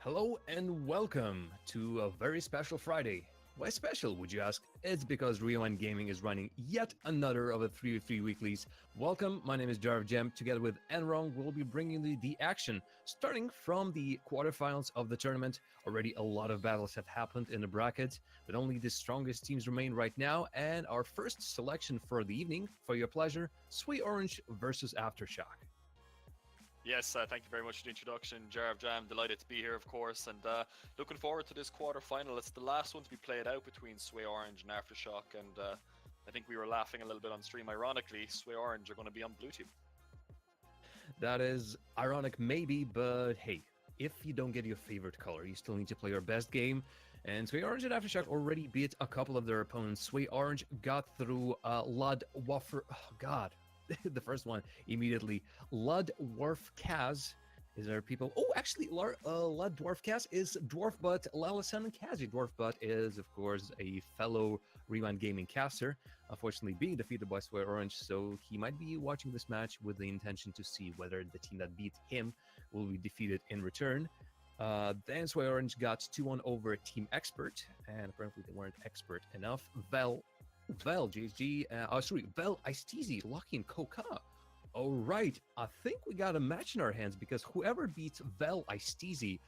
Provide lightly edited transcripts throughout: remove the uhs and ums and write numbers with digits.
Hello and welcome to a very special Friday. Why special, would you ask? It's because Rewind Gaming is running yet another of the 3v3 weeklies. Welcome, my name is Jarv Jem. Together with Enrong, we'll be bringing you the action, starting from the quarterfinals of the tournament. Already a lot of battles have happened in the bracket, but only the strongest teams remain right now. And our first selection for the evening, for your pleasure, Sway Orange versus Aftershock. Yes, thank you very much for the introduction, Jarv Jam. Delighted to be here, of course, and looking forward to this quarter-final. It's the last one to be played out between Sway Orange and Aftershock, and I think we were laughing a little bit on stream. Ironically, Sway Orange are going to be on blue team. That is ironic, maybe, but hey, if you don't get your favorite color, you still need to play your best game. And Sway Orange and Aftershock already beat a couple of their opponents. Sway Orange got through Lud Waffer. Oh, God. The first one immediately. Lud Dwarf Kaz. Is there people? Oh, actually, Lud Dwarf Kaz is Dwarf Butt Lalasan Kazi. Dwarf Butt is, of course, a fellow Rewind Gaming caster. Unfortunately, being defeated by Sway Orange, so he might be watching this match with the intention to see whether the team that beat him will be defeated in return. Then Sway Orange got 2-1 over Team Expert, and apparently they weren't expert enough. Vel JG, Vel Isteezy, Lucky and Coca. All right, I think we got a match in our hands because whoever beats Vel Isteezy,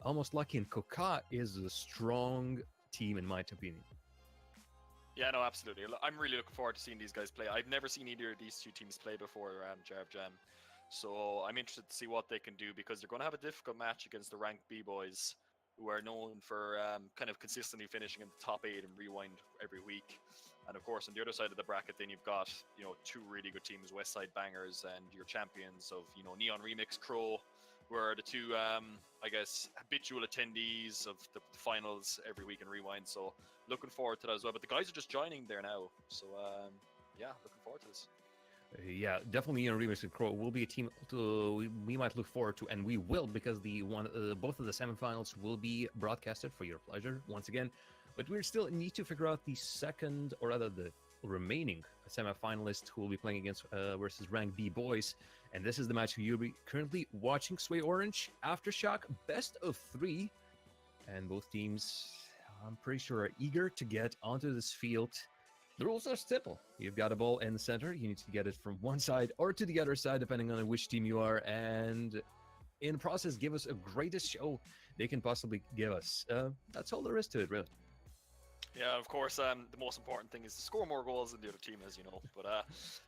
Almost Lucky and Coca is a strong team in my opinion. Yeah, no, absolutely. I'm really looking forward to seeing these guys play. I've never seen either of these two teams play before, Jarv Jam. So I'm interested to see what they can do because they're going to have a difficult match against the ranked B boys, who are known for kind of consistently finishing in the top 8 and Rewind every week. And of course, on the other side of the bracket, then you've got, two really good teams, Westside Bangers and your champions of, Neon Remix, Crow, who are the two, habitual attendees of the finals every week in Rewind. So looking forward to that as well. But the guys are just joining there now. So, looking forward to this. Yeah, definitely Neon Remix and Crow will be a team we might look forward to, and we will, because both of the semifinals will be broadcasted for your pleasure once again. But we still need to figure out the second, or rather the remaining semifinalist who will be playing against versus Rank B boys, and this is the match you'll be currently watching. Sway Orange, Aftershock, best of 3, and both teams, I'm pretty sure, are eager to get onto this field. The rules are simple. You've got a ball in the center. You need to get it from one side or to the other side, depending on which team you are. And in the process, give us a greatest show they can possibly give us. That's all there is to it, really. Yeah, of course, the most important thing is to score more goals than the other team, as you know. But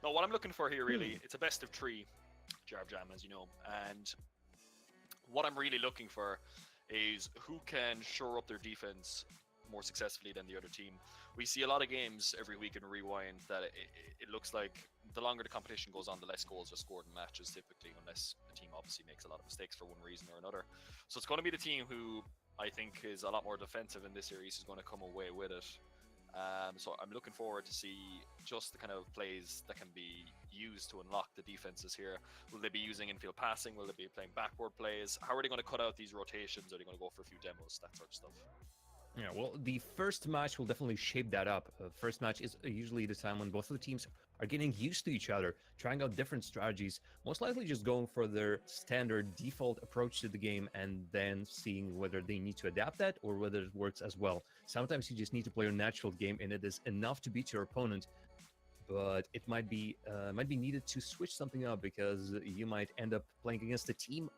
no, what I'm looking for here, really, it's a best of 3, Jarv Jam, as you know. And what I'm really looking for is who can shore up their defense more successfully than the other team. We see a lot of games every week in Rewind that it looks like the longer the competition goes on, the less goals are scored in matches typically, unless a team obviously makes a lot of mistakes for one reason or another. So it's going to be the team who I think is a lot more defensive in this series is going to come away with it. So I'm looking forward to see just the kind of plays that can be used to unlock the defenses here. Will they be using infield passing? Will they be playing backward plays? How are they going to cut out these rotations? Are they going to go for a few demos? That sort of stuff. Yeah, well, the first match will definitely shape that up. First match is usually the time when both of the teams are getting used to each other, trying out different strategies, most likely just going for their standard default approach to the game and then seeing whether they need to adapt that or whether it works as well. Sometimes you just need to play your natural game and it is enough to beat your opponent, but it might be needed to switch something up because you might end up playing against a team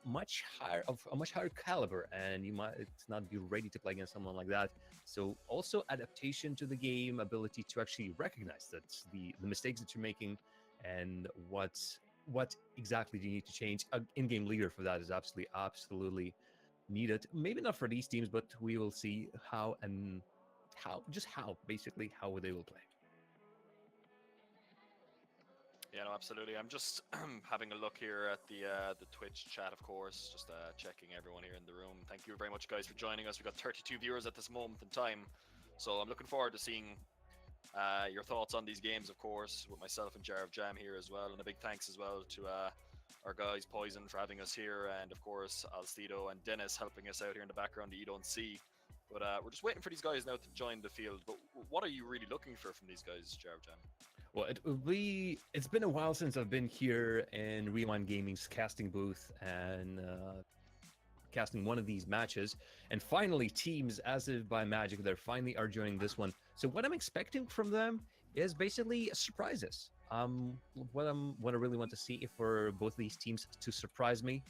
of a much higher caliber, and you might not be ready to play against someone like that. So also adaptation to the game, ability to actually recognize that the mistakes that you're making, and what exactly do you need to change. An in-game leader for that is absolutely needed. Maybe not for these teams, but we will see how basically how they will play. Yeah, no, absolutely. I'm just having a look here at the Twitch chat, of course, just checking everyone here in the room. Thank you very much, guys, for joining us. We've got 32 viewers at this moment in time, so I'm looking forward to seeing your thoughts on these games, of course, with myself and Jarv Jam here as well. And a big thanks as well to our guys, Poison, for having us here, and of course, Alcido and Dennis helping us out here in the background that you don't see. But we're just waiting for these guys now to join the field. But what are you really looking for from these guys, Jarv Jam? Well, it's been a while since I've been here in Rewind Gaming's casting booth, and broadcasting one of these matches. And finally, teams, as if by magic, they finally are joining this one. So what I'm expecting from them is basically surprises. What I really want to see if for both of these teams to surprise me.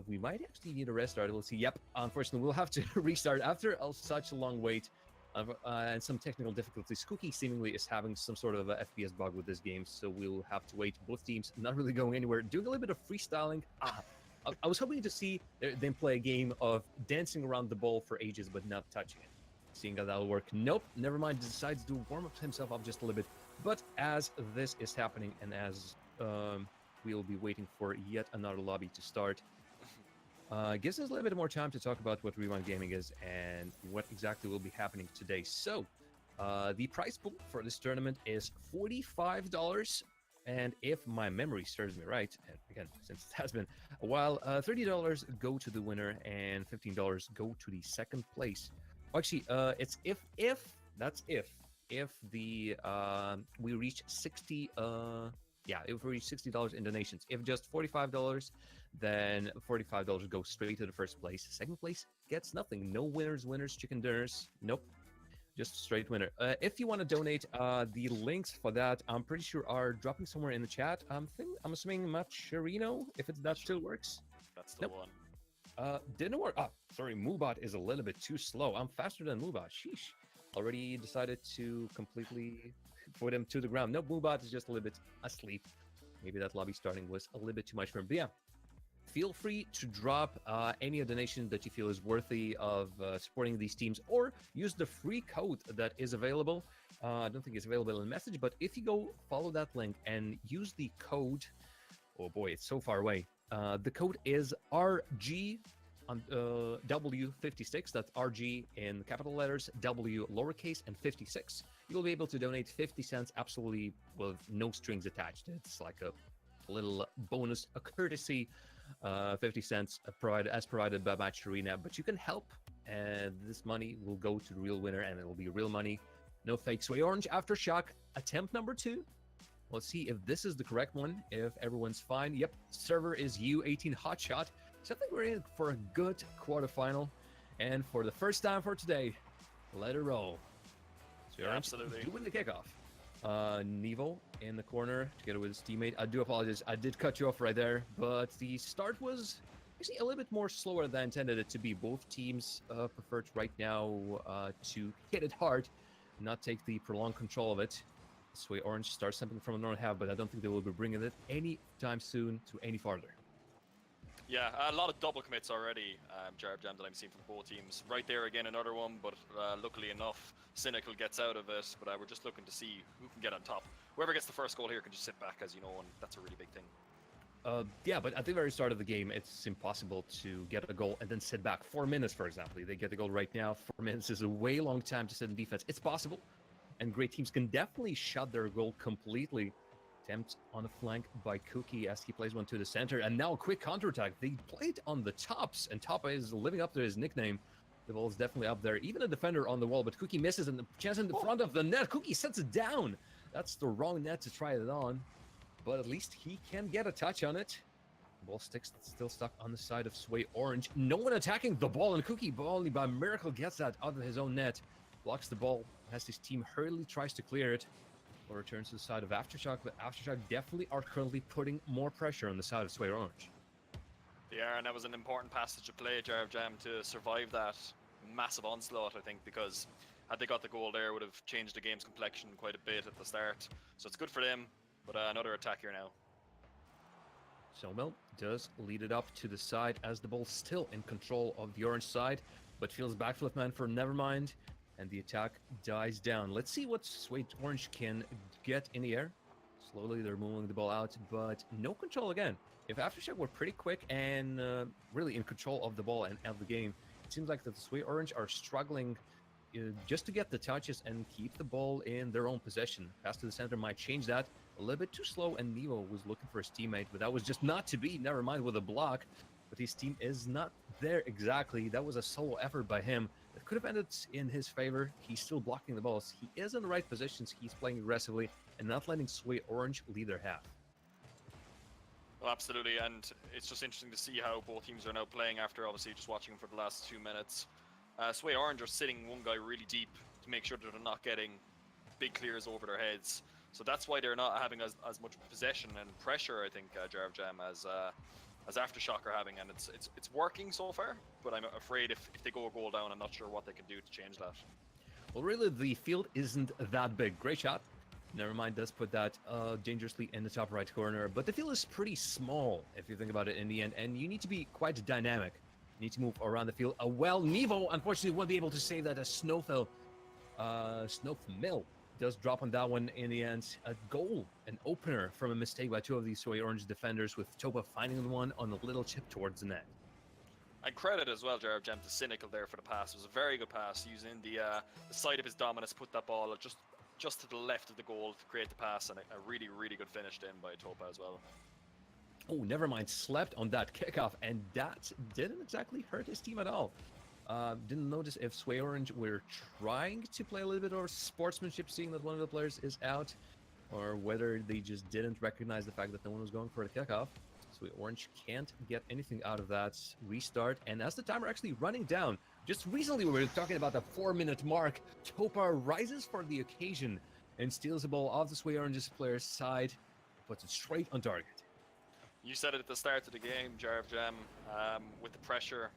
We might actually need a restart. We'll see. Yep, unfortunately, we'll have to restart after such a long wait and some technical difficulties. Cookie seemingly is having some sort of a FPS bug with this game, so we'll have to wait. Both teams not really going anywhere, doing a little bit of freestyling. I was hoping to see them play a game of dancing around the ball for ages, but not touching it. Seeing how that'll work. Nope, never mind. Decides to warm up himself up just a little bit. But as this is happening, and as we'll be waiting for yet another lobby to start, gives us a little bit more time to talk about what Rewind Gaming is and what exactly will be happening today. So, the prize pool for this tournament is $45. And if my memory serves me right, and again, since it has been a while, $30 go to the winner and $15 go to the second place. Actually, it's if the we reach 60 if we reach $60 in donations. If just $45, then $45 goes straight to the first place. Second place gets nothing. No winners, chicken dinners. Nope. Just straight winner. If you want to donate, the links for that, I'm pretty sure are dropping somewhere in the chat. I'm assuming Macherino, if that still works. That's the one. Didn't work. Sorry, Moobot is a little bit too slow. I'm faster than Moobot. Sheesh. Already decided to completely put him to the ground. No, Moobot is just a little bit asleep. Maybe that lobby starting was a little bit too much for him. But yeah, feel free to drop any donation that you feel is worthy of supporting these teams, or use the free code that is available. I don't think it's available in the message, but if you go follow that link and use the code, oh boy, it's so far away. The code is RG W56. That's RG in capital letters, W lowercase, and 56. You'll be able to donate 50 cents absolutely with no strings attached. It's like a little bonus, a courtesy 50 cents provided by Match Arena. But you can help, and this money will go to the real winner, and it will be real money. No fake. Sway Orange Aftershock, attempt number 2. Let's see if this is the correct one, if everyone's fine. Yep, server is U18 Hotshot. So I think we're in for a good quarterfinal. And for the first time for today, let it roll. So yeah, absolutely. Doing the kickoff. Nevo in the corner together with his teammate. I do apologize. I did cut you off right there, but the start was actually a little bit more slower than I intended it to be. Both teams preferred right now to hit it hard, not take the prolonged control of it. This way, Orange starts something from the north half, but I don't think they will be bringing it anytime soon to any farther. Yeah, a lot of double commits already, Jam that I'm seeing from both teams. Right there again, another one, but luckily enough, Cynical gets out of it, but we're just looking to see who can get on top. Whoever gets the first goal here can just sit back, as you know, and that's a really big thing. Yeah, but at the very start of the game, it's impossible to get a goal and then sit back. 4 minutes, for example. They get the goal right now. 4 minutes is a way long time to sit in defense. It's possible, and great teams can definitely shut their goal completely. Attempt on the flank by Cookie as he plays one to the center, and now a quick counterattack. They played on the tops, and Toppa is living up to his nickname. The ball is definitely up there. Even a defender on the wall, but Cookie misses, and the chance in the front of the net. Cookie sets it down. That's the wrong net to try it on, but at least he can get a touch on it. The ball still stuck on the side of Sway Orange. No one attacking the ball, and Cookie only by miracle gets that out of his own net. Blocks the ball as his team hurriedly tries to clear it. Or returns to the side of Aftershock, but Aftershock definitely are currently putting more pressure on the side of Sway Orange. Yeah, and that was an important passage of play, Jam, to survive that massive onslaught, I think, because had they got the goal there, it would have changed the game's complexion quite a bit at the start. So it's good for them, but another attack here now. Somel does lead it up to the side as the ball's still in control of the orange side, but feels backflip man for Nevermind. And the attack dies down. Let's see what Sway Orange can get in the air. Slowly, they're moving the ball out, but no control again. If Aftershock were pretty quick and really in control of the ball and of the game, it seems like the Sway Orange are struggling just to get the touches and keep the ball in their own possession. Pass to the center might change that. A little bit too slow, and Nevo was looking for his teammate, but that was just not to be. Never mind with a block. But his team is not there exactly. That was a solo effort by him. It could have ended in his favor. He's still blocking the balls. He is in the right positions. He's playing aggressively and not letting Sway Orange lead their half. Well, absolutely, and it's just interesting to see how both teams are now playing after obviously just watching them for the last 2 minutes. Sway Orange are sitting one guy really deep to make sure that they're not getting big clears over their heads. So that's why they're not having as much possession and pressure, I think, Jarv Jam, as Aftershock are having, and it's working so far. But I'm afraid if they go a goal down, I'm not sure what they can do to change that. Well, really, the field isn't that big. Great shot. Never mind, does put that dangerously in the top right corner. But the field is pretty small, if you think about it in the end. And you need to be quite dynamic. You need to move around the field. Well, Nevo, unfortunately, won't be able to save that as Snowfell. Snowfmill does drop on that one in the end. A goal, an opener from a mistake by two of these Soy Orange defenders, with Topa finding the one on a little chip towards the net. And credit as well, Jarv Jam, to Cynical there for the pass. It was a very good pass, using the side of his dominance, put that ball just to the left of the goal to create the pass, and a really, really good finish in by Topa as well. Oh, never mind, slept on that kickoff, and that didn't exactly hurt his team at all. Didn't notice if Sway Orange were trying to play a little bit of sportsmanship, seeing that one of the players is out, or whether they just didn't recognize the fact that no one was going for the kickoff. Sway Orange can't get anything out of that restart, and as the timer actually running down, just recently we were talking about the 4-minute mark, Topa rises for the occasion and steals the ball off the Sway Orange's player's side, puts it straight on target. You said it at the start of the game, Jarv Jam, with the pressure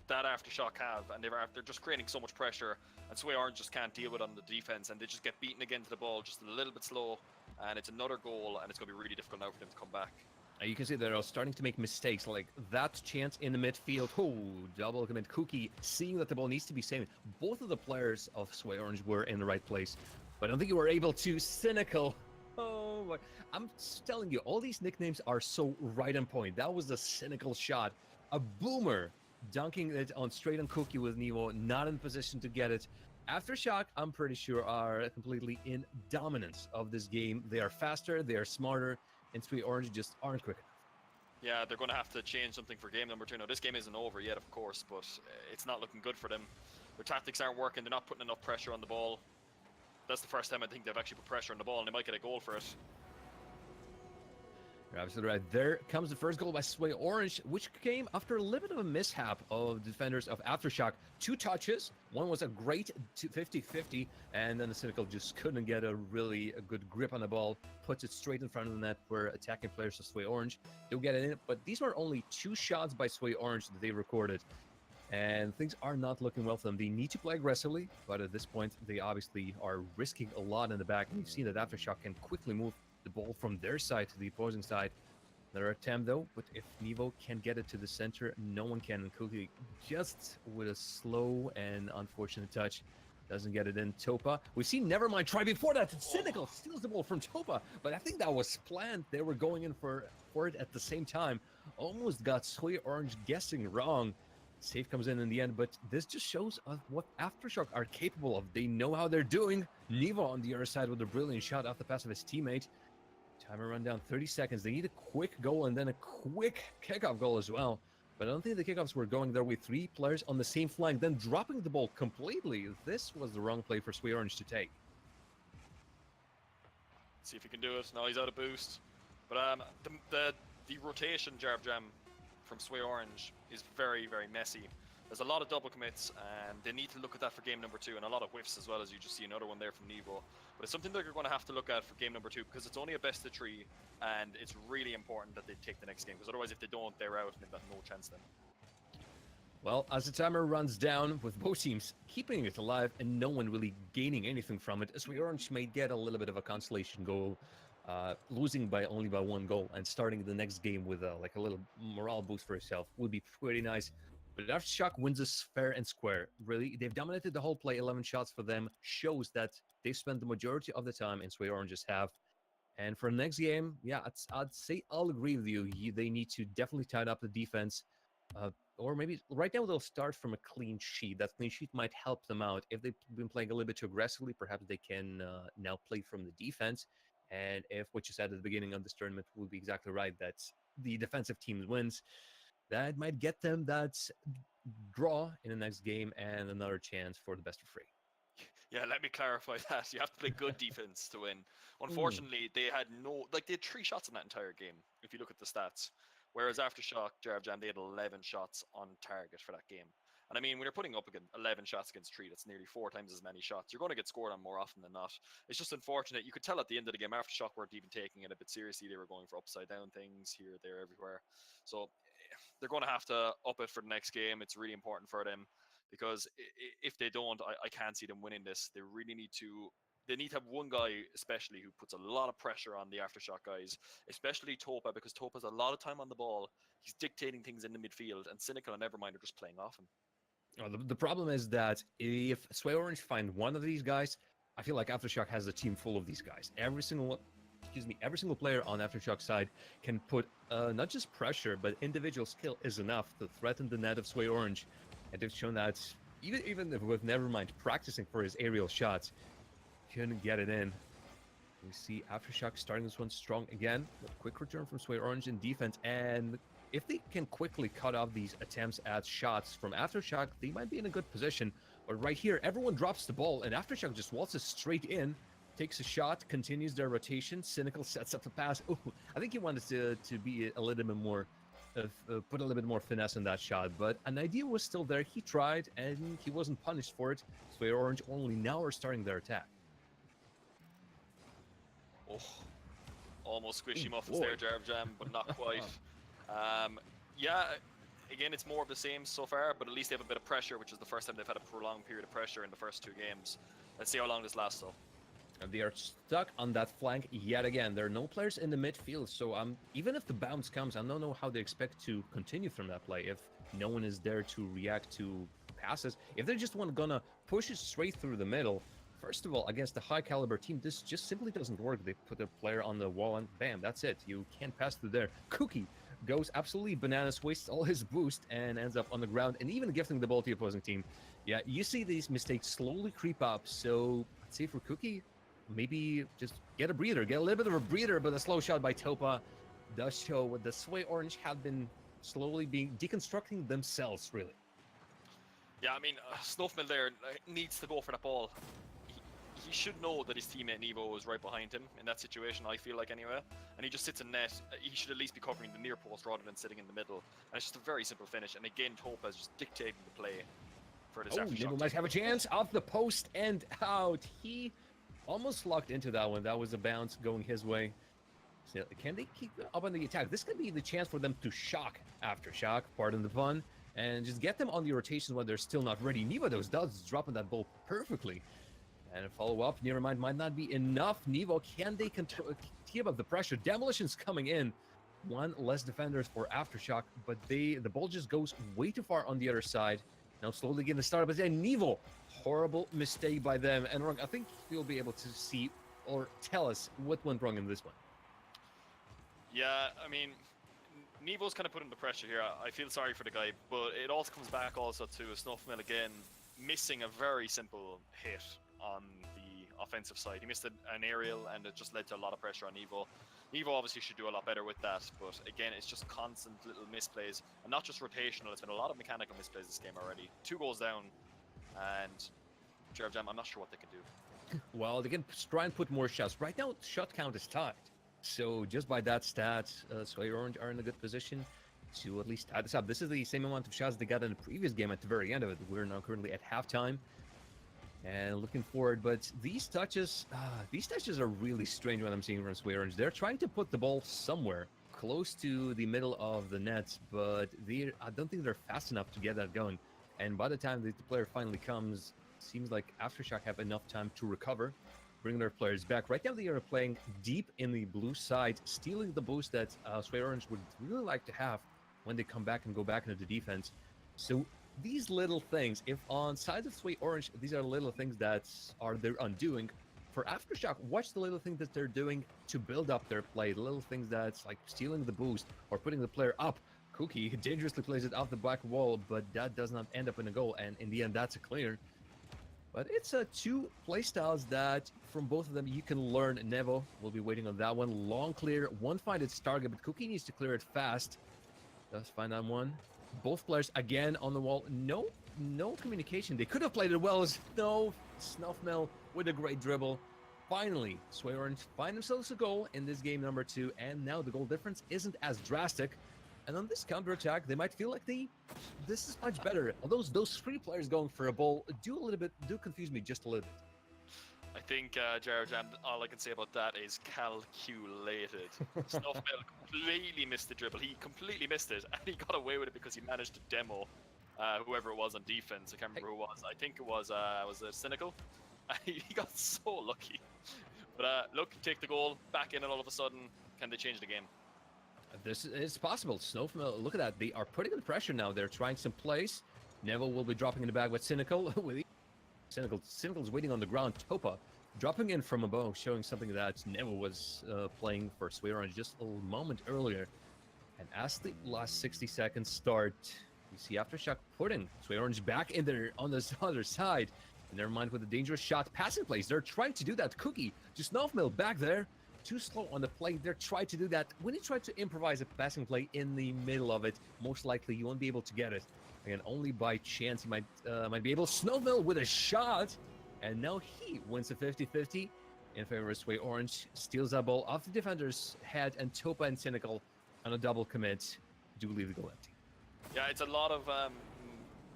that Aftershock have, and they're just creating so much pressure, and Sway Orange just can't deal with it on the defense, and they just get beaten again to the ball, just a little bit slow, and it's another goal, and it's going to be really difficult now for them to come back. You can see they're starting to make mistakes, like that chance in the midfield. Oh, double commit. Cookie, seeing that the ball needs to be saved. Both of the players of Sway Orange were in the right place, but I don't think you were able to. Cynical. Oh, my. I'm telling you, all these nicknames are so right on point. That was a Cynical shot. A boomer dunking it on straight on Cookie with Nevo, not in position to get it. Aftershock, I'm pretty sure, are completely in dominance of this game. They are faster, they are smarter, and Sweet Orange just aren't quick enough. Yeah, they're going to have to change something for game number 2. Now, this game isn't over yet, of course, but it's not looking good for them. Their tactics aren't working. They're not putting enough pressure on the ball. That's the first time I think they've actually put pressure on the ball, and they might get a goal for it. You're absolutely right. There comes the first goal by Sway Orange, which came after a little bit of a mishap of defenders of Aftershock. 2 touches. One was a great 50-50, and then the Cynical just couldn't get a good grip on the ball. Puts it straight in front of the net for attacking players of Sway Orange. They'll get it in, but these were only 2 shots by Sway Orange that they recorded. And things are not looking well for them. They need to play aggressively, but at this point, they obviously are risking a lot in the back. And you've seen that Aftershock can quickly move the ball from their side to the opposing side. Another attempt though, but if Nevo can get it to the center, no one can. And Cookie, just with a slow and unfortunate touch, doesn't get it in. Topa, we've seen Nevermind try before that. Cynical steals the ball from Topa, but I think that was planned. They were going in for it at the same time. Almost got Sway Orange guessing wrong. Save comes in the end, but this just shows what Aftershock are capable of. They know how they're doing. Nevo on the other side with a brilliant shot off the pass of his teammate. Timer run down 30 seconds. They need a quick goal and then a quick kickoff goal as well. But I don't think the kickoffs were going their way. 3 players on the same flank, then dropping the ball completely. This was the wrong play for Sway Orange to take. See if he can do it. No, he's out of boost. But the rotation, Jarv Jam, from Sway Orange is very, very messy. There's a lot of double commits, and they need to look at that for game number 2, and a lot of whiffs as well, as you just see another one there from Nevo. But it's something that you're going to have to look at for game number 2, because it's only a best of 3, and it's really important that they take the next game, because otherwise if they don't, they're out, and they've got no chance then. Well, as the timer runs down, with both teams keeping it alive and no one really gaining anything from it, Sway Orange may get a little bit of a consolation goal, losing only by 1 goal, and starting the next game with a little morale boost for himself would be pretty nice. But Aftershock wins this fair and square. Really, they've dominated the whole play. 11 shots for them shows that they've spent the majority of the time in Sway Orange's half. And for the next game, yeah, I'd say I'll agree with you. They need to definitely tighten up the defense. Or maybe right now they'll start from a clean sheet. That clean sheet might help them out. If they've been playing a little bit too aggressively, perhaps they can now play from the defense. And if what you said at the beginning of this tournament would be exactly right, that the defensive team wins, that might get them that draw in the next game and another chance for the best of 3. Yeah, let me clarify that. You have to play good defense to win. Hmm. Unfortunately, they had no, like, they had 3 shots in that entire game, if you look at the stats. Whereas Aftershock, Jarv Jam, they had 11 shots on target for that game. And I mean, when you're putting up against 11 shots against 3, that's nearly 4 times as many shots. You're going to get scored on more often than not. It's just unfortunate. You could tell at the end of the game, Aftershock weren't even taking it a bit seriously. They were going for upside down things here, there, everywhere. So they're going to have to up it for the next game. It's really important for them because if they don't, I can't see them winning this. They really need to. They need to have one guy, especially, who puts a lot of pressure on the Aftershock guys, especially Topa, because Topa has a lot of time on the ball. He's dictating things in the midfield, and Cynical and Nevermind are just playing off him. The problem is that if Sway Orange find one of these guys, I feel like Aftershock has a team full of these guys. Every single player on Aftershock's side can put not just pressure, but individual skill is enough to threaten the net of Sway Orange. And they've shown that even with Nevermind practicing for his aerial shots, couldn't get it in. We see Aftershock starting this one strong again. Quick return from Sway Orange in defense, and if they can quickly cut off these attempts at shots from Aftershock, they might be in a good position. But right here, everyone drops the ball, and Aftershock just waltzes straight in, takes a shot, continues their rotation. Cynical sets up the pass. Ooh, I think he wanted to be a little bit more, put a little bit more finesse in that shot, but an idea was still there. He tried, and he wasn't punished for it. Sway Orange only now are starting their attack. Oh, almost squishy Ooh, muffins boy. there, Jarv Jam, but not quite. Yeah, again, it's more of the same so far, but at least they have a bit of pressure, which is the first time they've had a prolonged period of pressure in the first 2 games. Let's see how long this lasts, though. And they are stuck on that flank yet again. There are no players in the midfield, so even if the bounce comes, I don't know how they expect to continue from that play if no one is there to react to passes. If they're just gonna push it straight through the middle, first of all, against a high caliber team, this just simply doesn't work. They put a player on the wall and bam, that's it. You can't pass through there. Cookie goes absolutely bananas, wastes all his boost, and ends up on the ground, and even gifting the ball to the opposing team. Yeah, you see these mistakes slowly creep up, so I'd say for Cookie, maybe just get a breather, get a little bit of a breather, but a slow shot by Topa does show what the Sway Orange have been slowly being deconstructing themselves, really. Yeah, I mean, Snuffmill there needs to go for that ball. He should know that his teammate Nevo is right behind him in that situation, I feel like, anyway. And he just sits in net. He should at least be covering the near post rather than sitting in the middle. And it's just a very simple finish. And again, Topa is just dictating the play for this Aftershock Nevo team. might have a chance off the post and out. He almost locked into that one. That was a bounce going his way. So can they keep up on the attack? This could be the chance for them to shock Aftershock, pardon the pun, and just get them on the rotation when they're still not ready. Nevo does dropping that ball perfectly. And a follow-up, Nevermind might not be enough. Nevo, can they keep up the pressure? Demolition's coming in. One less defenders for Aftershock, but the ball just goes way too far on the other side. Now slowly getting the start, but then Nevo, horrible mistake by them. And I think you'll be able to see or tell us what went wrong in this one. Yeah, I mean, Nevo's kind of putting the pressure here. I feel sorry for the guy, but it also comes back also to Snuffmill again missing a very simple hit on the offensive side. He missed an aerial, and it just led to a lot of pressure on Nevo. Nevo obviously should do a lot better with that, but again, it's just constant little misplays, and not just rotational. It's been a lot of mechanical misplays this game already. 2 goals down, and Jarv Jam, I'm not sure what they can do. Well, they can try and put more shots. Right now, shot count is tied. So just by that stat, Sway Orange are in a good position to at least tie this up. This is the same amount of shots they got in the previous game at the very end of it. We're now currently at halftime. And looking forward, but these touches are really strange when I'm seeing from Sway Orange. They're trying to put the ball somewhere close to the middle of the net, but I don't think they're fast enough to get that going. And by the time the player finally comes, it seems like Aftershock have enough time to recover, bring their players back. Right now they are playing deep in the blue side, stealing the boost that Sway Orange would really like to have when they come back and go back into the defense. So these little things, if on sides of Sway Orange, these are little things that are their undoing. For Aftershock, watch the little things that they're doing to build up their play. The little things that's like stealing the boost or putting the player up. Cookie dangerously plays it off the back wall, but that does not end up in a goal. And in the end, that's a clear. But it's 2 playstyles that from both of them you can learn. Nevo will be waiting on that one. Long clear, one find its target, but Cookie needs to clear it fast. Does find that one. Both players again on the wall. No no communication. They could have played it well as no Snuffmel with a great dribble. Finally, Sway Orange find themselves a goal in this game number 2, and now the goal difference isn't as drastic. And on this counter-attack, they might feel like this is much better. Although those 3 players going for a ball do confuse me just a little bit. I think, Jared Jam, all I can say about that is calculated. Snuffmel completely missed the dribble. He completely missed it, and he got away with it because he managed to demo whoever it was on defense. I can't remember who it was. I think it was it Cynical? He got so lucky. But look, take the goal, back in, and all of a sudden, can they change the game? This is possible. Snowfmel, look at that. They are putting the pressure now. They're trying some plays. Neville will be dropping in the bag with Cynical. Cynical's waiting on the ground. Topa dropping in from above, showing something that Neville was playing for Sway Orange just a moment earlier. And as the last 60 seconds start, you see Aftershock putting Sway Orange back in there on this other side. And never mind with a dangerous shot passing plays. They're trying to do that. Cookie, just Snowfmel back there. Too slow on the play. They're trying to do that. When you try to improvise a passing play in the middle of it, most likely you won't be able to get it. Again, only by chance you might be able. Snowmel with a shot, and now he wins a 50-50 in favor of Sway Orange. Steals that ball off the defender's head, and Topa and Cynical on a double commit do leave the goal empty. Yeah, it's a lot of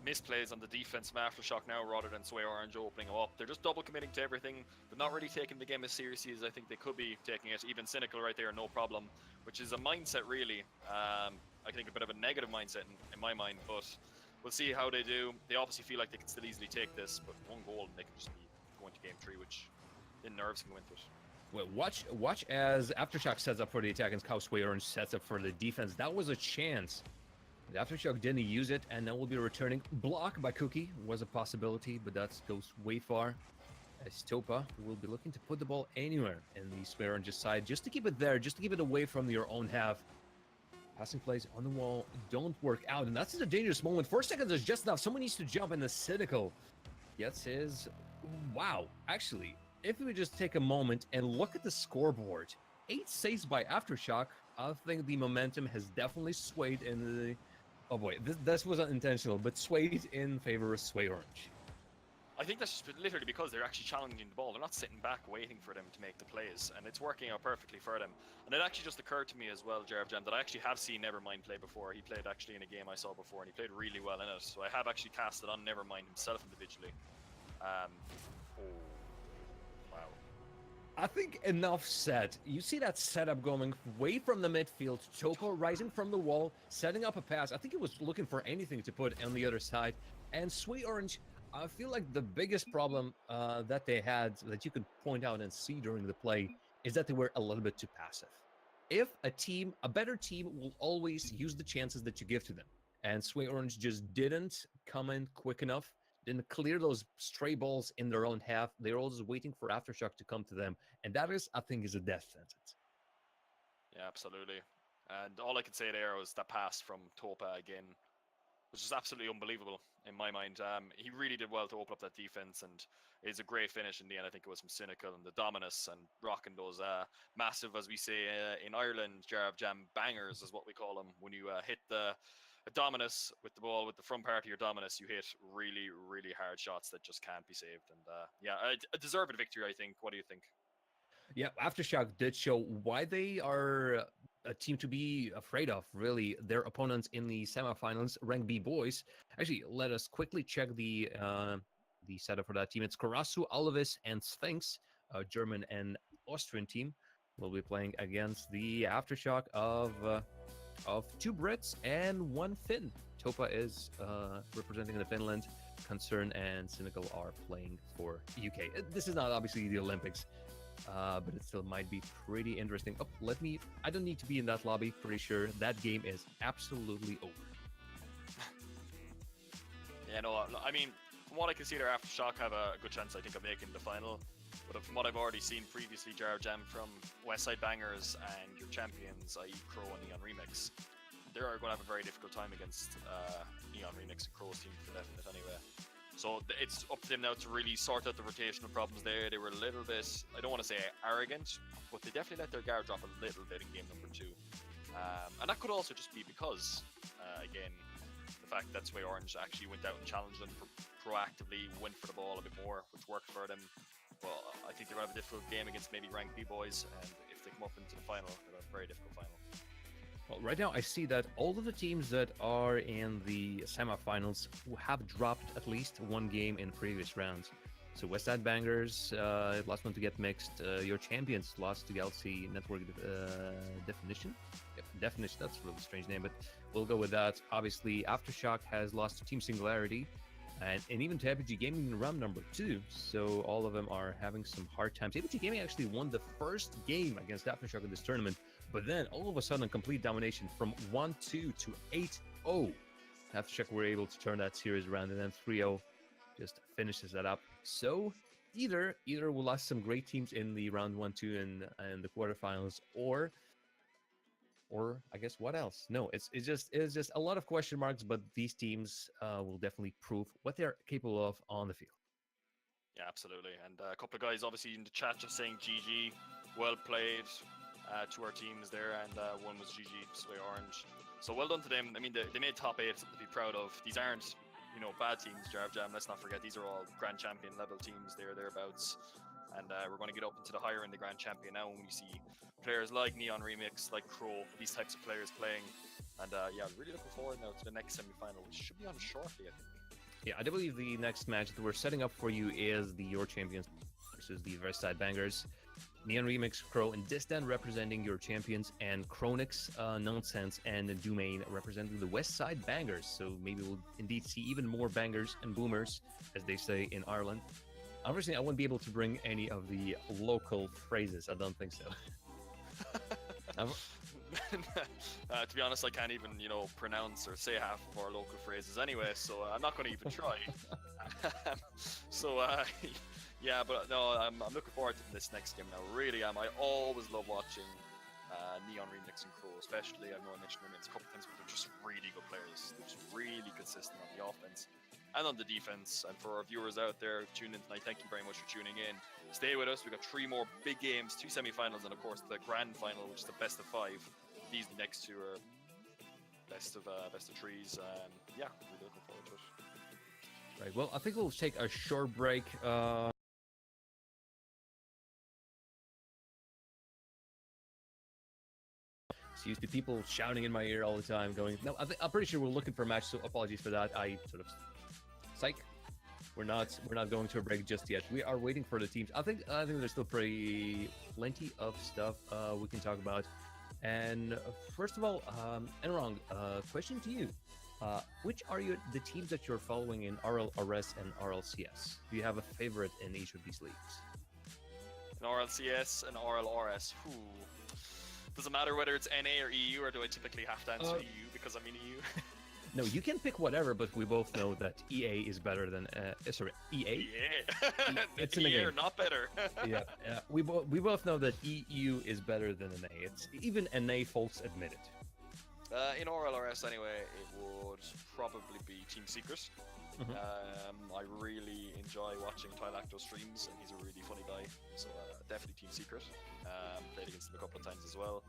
misplays on the defense from Aftershock now rather than Sway Orange opening up. They're just double committing to everything, but not really taking the game as seriously as I think they could be taking it. Even Cynical right there, no problem, which is a mindset really. I think a bit of a negative mindset in my mind, but we'll see how they do. They obviously feel like they can still easily take this, but 1 goal and they can just be going to game 3, which the nerves can go into it. Well, watch as Aftershock sets up for the attack and how Sway Orange sets up for the defense. That was a chance. The Aftershock didn't use it, and now we'll be returning. Block by Cookie was a possibility, but that goes way far. As Topa will be looking to put the ball anywhere in the Sway Orange's side, just to keep it there, just to keep it away from your own half. Passing plays on the wall don't work out, and that's a dangerous moment. 4 seconds is just enough. Someone needs to jump, and the Cynical gets his... Wow. Actually, if we just take a moment and look at the scoreboard, 8 saves by Aftershock. I think the momentum has definitely swayed in the... Oh boy, this wasn't intentional, but swayed in favor of Sway Orange. I think that's just literally because they're actually challenging the ball. They're not sitting back waiting for them to make the plays, and it's working out perfectly for them. And it actually just occurred to me as well, Jared Jam, that I actually have seen Nevermind play before. He played actually in a game I saw before, and he played really well in it. So I have actually casted on Nevermind himself individually. Oh, wow. I think enough said. You see that setup going away from the midfield, Topa rising from the wall, setting up a pass. I think he was looking for anything to put on the other side. And Sway Orange, I feel like the biggest problem that they had, that you could point out and see during the play, is that they were a little bit too passive. If a better team will always use the chances that you give to them. And Sway Orange just didn't come in quick enough, didn't clear those stray balls in their own half. They're always waiting for Aftershock to come to them. And that is, I think, is a death sentence. Yeah, absolutely. And all I could say there was that pass from Topa again, which is absolutely unbelievable in my mind. He really did well to open up that defense, and it's a great finish in the end. I think it was from Cynical and the Dominus and rocking those massive, as we say in Ireland, Jam bangers is what we call them. When you hit a Dominus with the ball, with the front part of your Dominus, you hit really, really hard shots that just can't be saved. And yeah, a deserved victory, I think. What do you think? Yeah, Aftershock did show why they are a team to be afraid of, really. Their opponents in the semifinals, Rank B boys. Actually, let us quickly check the setup for that team. It's Karasu, Alvis, and Sphinx, a German and Austrian team. Will be playing against the Aftershock of 2 Brits and 1 Finn. Topa is representing the Finland. Concern and Cynical are playing for UK. This is not obviously the Olympics. But it still might be pretty interesting. Oh, I don't need to be in that lobby. Pretty sure that game is absolutely over. Yeah, no, I mean, from what I can see there, Aftershock have a good chance, I think, of making the final. But from what I've already seen previously, Jared Jam, from Westside Bangers and your champions, i.e. Crow and Neon Remix, they're going to have a very difficult time against Neon Remix and Crow's team for definite anyway. So it's up to them now to really sort out the rotational problems there. They were a little bit, I don't want to say arrogant, but they definitely let their guard drop a little bit in game number 2. And that could also just be because, again, the fact that Sway Orange actually went out and challenged them proactively, went for the ball a bit more, which worked for them. Well, I think they're going to have a difficult game against maybe ranked B boys, and if they come up into the final, they'll have a very difficult final. Well, right now I see that all of the teams that are in the semifinals have dropped at least one game in previous rounds. So Westside Bangers, last one to get mixed. Your champions lost to Galaxy Network Definition. Yep, Definition, that's a really strange name, but we'll go with that. Obviously, Aftershock has lost to Team Singularity, and even to APG Gaming in round number 2. So all of them are having some hard times. APG Gaming actually won the first game against Aftershock in this tournament, but then all of a sudden, complete domination from 1-2 to 8-0. Aftershock were able to turn that series around, and then 3-0 just finishes that up. So either we'll lose some great teams in the round 1-2 and the quarterfinals, or I guess what else? No, it's just a lot of question marks. But these teams will definitely prove what they're capable of on the field. Yeah, absolutely. And a couple of guys obviously in the chat just saying GG, well played to our teams there, and one was GG Sway Orange. So well done to them. I mean, they made top 8, something to be proud of. These aren't, bad teams, Jarv Jam. Let's not forget, these are all Grand Champion level teams thereabouts. And we're going to get up into the higher end of Grand Champion now when we see players like Neon Remix, like Crow, these types of players playing. And yeah, really looking forward now to the next semi-final, which should be on shortly, I think. Yeah, I do believe the next match that we're setting up for you is the Your Champions versus the Westside Bangers. Neon Remix, Crow, and Distant representing Your Champions, and Chronix, Nonsense, and Domain representing the Westside Bangers. So maybe we'll indeed see even more bangers and boomers, as they say in Ireland. Unfortunately, I won't be able to bring any of the local phrases. I don't think so. To be honest, I can't even, pronounce or say half of our local phrases anyway, so I'm not going to even try. Yeah, but no, I'm looking forward to this next game now. Really am. I always love watching Neon Remix and Crow, especially. I know I mentioned Remix a couple times, but they're just really good players. They're just really consistent on the offense and on the defense. And for our viewers out there tuning in tonight, thank you very much for tuning in. Stay with us. We've got 3 more big games, 2 semi-finals, and of course the grand final, which is the best of 5. These next 2 are best of 3s. Yeah, really looking forward to it. Right. Well, I think we'll take a short break. Used to people shouting in my ear all the time, going, no, I'm pretty sure we're looking for a match, so apologies for that. I sort of psych. We're not going to a break just yet. We are waiting for the teams. I think there's still plenty of stuff we can talk about. And first of all, Enrong, question to you: which are the teams that you're following in RLRS and RLCS? Do you have a favorite in each of these leagues? In RLCS and RLRS, does it matter whether it's NA or EU, or do I typically have to answer EU because I'm in EU? No, you can pick whatever, but we both know that EA is better than EA. Yeah, it's in the game. Not better. Yeah. We both know that EU is better than NA. It's even NA folks admit it. In RLRS anyway, it would probably be Team Secret. Mm-hmm. I really enjoy watching Tylacto streams, and he's a really funny guy. So definitely Team Secret. Played against him a couple of times as well.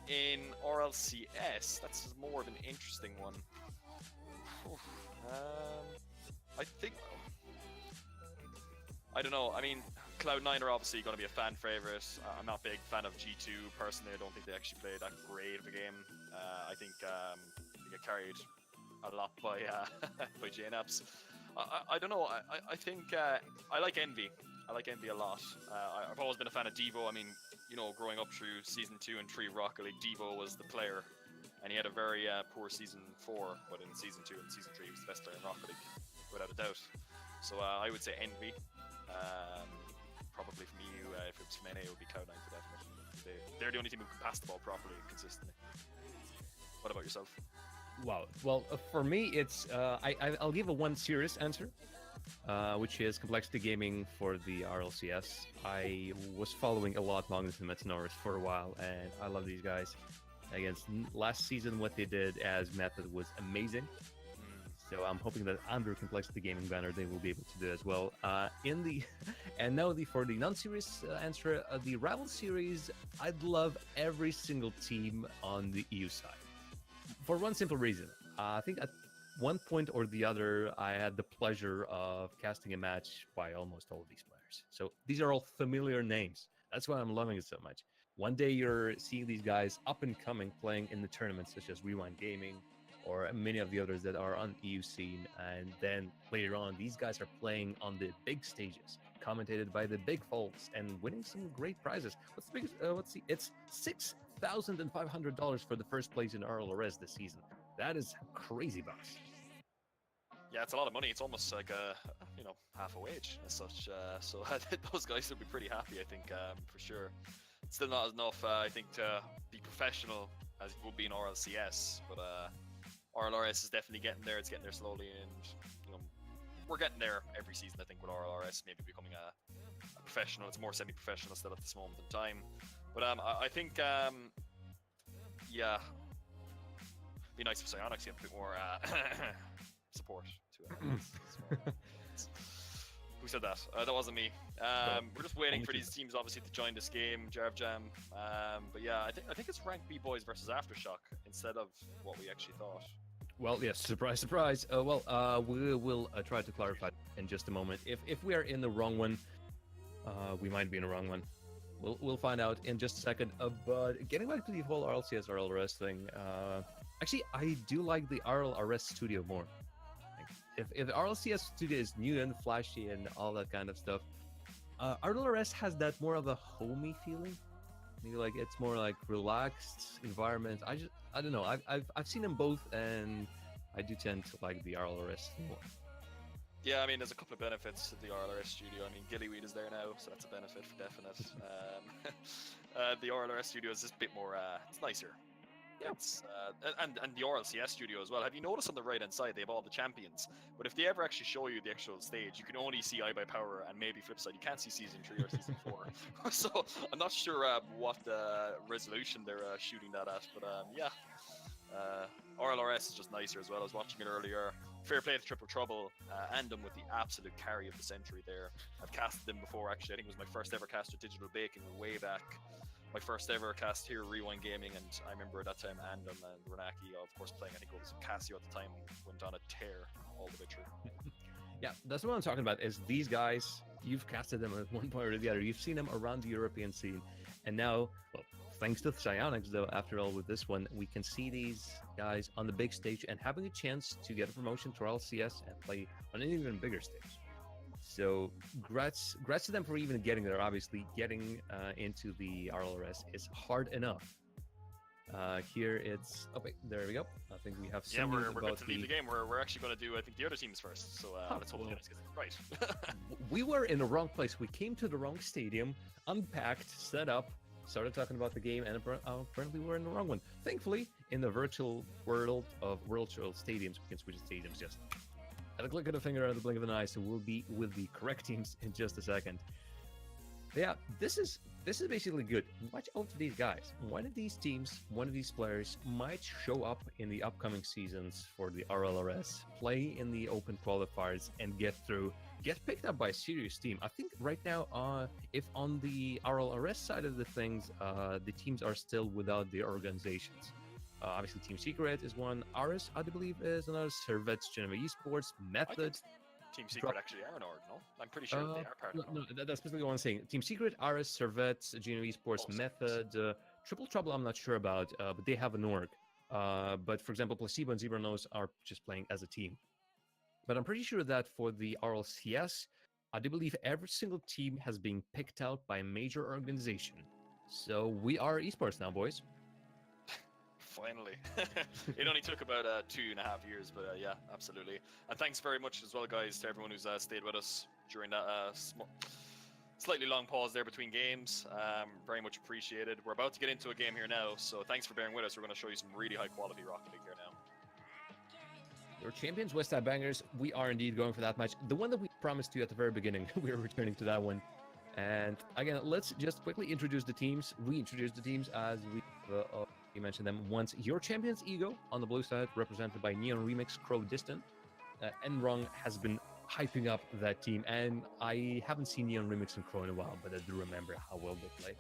In RLCS, that's more of an interesting one. I think, I don't know. I mean, Cloud9 are obviously going to be a fan favorite. I'm not a big fan of G2 personally. I don't think they actually played that great of a game. I think they get carried a lot by by JNAPs. I don't know. I think I like Envy. I like Envy a lot. I've always been a fan of Devo. I mean, growing up through season 2 and 3 of Rocket League, Devo was the player, and he had a very poor season 4, but in season 2 and season 3 he was the best player in Rocket League, without a doubt. So I would say Envy. Probably from EU, if it was from NA, it would be Cloud9 for definite. They're the only team who can pass the ball properly consistently. What about yourself? Wow. Well, for me, it's I'll give a one serious answer, which is Complexity Gaming for the RLCS. I was following a lot Magnus and Metanoris for a while, and I love these guys. Against last season, what they did as method was amazing. So I'm hoping that under Complexity Gaming banner they will be able to do as well. For the non-serious answer, the Rival Series, I'd love every single team on the EU side. For one simple reason, I think at one point or the other, I had the pleasure of casting a match by almost all of these players. So these are all familiar names. That's why I'm loving it so much. One day you're seeing these guys up and coming playing in the tournaments, such as Rewind Gaming or many of the others that are on EU scene. And then later on, these guys are playing on the big stages, commentated by the big folks and winning some great prizes. What's the biggest? Let's see. It's $6,500 for the first place in RLRS this season. That is crazy bucks. Yeah, it's a lot of money. It's almost like half a wage as such. So those guys would be pretty happy, I think, for sure. It's still not enough, I think, to be professional as it would be in RLCS, but RLRS is definitely getting there. It's getting there slowly, and we're getting there every season. I think with RLRS maybe becoming a professional. It's more semi-professional still at this moment in time. But I think, yeah, it'd be nice if Psyonix get a bit more support to it. Who said that? That wasn't me. We're just waiting for these teams, obviously, to join this game, Jarv Jam. But yeah, I think it's Rank B Boys versus Aftershock instead of what we actually thought. Well, yes, surprise, surprise. We will try to clarify in just a moment. If we are in the wrong one, we might be in the wrong one. We'll find out in just a second. But getting back to the whole RLCS RLRS thing, actually, I do like the RLRS studio more. If the RLCS studio is new and flashy and all that kind of stuff, RLRS has that more of a homey feeling. Maybe like it's more like relaxed environment. I don't know. I've seen them both, and I do tend to like the RLRS more. Yeah, I mean, there's a couple of benefits to the RLRS studio. I mean, Gillyweed is there now, so that's a benefit for definite. The RLRS studio is just a bit more, it's nicer. Yeah. It's, and the RLCS studio as well. Have you noticed on the right hand side they have all the champions? But if they ever actually show you the actual stage, you can only see iBuyPower and maybe Flipside. You can't see season 3 or season 4. So I'm not sure what resolution they're shooting that at. But yeah, RLRS is just nicer as well. I was watching it earlier. Fair play to Triple Trouble and them with the absolute carry of the century there. I've casted them before actually. I think it was my first ever cast of Digital Baking way back. My first ever cast here, Rewind Gaming, and I remember at that time Andom and Renaki, of course, playing, I think it was Casio at the time, went on a tear all the way through. Yeah, that's what I'm talking about, is these guys, you've casted them at one point or the other, you've seen them around the European scene, and now, well, thanks to Psyonix, though, after all, with this one, we can see these guys on the big stage and having a chance to get a promotion to RLCS and play on an even bigger stage. So, congrats to them for even getting there. Obviously, getting into the RLRS is hard enough. Here it's... Oh, wait, there we go. I think we have some we're going to leave the game. We're actually going to do, I think, the other teams first. So let's hope Dennis gets it right. We were in the wrong place. We came to the wrong stadium, unpacked, set up, started talking about the game, and apparently we're in the wrong one. Thankfully, in the virtual world of virtual stadiums, we can switch the stadiums just at a click of the finger and the blink of an eye, so we'll be with the correct teams in just a second. But yeah, this is basically good. Watch out for these guys. One of these teams, one of these players might show up in the upcoming seasons for the RLRS, play in the open qualifiers, and get picked up by a serious team. I think right now, if on the RLRS side of the things, the teams are still without their organizations. Obviously, Team Secret is one. Aris, I do believe, is another. Servets, Geneva Esports, Method. Team Secret actually are an org, no? I'm pretty sure they are part of it. No, that's specifically what I'm saying. Team Secret, Aris, Servets, Geneva Esports, Method, Triple Trouble, I'm not sure about, but they have an org. But for example, Placebo and Zebra Nose are just playing as a team. But I'm pretty sure that for the RLCS, I do believe every single team has been picked out by a major organization. So we are esports now, boys. Finally. It only took about 2.5 years, but yeah, absolutely. And thanks very much as well, guys, to everyone who's stayed with us during that slightly long pause there between games. Very much appreciated. We're about to get into a game here now, so thanks for bearing with us. We're going to show you some really high quality Rocket League here now. Your champions, Westside Bangers, we are indeed going for that match. The one that we promised you at the very beginning, we are returning to that one. And again, let's just quickly introduce the teams, reintroduce the teams as we mentioned them once. Your champions, Ego, on the blue side, represented by Neon Remix, Crow Distant. Enrong has been hyping up that team, and I haven't seen Neon Remix and Crow in a while, but I do remember how well they play.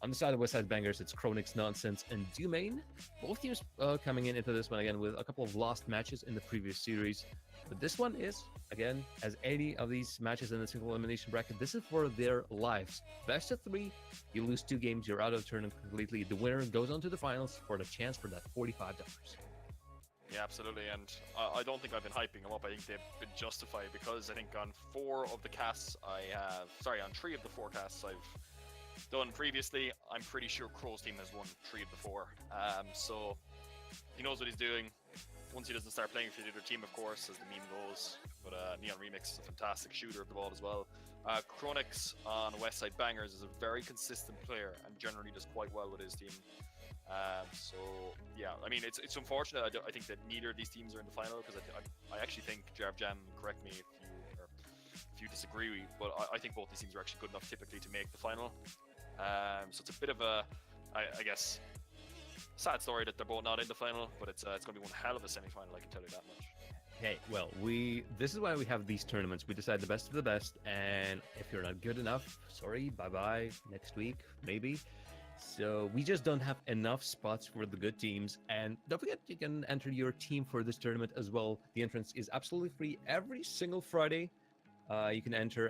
On the side of West Side Bangers, it's Chronix Nonsense and Domain. Both teams coming into this one again with a couple of lost matches in the previous series. But this one is, again, as any of these matches in the single elimination bracket, this is for their lives. Best of 3, you lose 2 games, you're out of the tournament completely. The winner goes on to the finals for the chance for that $45. Yeah, absolutely, and I don't think I've been hyping them up. I think they've been justified because I think on 4 of the casts on 3 of the 4 casts I've done previously, I'm pretty sure Crow's team has won 3 of the 4. So he knows what he's doing. Once he doesn't start playing for the other team, of course, as the meme goes. But Neon Remix is a fantastic shooter of the ball as well. Chronix on West Side Bangers is a very consistent player and generally does quite well with his team. So yeah, I mean it's unfortunate. I think that neither of these teams are in the final because I actually think Jarv Jam, correct me if you disagree, but I think both these teams are actually good enough typically to make the final. So it's a bit of a, I guess, sad story that they're both not in the final, but it's going to be one hell of a semi-final, I can tell you that much. Hey, well, this is why we have these tournaments. We decide the best of the best, and if you're not good enough, sorry, bye-bye, next week, maybe. So we just don't have enough spots for the good teams. And don't forget, you can enter your team for this tournament as well. The entrance is absolutely free every single Friday. You can enter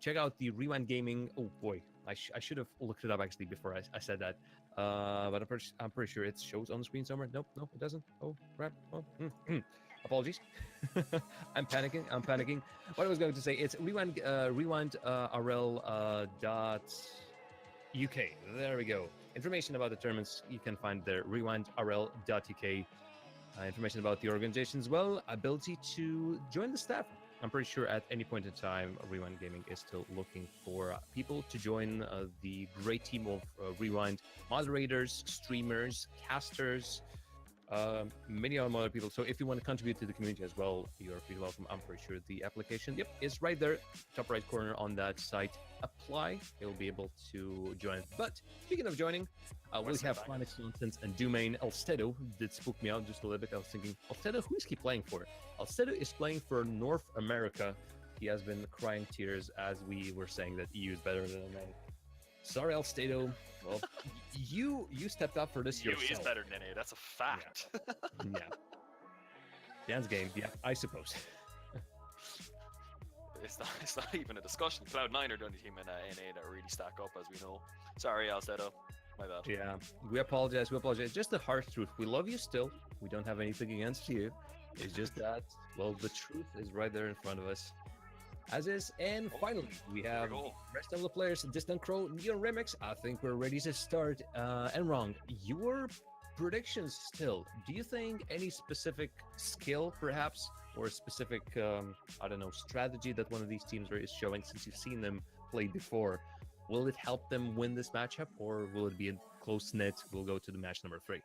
check out the Rewind Gaming. Oh boy, I should have looked it up actually before I said that. But I'm pretty sure it shows on the screen somewhere. Nope, it doesn't. Oh crap. Oh, apologies. I'm panicking. What I was going to say, it's rewindrl.uk. There we go. Information about the tournaments you can find there. Rewindrl.uk. Information about the organization as well. Ability to join the staff. I'm pretty sure at any point in time, Rewind Gaming is still looking for people to join the great team of Rewind moderators, streamers, casters, many other people. So if you want to contribute to the community as well, you're free to welcome. I'm pretty sure the application, is right there, top right corner on that site. Apply, you'll be able to join. But speaking of joining, we have Chronix Nonsense and Domain. Alstedo did spook me out just a little bit. I was thinking, Alstedo, who is he playing for? Alstedo is playing for North America. He has been crying tears as we were saying that EU is better than NA. Sorry, Alstedo. Well, you stepped up for this yourself. EU is better than NA. That's a fact. Yeah. Dan's game. Yeah, I suppose. It's not even a discussion. Cloud9 are the only team in NA that really stack up, as we know. Sorry, Alstedo. My bad. Yeah, we apologize. Just the harsh truth. We love you still. We don't have anything against you. It's just that, well, the truth is right there in front of us. As is, and finally, we have the rest of the players. Distant Crow, Neon Remix. I think we're ready to start. And Wrong, your predictions still. Do you think any specific skill, perhaps, or a specific, strategy that one of these teams is showing since you've seen them play before? Will it help them win this matchup, or will it be a close knit? We'll go to the match number 3.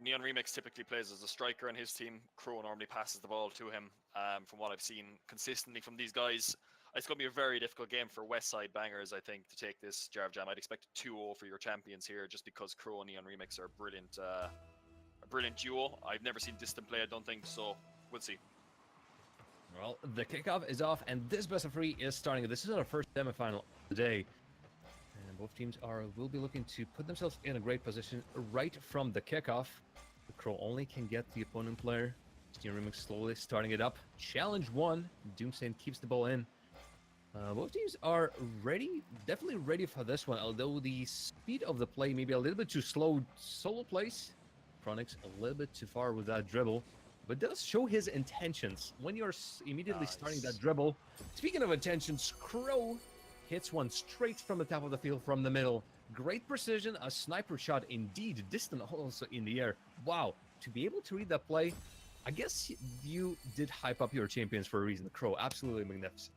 Neon Remix typically plays as a striker on his team. Crow normally passes the ball to him. From what I've seen consistently from these guys, it's going to be a very difficult game for West Side Bangers, I think, to take this Jarv Jam. I'd expect a 2-0 for your champions here, just because Crow and Neon Remix are a brilliant duo. I've never seen Distant play, I don't think, so we'll see. Well, the kickoff is off, and this best of 3 is starting. This is our first semifinal of the day. And both teams will be looking to put themselves in a great position right from the kickoff. The Crow only can get the opponent player. Neon Remix slowly starting it up. Challenge 1. Doomstain keeps the ball in. Both teams are ready, definitely ready for this one, although the speed of the play may be a little bit too slow. Solo plays. Chronix a little bit too far with that dribble, but does show his intentions when you're immediately starting that dribble. Speaking of intentions, Crow hits one straight from the top of the field from the middle. Great precision, a sniper shot indeed, distant also in the air. Wow, to be able to read that play, I guess you did hype up your champions for a reason. Crow, absolutely magnificent.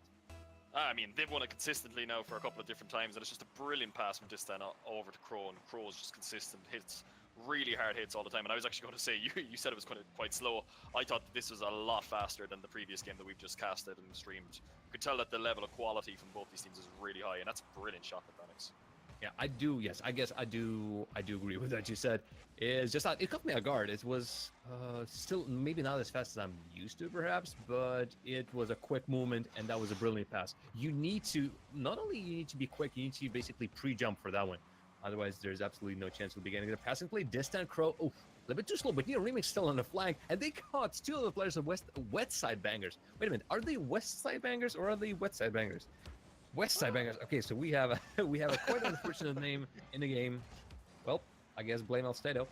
I mean, they've won it consistently now for a couple of different times, and it's just a brilliant pass from Distan over to Crow, and Crow is just consistent hits, really hard hits all the time. And I was actually going to say, you said it was quite slow. I thought that this was a lot faster than the previous game that we've just casted and streamed. You could tell that the level of quality from both these teams is really high, and that's a brilliant shot by Chronix. Yeah, I do. Yes, I guess I do agree with what you said. It's just that it caught me off guard. It was still maybe not as fast as I'm used to, perhaps, but it was a quick movement, and that was a brilliant pass. You need to not only you need to be quick, you need to basically pre-jump for that one. Otherwise, there's absolutely no chance we'll be getting the passing play. Distant Crow, oh, a little bit too slow, but Neo Remix still on the flank, and they caught two of the players of West Side Bangers. Wait a minute, are they West Side Bangers or are they West Side Bangers? West Side Bangers. Okay, so we have we have a quite unfortunate name in the game. Well, I guess blame Alstedo.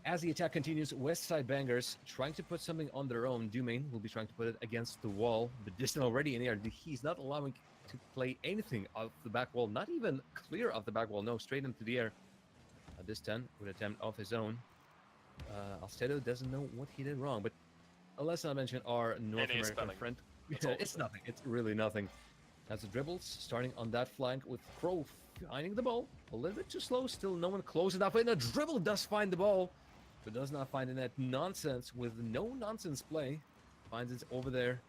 As the attack continues, West Side Bangers trying to put something on their own. Dumain will be trying to put it against the wall, but Distant already in the air. He's not allowing to play anything off the back wall, not even clear of the back wall. No, straight into the air. Distant would attempt off his own. Alstedo doesn't know what he did wrong, but let's not mention our North American friend. It's nothing. It's really nothing. That's the dribbles starting on that flank with Crow finding the ball. A little bit too slow. Still no one close enough. And a dribble does find the ball, but does not find the net. Nonsense with no nonsense play. Finds it over there,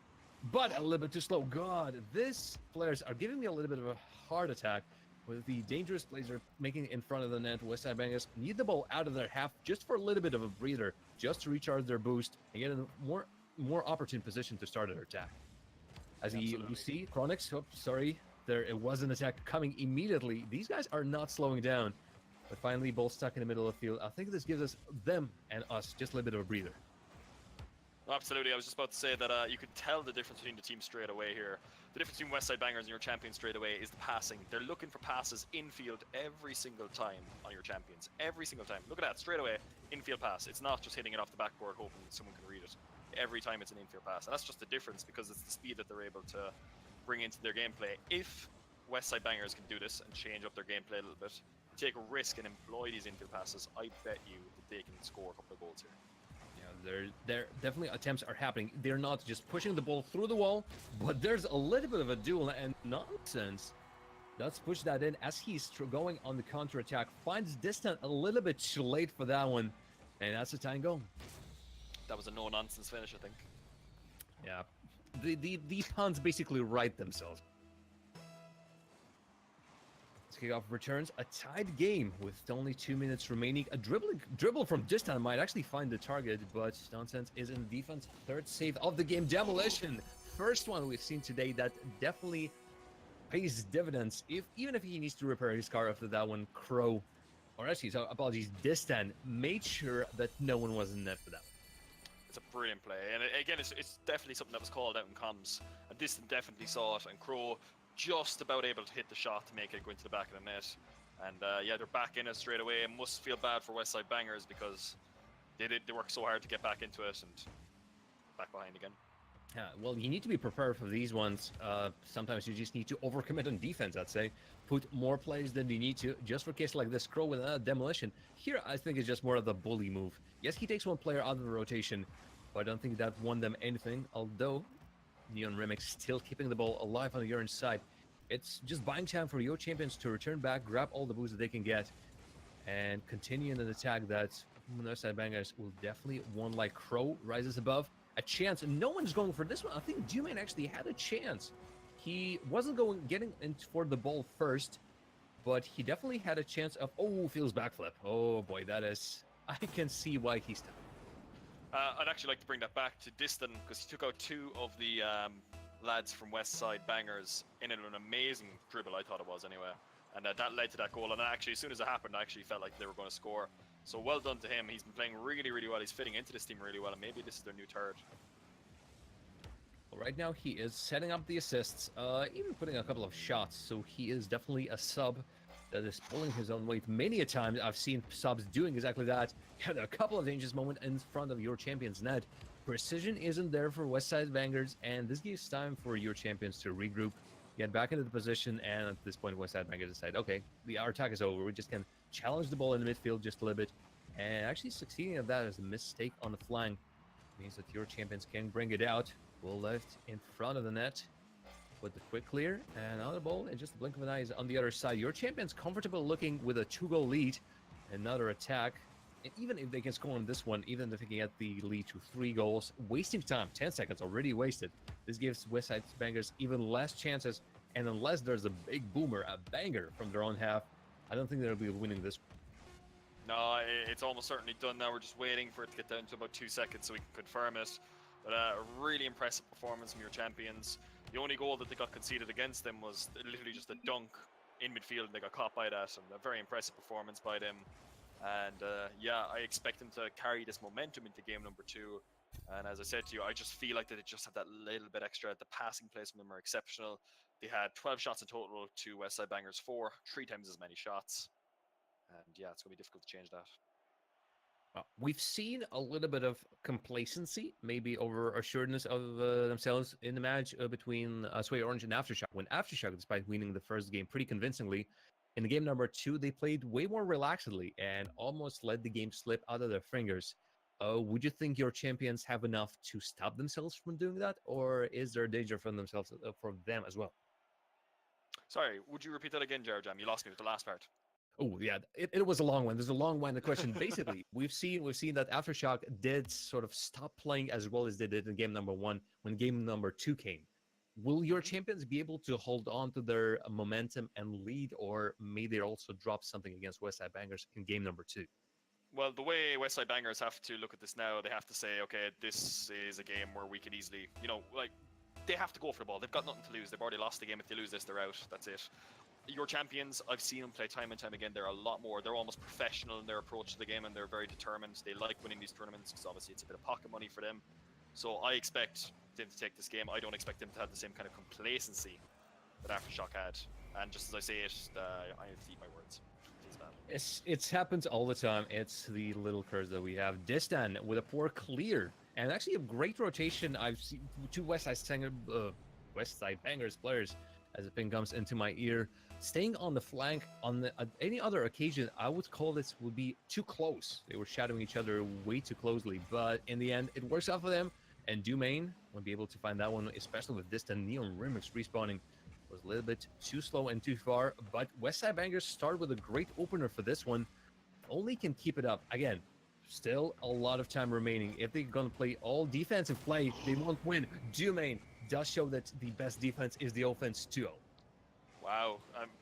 but a little bit too slow. God, these players are giving me a little bit of a heart attack with the dangerous plays they're making in front of the net. West Side Bangers need the ball out of their half just for a little bit of a breather, just to recharge their boost and get in a more opportune position to start their attack. As you see, Chronix, oh, sorry, it was an attack coming immediately. These guys are not slowing down. But finally, ball stuck in the middle of the field. I think this gives us, them and us, just a little bit of a breather. Absolutely, I was just about to say that you could tell the difference between the teams straight away here. The difference between Westside Bangers and your champions straight away is the passing. They're looking for passes infield every single time on your champions. Every single time. Look at that, straight away, infield pass. It's not just hitting it off the backboard hoping someone can read it. Every time it's an infield pass. And that's just the difference because it's the speed that they're able to bring into their gameplay. If Westside Bangers can do this and change up their gameplay a little bit, take a risk and employ these infield passes, I bet you that they can score a couple of goals here. There definitely attempts are happening. They're not just pushing the ball through the wall, but there's a little bit of a duel and nonsense. Let's push that in as he's going on the counter attack. Finds Distant a little bit too late for that one, and that's a tying goal. That was a no-nonsense finish, I think. Yeah, the puns basically write themselves. Kickoff returns, a tied game with only 2 minutes remaining. A dribble from Distant might actually find the target, but Nonsense is in defense. Third save of the game. Demolition, first one we've seen today that definitely pays dividends. Even if he needs to repair his car after that one, Crow, or actually, so apologies, Distant made sure that no one was in net for that. It's a brilliant play, and again, it's definitely something that was called out in comms. And Distant definitely saw it, and Crow just about able to hit the shot to make it go into the back of the net. And yeah, they're back in it straight away, and must feel bad for Westside Bangers because they worked so hard to get back into it and back behind again. Yeah, well, you need to be prepared for these ones. Sometimes you just need to overcommit on defense, I'd say. Put more plays than you need to, just for cases like this. Crow with a demolition. Here, I think it's just more of the bully move. Yes, he takes one player out of the rotation, but I don't think that won them anything, although Neon Remix still keeping the ball alive on the orange side. It's just buying time for your champions to return back, grab all the boosts that they can get, and continue in an attack that Westside Bangers will definitely one like Crow rises above. A chance, and no one's going for this one. I think Dumain actually had a chance. He wasn't getting in for the ball first, but he definitely had a chance of, oh, feels backflip. Oh boy, that is, I can see why he's done. I'd actually like to bring that back to Distant because he took out two of the lads from Westside Bangers in an amazing dribble, I thought it was anyway. And that led to that goal. And actually, as soon as it happened, I actually felt like they were going to score. So well done to him. He's been playing really, really well. He's fitting into this team really well. And maybe this is their new third. Well, right now, he is setting up the assists, even putting a couple of shots. So he is definitely a sub that is pulling his own weight. Many a time I've seen subs doing exactly that. Had a couple of dangerous moments in front of your champion's net. Precision isn't there for Westside Bangers, and this gives time for your champions to regroup, get back into the position, and at this point, Westside Bangers decide, okay, our attack is over. We just can challenge the ball in the midfield just a little bit, and actually succeeding at that is a mistake on the flank. Means that your champions can bring it out. Ball left in front of the net with the quick clear, and another ball in just a blink of an eye is on the other side. Your champion's comfortable looking with a 2-goal lead. Another attack. And even if they can score on this one, even if they can get the lead to 3 goals, wasting time, 10 seconds already wasted. This gives Westside Bangers even less chances, and unless there's a big boomer, a banger from their own half, I don't think they'll be winning this. No, it's almost certainly done now. We're just waiting for it to get down to about 2 seconds so we can confirm it. But a really impressive performance from your champions. The only goal that they got conceded against them was literally just a dunk in midfield. They got caught by that, and a very impressive performance by them. And yeah, I expect them to carry this momentum into game number 2. And as I said to you, I just feel like that they just have that little bit extra. The passing plays from them are exceptional. They had 12 shots in total to Westside Bangers 4, 3 times as many shots. And yeah, it's going to be difficult to change that. We've seen a little bit of complacency, maybe over assuredness of themselves in the match between Sway Orange and Aftershock. When Aftershock, despite winning the first game pretty convincingly, in the game number 2, they played way more relaxedly and almost let the game slip out of their fingers. Would you think your champions have enough to stop themselves from doing that, or is there danger for themselves for them as well? Sorry, would you repeat that again, Jared Jam? You lost me with the last part. Oh yeah, it was a long one. There's a long one. The question, basically, we've seen that Aftershock did sort of stop playing as well as they did in game number 1 when game number 2 came. Will your champions be able to hold on to their momentum and lead, or may they also drop something against Westside Bangers in game number 2? Well, the way Westside Bangers have to look at this now, they have to say, okay, this is a game where we could easily, like, they have to go for the ball. They've got nothing to lose. They've already lost the game. If they lose this, they're out. That's it. Your champions, I've seen them play time and time again. They're a lot more. They're almost professional in their approach to the game, and they're very determined. They like winning these tournaments because obviously it's a bit of pocket money for them. So I expect them to take this game. I don't expect them to have the same kind of complacency that Aftershock had. And just as I say it, I have to eat my words. It happens all the time. It's the little curse that we have. Distan with a poor clear, and actually a great rotation. I've seen 2 Westside Bangers players as the ping comes into my ear, staying on the flank. On any other occasion, I would call this would be too close. They were shadowing each other way too closely, but in the end, it works out for them. And Dumain will be able to find that one, especially with Distant Neon Remix respawning. Was a little bit too slow and too far, but Westside Bangers start with a great opener for this one. Only can keep it up. Again, still a lot of time remaining. If they're going to play all defensive play, they won't win. Dumain does show that the best defense is the offense too. Wow,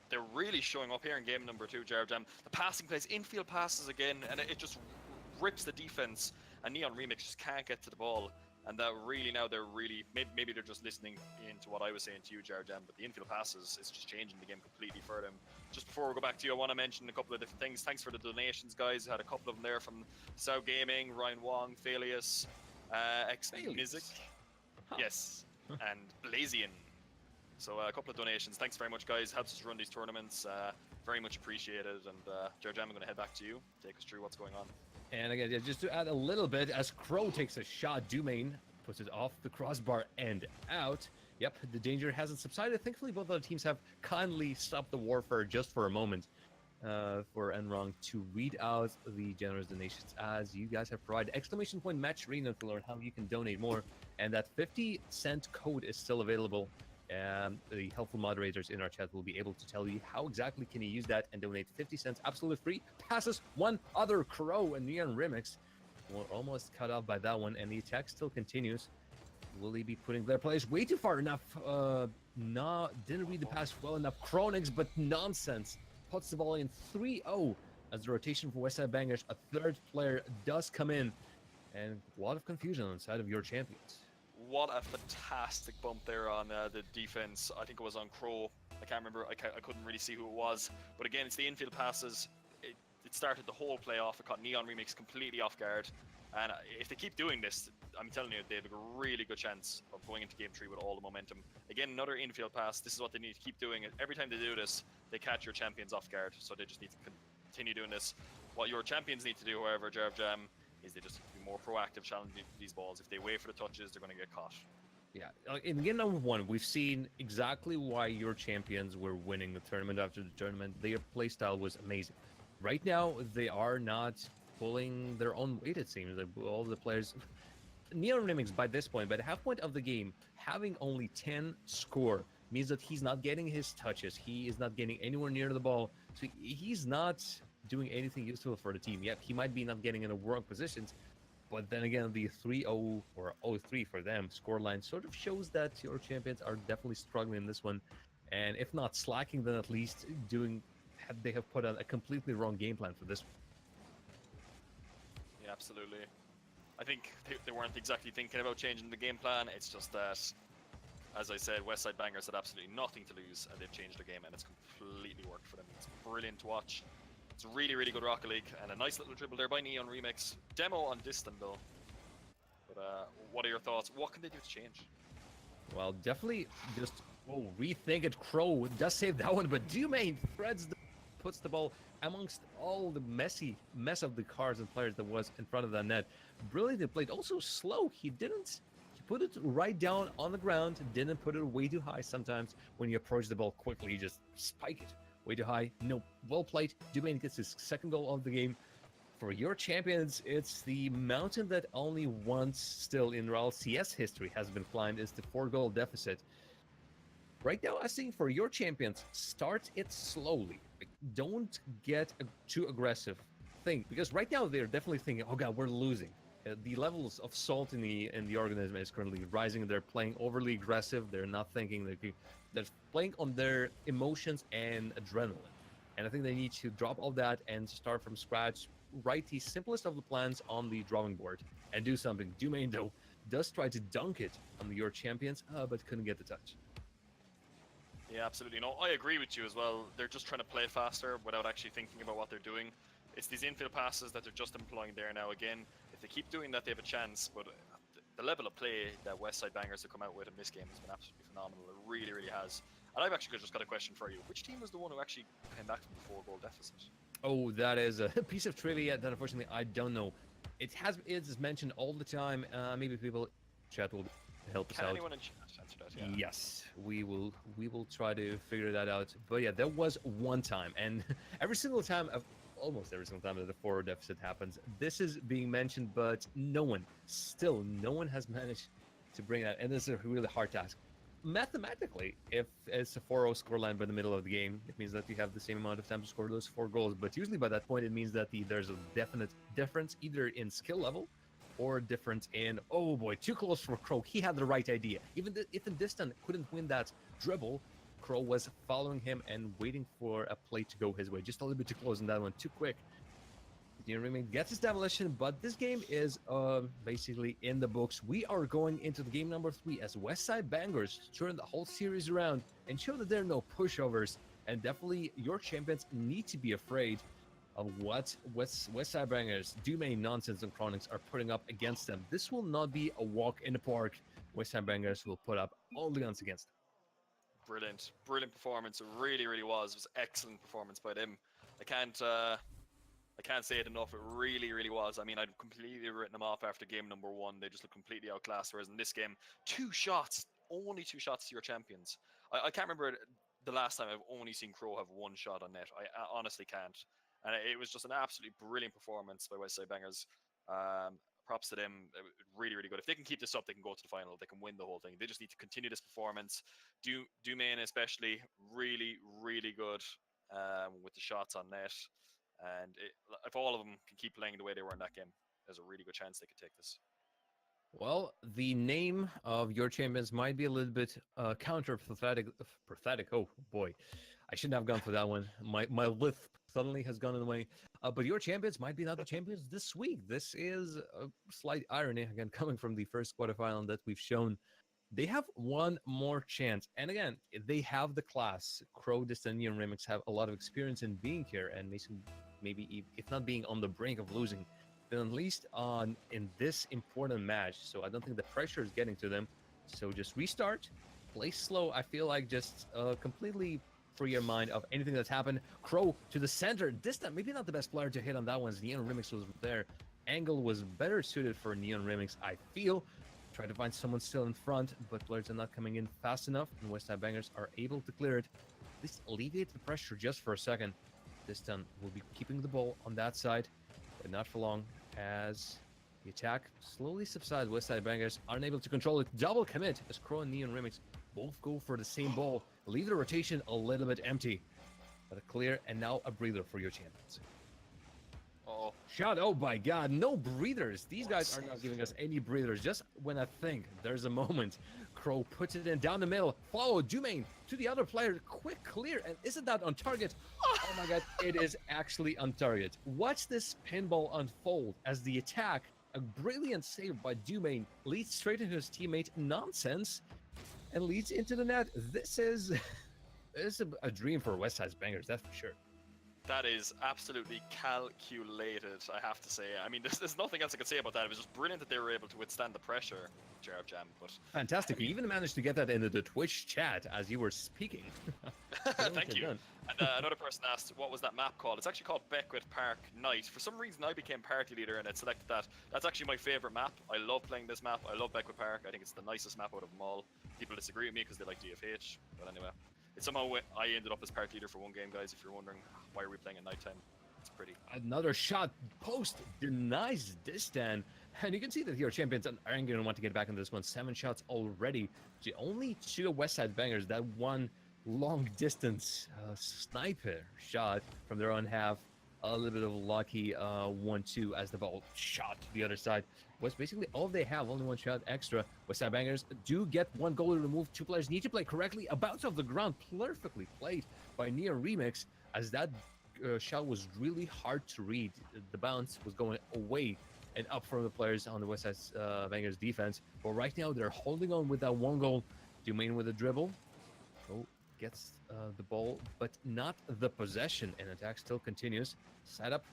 they're really showing up here in game number 2, Jared Jam. The passing plays, infield passes again, and it just rips the defense, and Neon Remix just can't get to the ball. And that really now they're really, maybe they're just listening into what I was saying to you, Jared Jam, but the infield passes is just changing the game completely for them. Just before we go back to you, I want to mention a couple of different things. Thanks for the donations, guys. I had a couple of them there from Sao Gaming, Ryan Wong, Phalius, Mizik, yes, and Blazian. So a couple of donations. Thanks very much, guys. Helps us run these tournaments. Very much appreciated. And Jared Jam, I'm going to head back to you. Take us through what's going on. And again, just to add a little bit, as Crow takes a shot, Dumain puts it off the crossbar and out. Yep, the danger hasn't subsided. Thankfully, both of the teams have kindly stopped the warfare just for a moment for Enrong to read out the generous donations as you guys have provided. Exclamation point match arena to learn how you can donate more. And that 50-cent code is still available. The helpful moderators in our chat will be able to tell you how exactly can you use that and donate 50 cents absolutely free. Passes one other Crow and Neon Remix. We're almost cut off by that one, and the attack still continues. Will he be putting their players way too far enough? Didn't read the pass well enough. Chronix, but nonsense. Puts the ball in 3-0 as the rotation for Westside Bangers. A third player does come in, and a lot of confusion on the side of your champions. What a fantastic bump there on the defense. I think it was on Crow. I can't remember. I couldn't really see who it was. But again, it's the infield passes. It started the whole play off. It caught Neon Remix completely off guard. And if they keep doing this, I'm telling you, they have a really good chance of going into game 3 with all the momentum. Again, another infield pass. This is what they need to keep doing. Every time they do this, they catch your champions off guard. So they just need to continue doing this. What your champions need to do, however, Jarv Jam, is they just have to be more proactive challenging these balls. If they wait for the touches, they're going to get caught. Yeah, in game number 1, we've seen exactly why your champions were winning the tournament after the tournament. Their playstyle was amazing. Right now, they are not pulling their own weight, it seems. Like all the players... Neon Remix, by this point, by the half point of the game, having only 10 score means that he's not getting his touches. He is not getting anywhere near the ball. So he's not doing anything useful for the team. Yep, he might be not getting in the wrong positions, but then again, the 3-0 or 0-3 for them scoreline sort of shows that your champions are definitely struggling in this one. And if not slacking, then at least they have put on a completely wrong game plan for this one. Yeah, absolutely. I think they weren't exactly thinking about changing the game plan. It's just that as I said, Westside Bangers had absolutely nothing to lose, and they've changed their game, and it's completely worked for them. It's brilliant to watch. It's really, really good Rocket League, and a nice little dribble there by Neon Remix. Demo on Distant, though. But what are your thoughts? What can they do to change? Well, definitely just rethink it. Crow does save that one, but Dumain puts the ball amongst all the mess of the cards and players that was in front of that net. Brilliantly played. Also slow. He put it right down on the ground. Didn't put it way too high. Sometimes when you approach the ball quickly, you just spike it way too high. No, well played. Dumain gets his second goal of the game. For your champions, it's the mountain that only once still in Real CS history has been climbed. Is the 4-goal deficit. Right now, I think for your champions, start it slowly. Like, don't get too aggressive. Because right now they're definitely thinking, "Oh God, we're losing." The levels of salt in the organism is currently rising. They're playing overly aggressive. They're not thinking. They're playing on their emotions and adrenaline. And I think they need to drop all that and start from scratch. Write the simplest of the plans on the drawing board and do something. Dumain, though, does try to dunk it on your champions, but couldn't get the touch. Yeah, absolutely. No, I agree with you as well. They're just trying to play faster without actually thinking about what they're doing. It's these infield passes that they're just employing there now. Again, if they keep doing that, they have a chance. But the level of play that Westside Bangers have come out with in this game has been absolutely phenomenal. It really, really has. And I've actually just got a question for you. Which team was the one who actually came back from the 4-goal deficit? Oh, that is a piece of trivia that unfortunately I don't know. It is mentioned all the time. Maybe people chat will help us out. Can anyone in chat answer that? Yeah. Yes, we will try to figure that out. But yeah, there was one time, and every single time, almost every single time that the 4 deficit happens, this is being mentioned, but no one has managed to bring that, and this is a really hard task. Mathematically, if it's a 4-0 scoreline by the middle of the game, it means that you have the same amount of time to score those 4 goals. But usually by that point, it means that there's a definite difference either in skill level or difference in, oh boy, too close for Crow. He had the right idea. Even if Distant couldn't win that dribble, Crow was following him and waiting for a play to go his way. Just a little bit too close on that one, too quick. Remix gets his demolition, but this game is basically in the books. We are going into the game number 3 as Westside Bangers turn the whole series around and show that there are no pushovers. And definitely your champions need to be afraid of what Westside Bangers, Dumain, Nonsense, and Chronics are putting up against them. This will not be a walk in the park. Westside Bangers will put up all the guns against them. Brilliant performance. It really, really was. It was excellent performance by them. I can't say it enough. It really, really was. I mean, I'd completely written them off after game number 1. They just looked completely outclassed. Whereas in this game, only two shots to your champions. I can't remember the last time I've only seen Crow have 1 shot on net. I honestly can't. And it was just an absolutely brilliant performance by Westside Bangers. Props to them. Really, really good. If they can keep this up, they can go to the final. They can win the whole thing. They just need to continue this performance. Dumain especially, really, really good with the shots on net. And if all of them can keep playing the way they were in that game, there's a really good chance they could take this. Well, the name of your champions might be a little bit pathetic. Oh boy, I shouldn't have gone for that one. My lisp suddenly has gone away. But your champions might be not the champions this week. This is a slight irony, again, coming from the first quarterfinal that we've shown. They have one more chance. And again, they have the class. Crow, Distant, Neon Remix have a lot of experience in being here and maybe if not being on the brink of losing, then at least in this important match. So I don't think the pressure is getting to them. So just restart, play slow. I feel like just completely free your mind of anything that's happened. Crow to the center. Distant, maybe not the best player to hit on that one. Neon Remix was there. Angle was better suited for Neon Remix, I feel. Try to find someone still in front, but players are not coming in fast enough, and Westside Bangers are able to clear it. This alleviates the pressure just for a second. Distant will be keeping the ball on that side, but not for long, as the attack slowly subsides. Westside Bangers are unable to control it. Double commit as Crow and Neon Remix both go for the same ball. Leave the rotation a little bit empty. But a clear and now a breather for your champions. Oh, Shot, oh my god, no breathers. These guys are not giving us any breathers. Just when I think there's a moment, Crow puts it in down the middle. Follow Dumain to the other player. Quick clear, and isn't that on target? Oh my god, it is actually on target. Watch this pinball unfold as the attack, a brilliant save by Dumain, leads straight into his teammate Nonsense. and leads into the net. This is a dream for West Side's Bangers, that's for sure. That is absolutely calculated, I have to say. I mean, there's nothing else I can say about that. It was just brilliant that they were able to withstand the pressure, Jarab Jam. But Fantastic. I You mean, even managed to get that into the Twitch chat as you were speaking. thank you. Done. And another person asked, what was that map called? It's actually called Beckwith Park Night. For some reason, I became party leader and I selected that. That's actually my favorite map. I love playing this map. I love Beckwith Park. I think it's the nicest map out of them all. People disagree with me because they like DFH. But anyway, it's somehow I ended up as party leader for one game, guys. If you're wondering why are we playing at nighttime, it's pretty. Another shot post denies this stand. And you can see that here champions aren't going to want to get back into this one. 7 shots already. Only 2 West Side Bangers. That one long distance sniper shot from their own half. A little bit of lucky 1-2 as the ball shot to the other side. Was basically all they have. Only 1 shot extra. West Side Bangers do get 1 goal removed. 2 players need to play correctly. A bounce off the ground. Perfectly played by Neon Remix as that shot was really hard to read. The bounce was going away and up from the players on the West Side Bangers defense. But right now they're holding on with that 1 goal. Domain with a dribble. Oh, gets the ball, but not the possession. And attack still continues. Set up.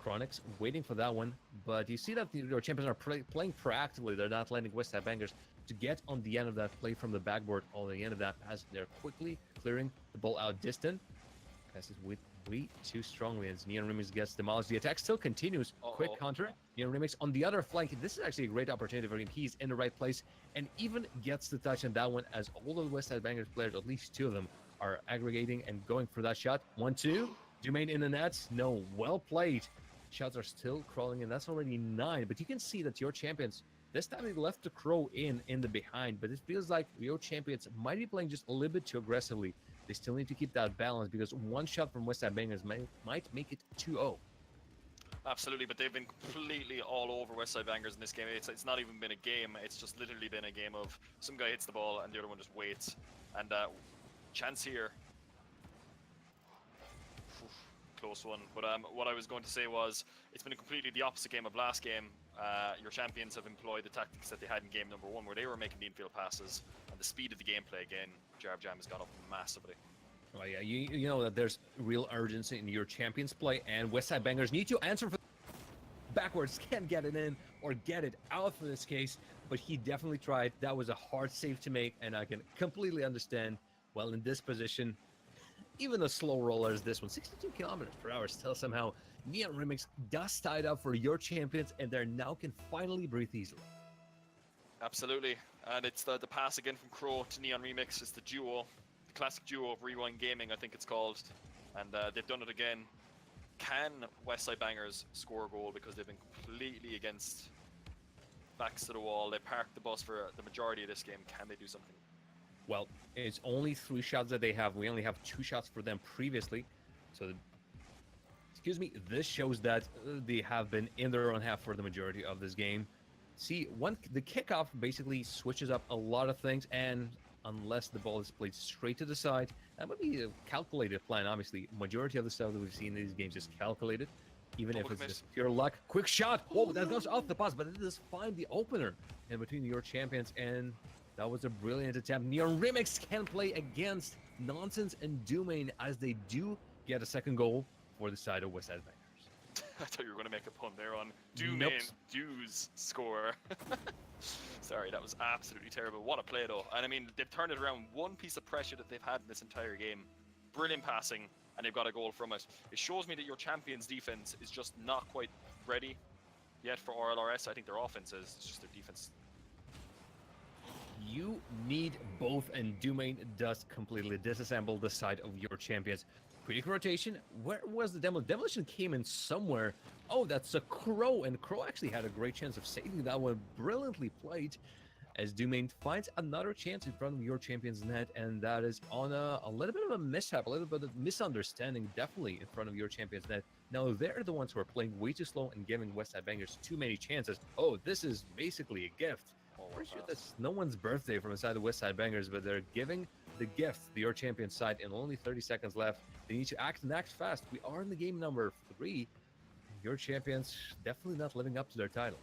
Chronics waiting for that one. But you see that your champions are playing proactively. They're not letting West Side Bangers to get on the end of that play from the backboard. On the end of that pass, they're quickly clearing the ball out distant. Passes with way too strongly as Neon Remix gets demolished. The attack still continues. Quick counter. Neon Remix on the other flank. This is actually a great opportunity for him. He's in the right place and even gets the touch on that one as all of the West Side Bangers players, at least 2 of them, are aggregating and going for that shot. 1-2. Domain in the nets. No, well played. Shots are still crawling in. That's already 9. But you can see that your champions, this time they left the crow in the behind. But it feels like your champions might be playing just a little bit too aggressively. They still need to keep that balance because 1 shot from West Side Bangers might make it 2-0. Absolutely, but they've been completely all over West Side Bangers in this game. It's not even been a game. It's just literally been a game of some guy hits the ball and the other one just waits. And chance here. Close one. But what I was going to say was it's been completely the opposite game of last game. Your champions have employed the tactics that they had in game number 1 where they were making the infield passes, and the speed of the gameplay again, Jarab Jam has gone up massively. Oh yeah, you know that there's real urgency in your champions play, and West Side Bangers need to answer for backwards. Can't get it in or get it out for this case, but he definitely tried. That was a hard save to make, and I can completely understand. Well, in this position, even a slow roller as this one, 62 kilometers per hour, still somehow Neon Remix does tie it up for your champions, and they now can finally breathe easily. Absolutely, and it's the pass again from Crow to Neon Remix. It's the duo, the classic duo of Rewind Gaming, I think it's called, and they've done it again. Can West Side Bangers score a goal because they've been completely against backs to the wall? They parked the bus for the majority of this game. Can they do something? Well, it's only 3 shots that they have. We only have 2 shots for them previously. So, excuse me, this shows that they have been in their own half for the majority of this game. See, the kickoff basically switches up a lot of things, and unless the ball is played straight to the side, that would be a calculated plan. Obviously, majority of the stuff that we've seen in these games is calculated, even if it's just pure luck. Quick shot! Oh, that goes off the pass, but it does find the opener in between your champions, and that was a brilliant attempt. Neon Remix can play against Nonsense and Domain as they do get a second goal for the side of West Side Bangers. I thought you were going to make a pun there on Domain Do's score. Sorry, that was absolutely terrible. What a play though. And I mean, they've turned it around. One piece of pressure that they've had in this entire game. Brilliant passing, and they've got a goal from it. It shows me that your champions' defense is just not quite ready yet for RLRS. I think their offense is. It's just their defense. You need both, and Domain does completely disassemble the side of your champions. Quick rotation. Where was the Demolition? Demolition came in somewhere. Oh, that's a Crow, and Crow actually had a great chance of saving that one. Brilliantly played as Domain finds another chance in front of your champion's net, and that is on a little bit of a mishap, a little bit of misunderstanding, definitely in front of your champion's net. Now, they're the ones who are playing way too slow and giving West Side Bangers too many chances. Oh, this is basically a gift. Pretty sure that's no one's birthday from inside the West Side Bangers, but they're giving the gift to your champion side, and only 30 seconds left. They need to act and act fast. We are in the game number 3. Your champions definitely not living up to their title.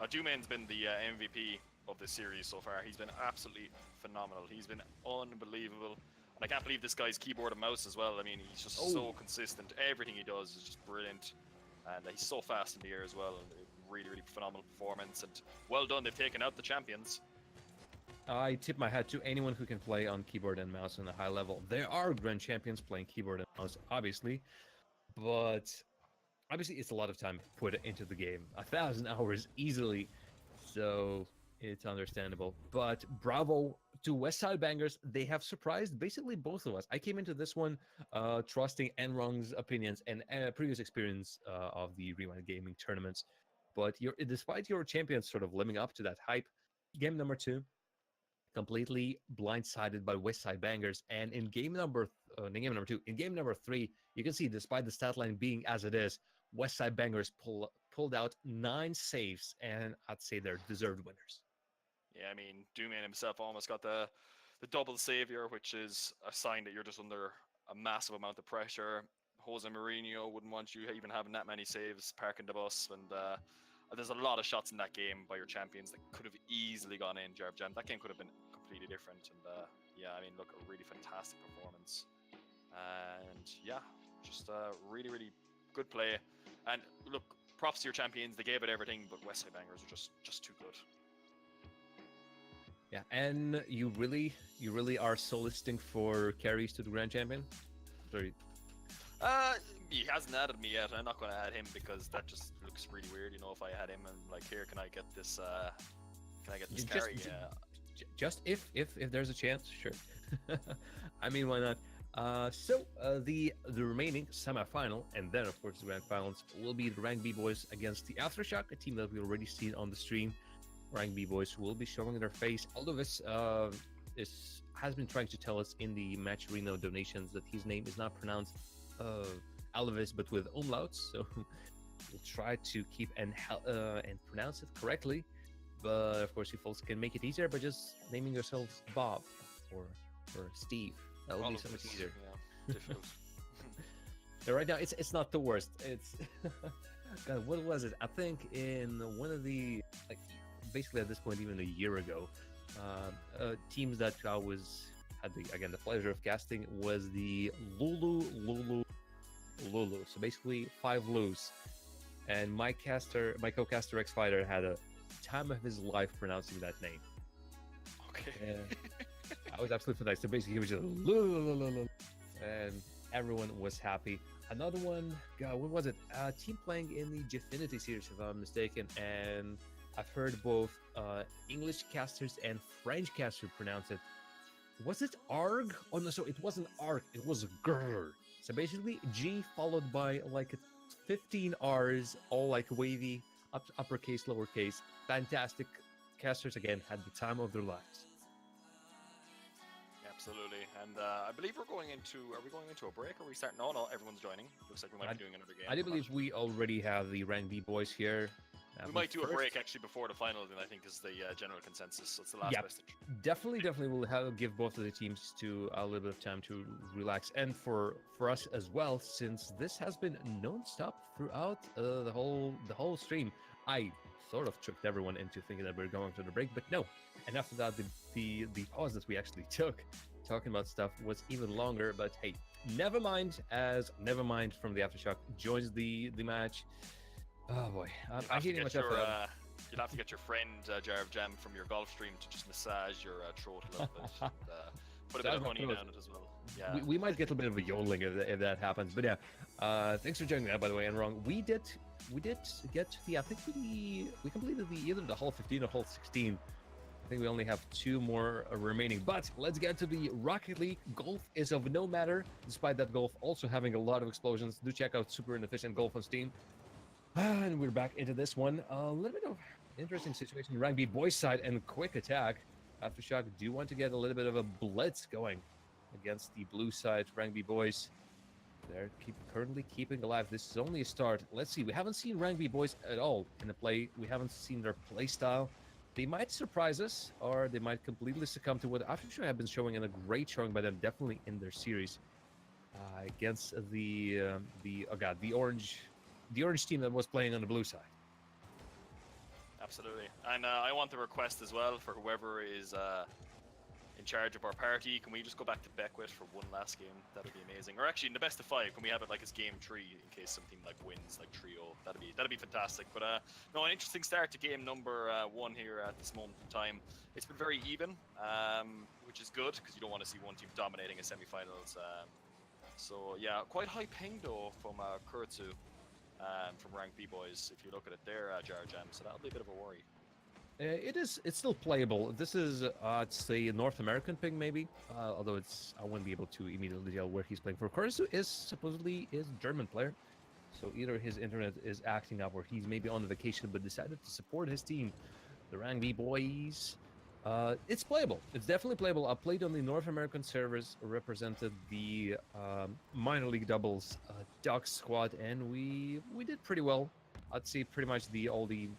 Domain's been the MVP of this series so far. He's been absolutely phenomenal. He's been unbelievable. And I can't believe this guy's keyboard and mouse as well. I mean, he's just so consistent. Everything he does is just brilliant. And he's so fast in the air as well. Really, really phenomenal performance. And well done. They've taken out the champions. I tip my hat to anyone who can play on keyboard and mouse on a high level. There are grand champions playing keyboard and mouse, obviously, but obviously it's a lot of time put into the game. 1,000 hours easily, so it's understandable. But bravo to Westside Bangers. They have surprised basically both of us. I came into this one trusting Enrong's opinions and previous experience of the Rewind Gaming tournaments. But despite your champions sort of living up to that hype, game number 2, completely blindsided by Westside Bangers. And in game number 2, in game number 3, you can see despite the stat line being as it is, Westside Bangers pulled out 9 saves, and I'd say they're deserved winners. Yeah, I mean, Doomman himself almost got the double savior, which is a sign that you're just under a massive amount of pressure. Jose Mourinho wouldn't want you even having that many saves parking the bus, and there's a lot of shots in that game by your champions that could have easily gone in, Jarv Jam. That game could have been completely different. And yeah, I mean, look, a really fantastic performance. And yeah, just really, really good play. And look, props to your champions. They gave it everything, but Westside Bangers are just too good. Yeah, and you really are soliciting for carries to the Grand Champion? Sorry. He hasn't added me yet. I'm not going to add him because that just looks really weird. You know, if I had him and like, here, can I get this? Can I get this carry? Just if there's a chance, sure. I mean, why not? So the remaining semifinal and then of course the grand finals will be the Rank B boys against the Aftershock, a team that we already seen on the stream. Rank B boys will be showing their face. Aldovis has been trying to tell us in the Match Reno donations that his name is not pronounced Alvis but with umlauts, so we'll try to keep and pronounce it correctly. But of course, you folks can make it easier by just naming yourselves Bob or Steve. That would be so much easier. Yeah, difficult. So right now, it's not the worst. It's God, what was it? I think in one of the basically at this point, even a year ago, teams that I had the pleasure of casting was the Lulu. So basically 5 Lus, and my co-caster X Fighter had a time of his life pronouncing that name. Okay. I was absolutely fantastic. So basically, he was just and everyone was happy. Another one, God, what was it? Team playing in the Gfinity series, if I'm mistaken, and I've heard both English casters and French casters pronounce it. Was it Arg? Oh no, so it wasn't Arg, it was Grr. So basically, G followed by like 15 R's, all like wavy, uppercase, lowercase. Fantastic casters again, had the time of their lives. Absolutely, and I believe are we going into a break? Or are we starting? No, everyone's joining. Looks like we might be doing another game. I do believe we already have the Rank B boys here. We might do a break actually before the final, then I think is the general consensus. So it's the last best. Definitely we'll give both of the teams to a little bit of time to relax, and for us as well, since this has been non-stop throughout the whole stream. I sort of tricked everyone into thinking that we were going to the break, but no. And after that, the pause that we actually took talking about stuff was even longer. But hey, never mind from the Aftershock joins the match. Oh boy, I hate myself. You'll have to get your friend Jarv Jam from your golf stream to just massage your throat a little bit. And, put a bit of honey down it as well. Yeah, we might get a bit of a yodeling if that happens. But yeah, thanks for joining that, by the way. And wrong, we did get to the. I think we completed either the Hall 15 or Hall 16. I think we only have 2 more remaining. But let's get to the Rocket League. Golf is of no matter, despite that golf also having a lot of explosions. Do check out Super Inefficient Golf on Steam. And we're back into this one. A little bit of interesting situation. Rank B boys side and quick attack. Aftershock do want to get a little bit of a blitz going against the blue side. Rank B boys, they're currently keeping alive. This is only a start. Let's see. We haven't seen Rank B boys at all in the play. We haven't seen their play style. They might surprise us, or they might completely succumb to what Aftershock have been showing, and a great showing by them, definitely in their series against the orange team that was playing on the blue side. Absolutely. And I want the request as well for whoever is in charge of our party. Can we just go back to Beckwith for one last game? That'd be amazing. Or actually, in the best of 5, can we have it like as game 3 in case something like wins, like trio? That'd be fantastic. But no, an interesting start to game number 1 here at this moment in time. It's been very even, which is good because you don't want to see one team dominating a semi-finals. So yeah, quite high ping though from Kurtzu. From Rank B Boys, if you look at it there, Jar Jam, so that'll be a bit of a worry. It's still playable. This is, I'd say, a North American ping, maybe. Although I wouldn't be able to immediately tell where he's playing for. Kurzu is supposedly a German player. So either his internet is acting up or he's maybe on vacation but decided to support his team, the Rank B Boys. It's playable. It's definitely playable. I played on the North American servers, represented the minor league doubles Ducks squad, and we did pretty well. I'd say pretty much all the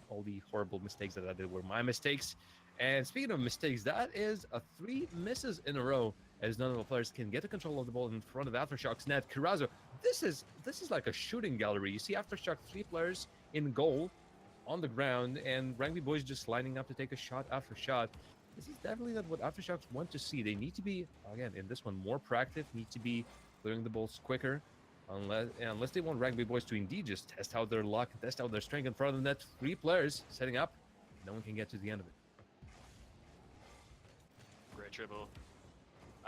horrible mistakes that I did were my mistakes. And speaking of mistakes, that is 3 misses in a row, as none of the players can get the control of the ball in front of Aftershock's net. Kirazo, this is like a shooting gallery. You see Aftershock 3 players in goal on the ground, and Rank B Boys just lining up to take a shot after shot. This is definitely not what Aftershocks want to see. They need to be, again, in this one, more proactive, need to be clearing the balls quicker, unless they want Rank B Boys to indeed just test out their luck, test out their strength in front of the net. 3 players setting up, no one can get to the end of it. Great dribble.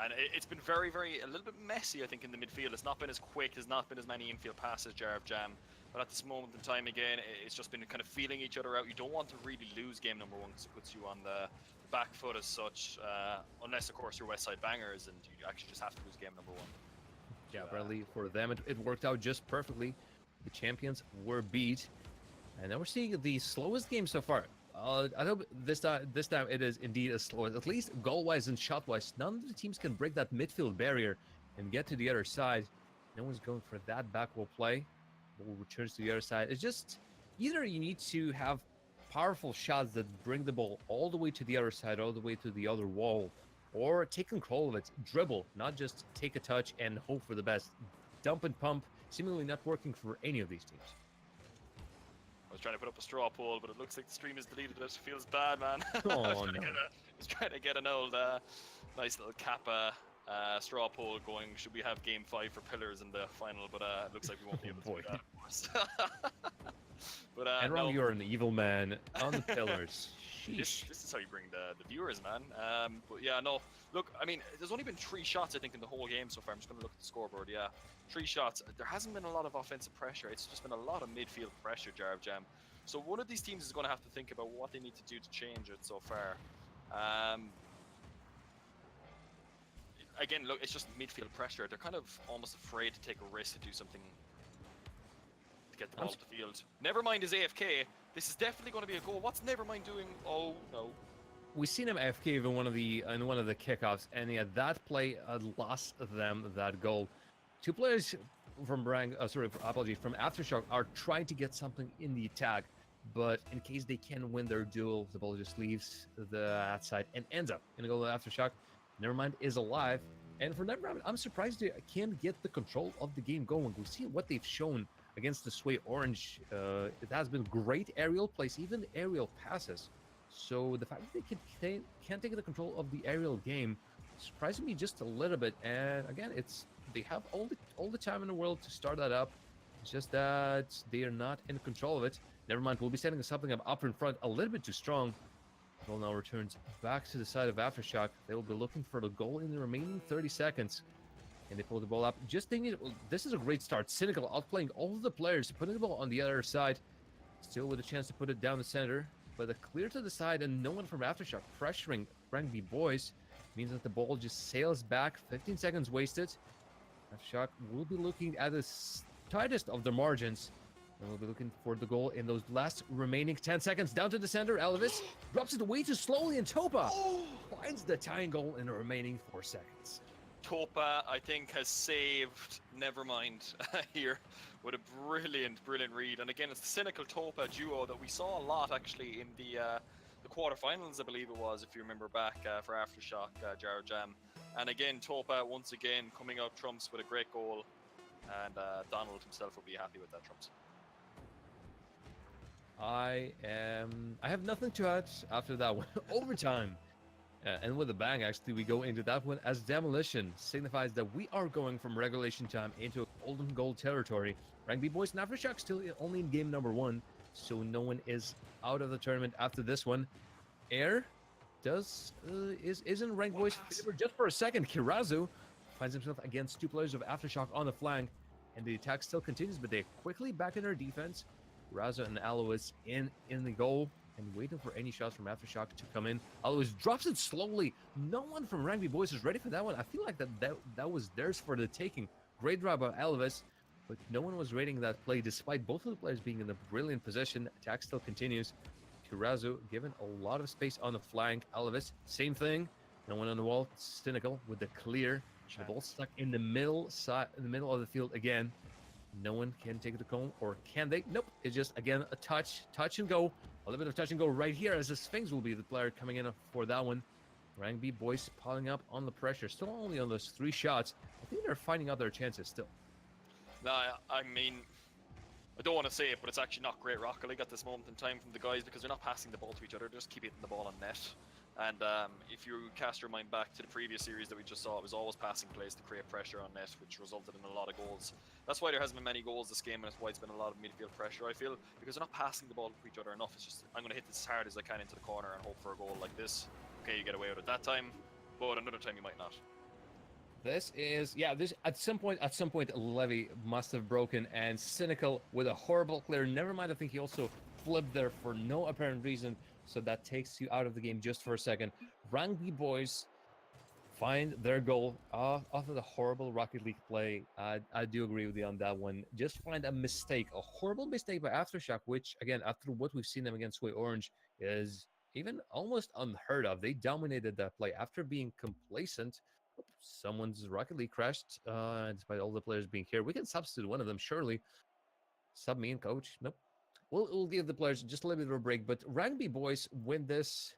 And it's been very, a little bit messy, I think, in the midfield. It's not been as quick, there's not been as many infield passes, Jar Jam. But at this moment in time, again, it's just been kind of feeling each other out. You don't want to really lose game number 1 because it puts you on the back foot as such, unless, of course, you're West Side Bangers and you actually just have to lose game number 1. Yeah, Bradley, for them, it worked out just perfectly. The champions were beat. And now we're seeing the slowest game so far. I hope this time it is indeed as slow, at least goal-wise and shot-wise. None of the teams can break that midfield barrier and get to the other side. No one's going for that backwall play. Ball returns to the other side. It's just either you need to have powerful shots that bring the ball all the way to the other side, all the way to the other wall, or take control of it, dribble, not just take a touch and hope for the best. Dump and pump, seemingly not working for any of these teams. I was trying to put up a straw poll, but it looks like the stream has deleted it. Feels bad, man. Oh, I no. was trying to get an old, nice little Kappa straw poll going. Should we have Game 5 for Pillars in the final? But it looks like we won't be able to do that, of course. But and Ron, you're an evil man on the Pillars. This is how you bring the viewers, man. But yeah, no. Look, I mean, there's only been 3 shots, I think, in the whole game so far. I'm just going to look at the scoreboard. Yeah, 3 shots. There hasn't been a lot of offensive pressure. It's just been a lot of midfield pressure, Jar Jam. So one of these teams is going to have to think about what they need to do to change it so far. Again, look, it's just midfield pressure. They're kind of almost afraid to take a risk to do something to get the ball to the field. Nevermind is AFK. This is definitely going to be a goal. What's Nevermind doing? Oh no. We've seen him AFK in one of the kickoffs, and yeah, that play lost them that goal. 2 players from from Aftershock are trying to get something in the attack, but in case they can win their duel, the ball just leaves the outside and ends up in a goal of Aftershock. Nevermind is alive, and for Nevermind, I'm surprised they can't get the control of the game going. We've seen what they've shown against the Sway Orange. It has been great aerial plays, even aerial passes. So the fact that they can't take the control of the aerial game surprised me just a little bit. And again, they have all the time in the world to start that up. It's just that they are not in control of it. Nevermind, we'll be setting something up in front a little bit too strong. Ball now returns back to the side of Aftershock. They will be looking for the goal in the remaining 30 seconds. And they pull the ball up. Just thinking, this is a great start. Cynical outplaying all of the players, putting the ball on the other side. Still with a chance to put it down the center. But a clear to the side and no one from Aftershock pressuring Rank B Boys means that the ball just sails back. 15 seconds wasted. Aftershock will be looking at the tightest of the margins. And we'll be looking for the goal in those last remaining 10 seconds. Down to the center, Elvis drops it way too slowly, and Topa finds the tying goal in the remaining 4 seconds. Topa, I think, has saved Nevermind here with a brilliant read. And again, it's the Cynical Topa duo that we saw a lot actually in the quarterfinals, I believe it was, if you remember back for Aftershock, Jar Jam. And again, Topa once again coming out trumps with a great goal, and Donald himself will be happy with that trumps. I have nothing to add after that one. Overtime. And with a bang, actually, we go into that one as demolition signifies that we are going from regulation time into golden goal territory. Rank B boys and Aftershock still only in game number 1, so no one is out of the tournament after this one. Air is in rank boys' favor just for a second. Kirazu finds himself against 2 players of Aftershock on the flank, and the attack still continues, but they quickly back in their defense. Raza and Alois in the goal and waiting for any shots from Aftershock to come in. Alois drops it slowly. No one from Rank B boys is ready for that one. I feel like that was theirs for the taking. Great drive by Alves, but no one was rating that play despite both of the players being in a brilliant position. Attack still continues. Kirazu given a lot of space on the flank. Alves, same thing. No one on the wall. Cynical with the clear. The ball stuck in the middle of the field again. No one can take the cone, or can they? Nope. It's just, again, a touch and go. A little bit of touch and go right here, as the Sphinx will be the player coming in for that one. Rank B boys piling up on the pressure. Still only on those 3 shots. I think they're finding out their chances still. No, I mean, I don't want to say it, but it's actually not great Rocket League at this moment in time from the guys, because they're not passing the ball to each other. They just keep hitting the ball on net. And if you cast your mind back to the previous series that we just saw, it was always passing plays to create pressure on net, which resulted in a lot of goals. That's why there hasn't been many goals this game, and that's why it's been a lot of midfield pressure, I feel, because they're not passing the ball to each other enough. It's just, I'm going to hit this as hard as I can into the corner and hope for a goal like this. Okay, you get away with it that time, but another time you might not. This is, yeah, this at some point Levy must have broken, and Cynical with a horrible clear. Never mind, I think he also flipped there for no apparent reason, so that takes you out of the game just for a second. Rank B boys find their goal after the horrible Rocket League play. I do agree with you on that one. Just find a mistake, a horrible mistake by Aftershock, which, again, after what we've seen them against Sway Orange, is even almost unheard of. They dominated that play after being complacent. Someone's Rocket League crashed, despite all the players being here. We can substitute one of them, surely. Sub me and coach. Nope. We'll give the players just a little bit of a break. But Rank B boys win this,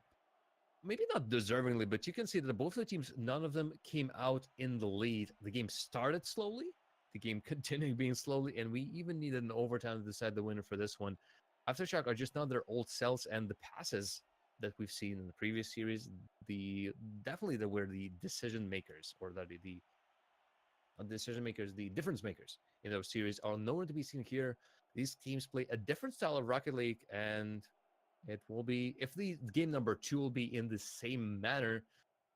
maybe not deservingly, but you can see that both the teams, none of them came out in the lead. The game started slowly, the game continued being slowly, and we even needed an overtime to decide the winner for this one. Aftershock are just not their old selves, and the passes that we've seen in the previous series, definitely they were the decision makers, or the decision makers, the difference makers in those series are nowhere to be seen here. These teams play a different style of Rocket League, and it will be, if the game number 2 will be in the same manner,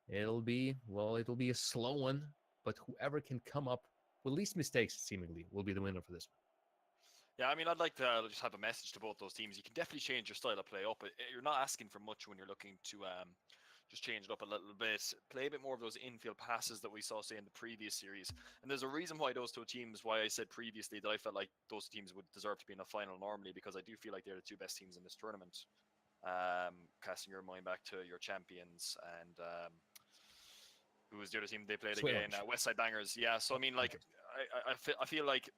it'll be a slow one, but whoever can come up with least mistakes, seemingly, will be the winner for this one. Yeah, I mean, I'd like to just have a message to both those teams. You can definitely change your style of play up. You're not asking for much when you're looking to just change it up a little bit. Play a bit more of those infield passes that we saw, say, in the previous series. And there's a reason why those 2 teams, why I said previously that I felt like those teams would deserve to be in the final normally, because I do feel like they're the 2 best teams in this tournament. Casting your mind back to your champions and who was the other team they played again? Westside Bangers. Yeah, so I mean, like, I feel like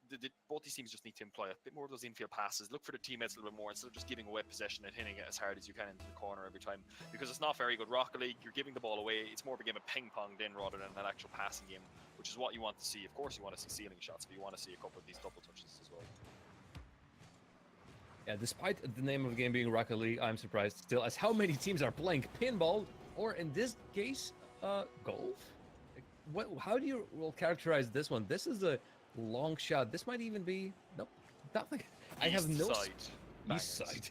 both these teams just need to employ a bit more of those infield passes. Look for the teammates a little bit more instead of just giving away possession and hitting it as hard as you can into the corner every time. Because it's not very good Rocket League. You're giving the ball away. It's more of a game of ping pong then rather than an actual passing game, which is what you want to see. Of course, you want to see ceiling shots, but you want to see a couple of these double touches as well. Yeah, despite the name of the game being Rocket League, I'm surprised still as how many teams are playing pinball, or in this case, golf. How do you characterize this one? This is a long shot. This might even be nothing. I have no east side,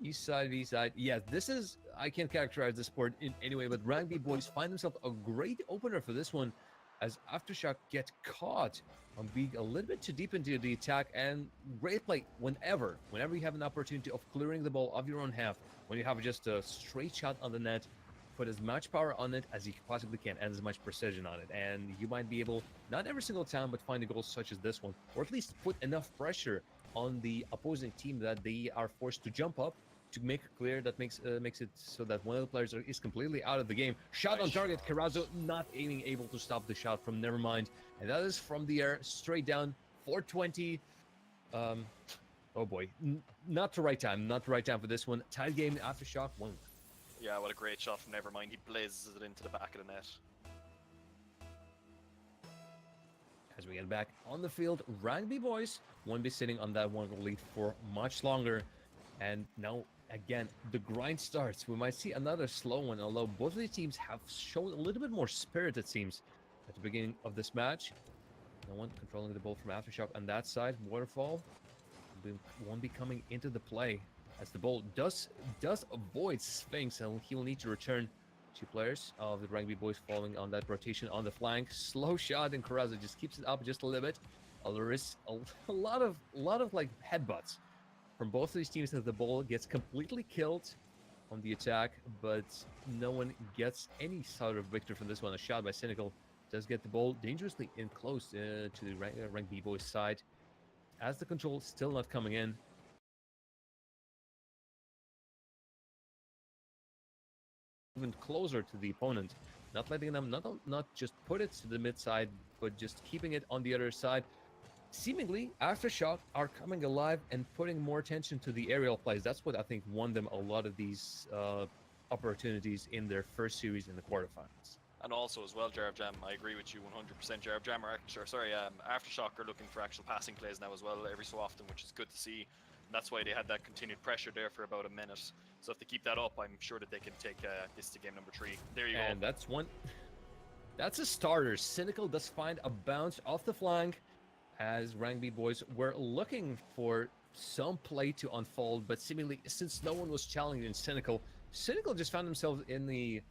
east side, east side. Yeah, this is. I can't characterize the sport in any way, but Rank B boys find themselves a great opener for this one, as Aftershock get caught on being a little bit too deep into the attack, and great play whenever you have an opportunity of clearing the ball of your own half, when you have just a straight shot on the net, put as much power on it as you possibly can and as much precision on it, and you might be able, not every single time, but find a goal such as this one, or at least put enough pressure on the opposing team that they are forced to jump up to make clear. That makes it so that one of the players is completely out of the game. Shot on target, Karazo not being able to stop the shot from Nevermind, and that is from the air, straight down, 420. Oh boy, not the right time for this one. Tied game, Aftershock won. Yeah, what a great shot from Nevermind. He blazes it into the back of the net. As we get back on the field, Rank B boys won't be sitting on that one lead for much longer. And now, again, the grind starts. We might see another slow one, although both of these teams have shown a little bit more spirit, it seems, at the beginning of this match. No one controlling the ball from Aftershock on that side. Waterfall won't be coming into the play as the ball does avoid Sphinx, and he will need to return. Two players of the Rugby boys following on that rotation on the flank. Slow shot, and Carrazzo just keeps it up just a little bit. There is a lot of like headbutts from both of these teams as the ball gets completely killed on the attack, but no one gets any sort of victory from this one. A shot by Cynical does get the ball dangerously in close to the rank B boys side. As the control still not coming in, even closer to the opponent, not letting them not just put it to the mid side, but just keeping it on the other side. Seemingly, Aftershock are coming alive and putting more attention to the aerial plays. That's what I think won them a lot of these opportunities in their first series in the quarterfinals. And also as well, Jarab Jam, I agree with you 100%. Jarab Jam are Aftershock are looking for actual passing plays now as well every so often, which is good to see. And that's why they had that continued pressure there for about a minute. So if they keep that up, I'm sure that they can take this to game number 3. There you go. And that's one. That's a starter. Cynical does find a bounce off the flank as Rank B boys were looking for some play to unfold, but seemingly since no one was challenging Cynical just found themselves in the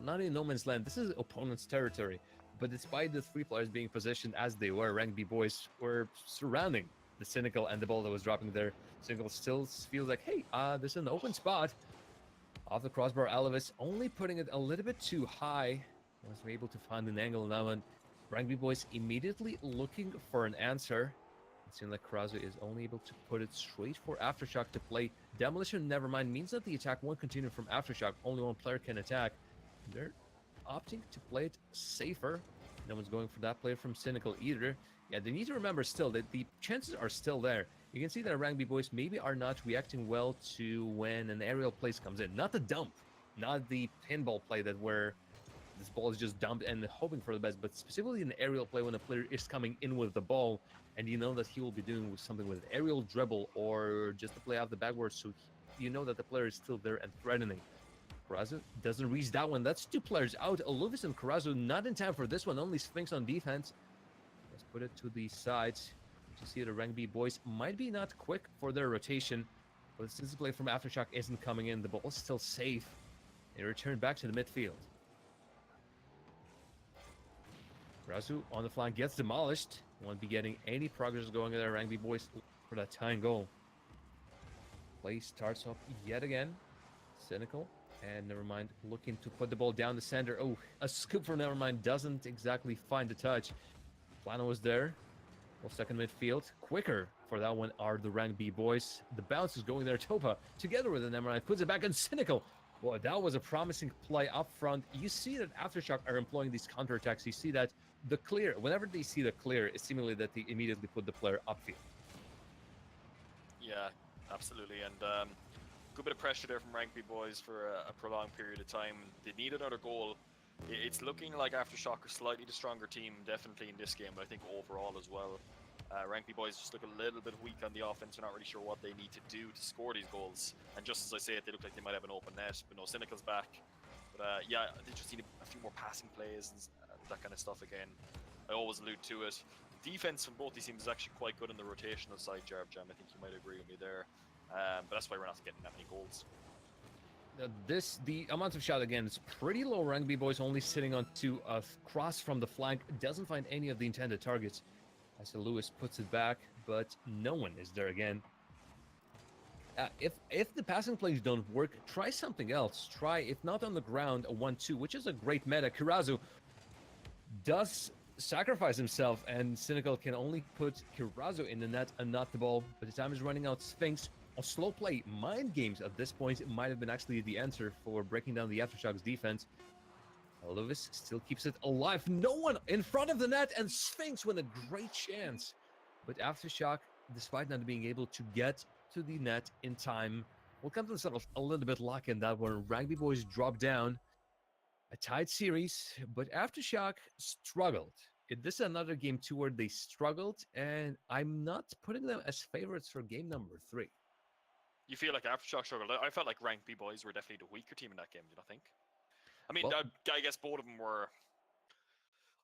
not in no man's land. This is opponent's territory. But despite the 3 players being positioned as they were, Rank B boys were surrounding the Cynical and the ball that was dropping there. Cynical still feels like, hey, this is an open spot. Off the crossbar, Alavis only putting it a little bit too high. Was able to find an angle on that one. Rank B boys immediately looking for an answer. It seems like Carrazzo is only able to put it straight for Aftershock to play. Demolition, never mind, means that the attack won't continue from Aftershock. Only one player can attack. They're opting to play it safer. No one's going for that play from Cynical either. Yeah, they need to remember still that the chances are still there. You can see that Rank B boys maybe are not reacting well to when an aerial place comes in. Not the dump, not the pinball play that where this ball is just dumped and hoping for the best, but specifically an aerial play when a player is coming in with the ball and you know that he will be doing something with an aerial dribble or just a play off the backwards, so you know that the player is still there and threatening. Carrazzo doesn't reach that one. That's 2 players out. Aluvis and Carrazzo not in time for this one. Only Sphinx on defense. Let's put it to the side. You see the Rank B boys might be not quick for their rotation, but since the play from Aftershock isn't coming in, the ball is still safe. They return back to the midfield. Carrazzo on the flank gets demolished. Won't be getting any progress going there. Rank B boys for that tying goal. Play starts up yet again. Cynical. And Nevermind looking to put the ball down the center. Oh, a scoop for Nevermind doesn't exactly find the touch. Plano was there. Well, second midfield. Quicker for that one are the Rank B boys. The bounce is going there. Topa together with the Nevermind puts it back in Cynical. Well, that was a promising play up front. You see that Aftershock are employing these counterattacks. You see that the clear, whenever they see the clear, it's seemingly that they immediately put the player upfield. Yeah, absolutely. And good bit of pressure there from Rank B boys for a prolonged period of time. They need another goal. It's looking like Aftershock are slightly the stronger team, definitely in this game, but I think overall as well. Rank B boys just look a little bit weak on the offense. They're not really sure what they need to do to score these goals. And just as I say it, they look like they might have an open net, but no, Cynical's back. But yeah, they just need a few more passing plays and that kind of stuff again. I always allude to it. The defense from both these teams is actually quite good on the rotational side, Jarab Jam. I think you might agree with me there. But that's why we're not getting that many goals. The amount of shot again is pretty low. Rank B boys only sitting on a cross from the flank. Doesn't find any of the intended targets. As Lewis puts it back, but no one is there again. If the passing plays don't work, try something else. Try, if not on the ground, a 1-2, which is a great meta. Carrazzo does sacrifice himself, and Cynical can only put Carrazzo in the net and not the ball. But the time is running out. Sphinx, a slow play, mind games at this point, it might have been actually the answer for breaking down the Aftershock's defense. Lewis still keeps it alive. No one in front of the net, and Sphinx with a great chance. But Aftershock, despite not being able to get to the net in time, will come to themselves a little bit lucky in that one. Rugby boys drop down. A tight series, but Aftershock struggled. This is another game too where they struggled, and I'm not putting them as favorites for game number 3. You feel like Aftershock struggled. I felt like Rank B boys were definitely the weaker team in that game. Do you not think? I mean, Well, I guess both of them were.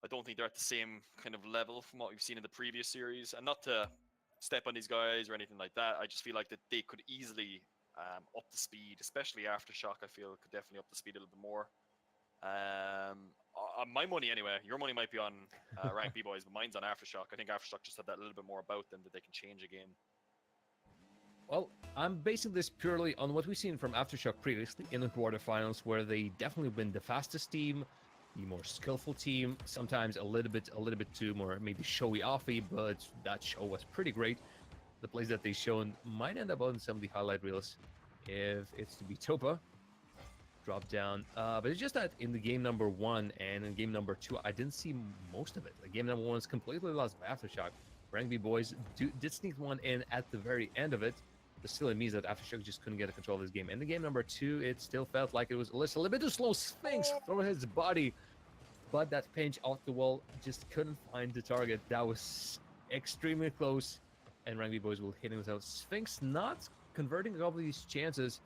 I don't think they're at the same kind of level from what we've seen in the previous series. And not to step on these guys or anything like that, I just feel like that they could easily up the speed, especially Aftershock. I feel could definitely up the speed a little bit more. My money anyway. Your money might be on Rank B boys, but mine's on Aftershock. I think Aftershock just have that little bit more about them that they can change a game. well, I'm basing this purely on what we've seen from Aftershock previously in the quarterfinals, where they definitely been the fastest team, the more skillful team, sometimes a little bit too more maybe showy offy, but that show was pretty great. The plays that they shown might end up on some of the highlight reels if it's to be Topa. Drop down. But it's just that in the game number 1 and in game number 2, I didn't see most of it. The game number 1 was completely lost by Aftershock. Rank B boys did sneak one in at the very end of it. But still, it means that Aftershock just couldn't get control of this game. In the game number 2, it still felt like it was a little bit too slow. Sphinx throw his body, but that pinch off the wall just couldn't find the target. That was extremely close, and Rank B boys will hit themselves. Sphinx not converting a couple of these chances.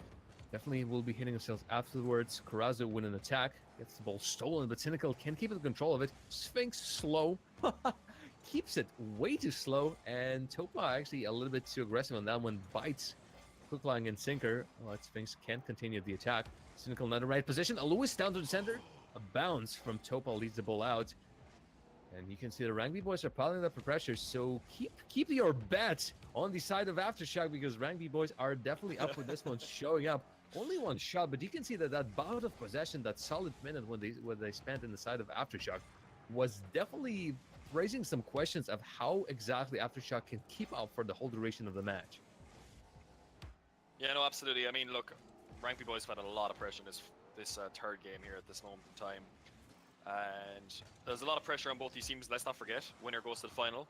Definitely will be hitting themselves afterwards. Karazu win an attack, gets the ball stolen, but Cynical can keep in control of it. Sphinx slow, keeps it way too slow, and Topa actually a little bit too aggressive on that one. Bites hook, line, and sinker. Well, Sphinx can't continue the attack. Cynical not in the right position. A Lewis down to the center. A bounce from Topa leads the ball out. And you can see the Rank B boys are piling up the pressure, so keep your bet on the side of Aftershock, because Rank B boys are definitely up for this one, showing up. Only one shot, but you can see that that bout of possession, that solid minute when they spent in the side of Aftershock, was definitely raising some questions of how exactly Aftershock can keep up for the whole duration of the match. Yeah, no, absolutely. I mean, look, Rank B boys have had a lot of pressure in this third game here at this moment in time. And there's a lot of pressure on both these teams. Let's not forget, winner goes to the final.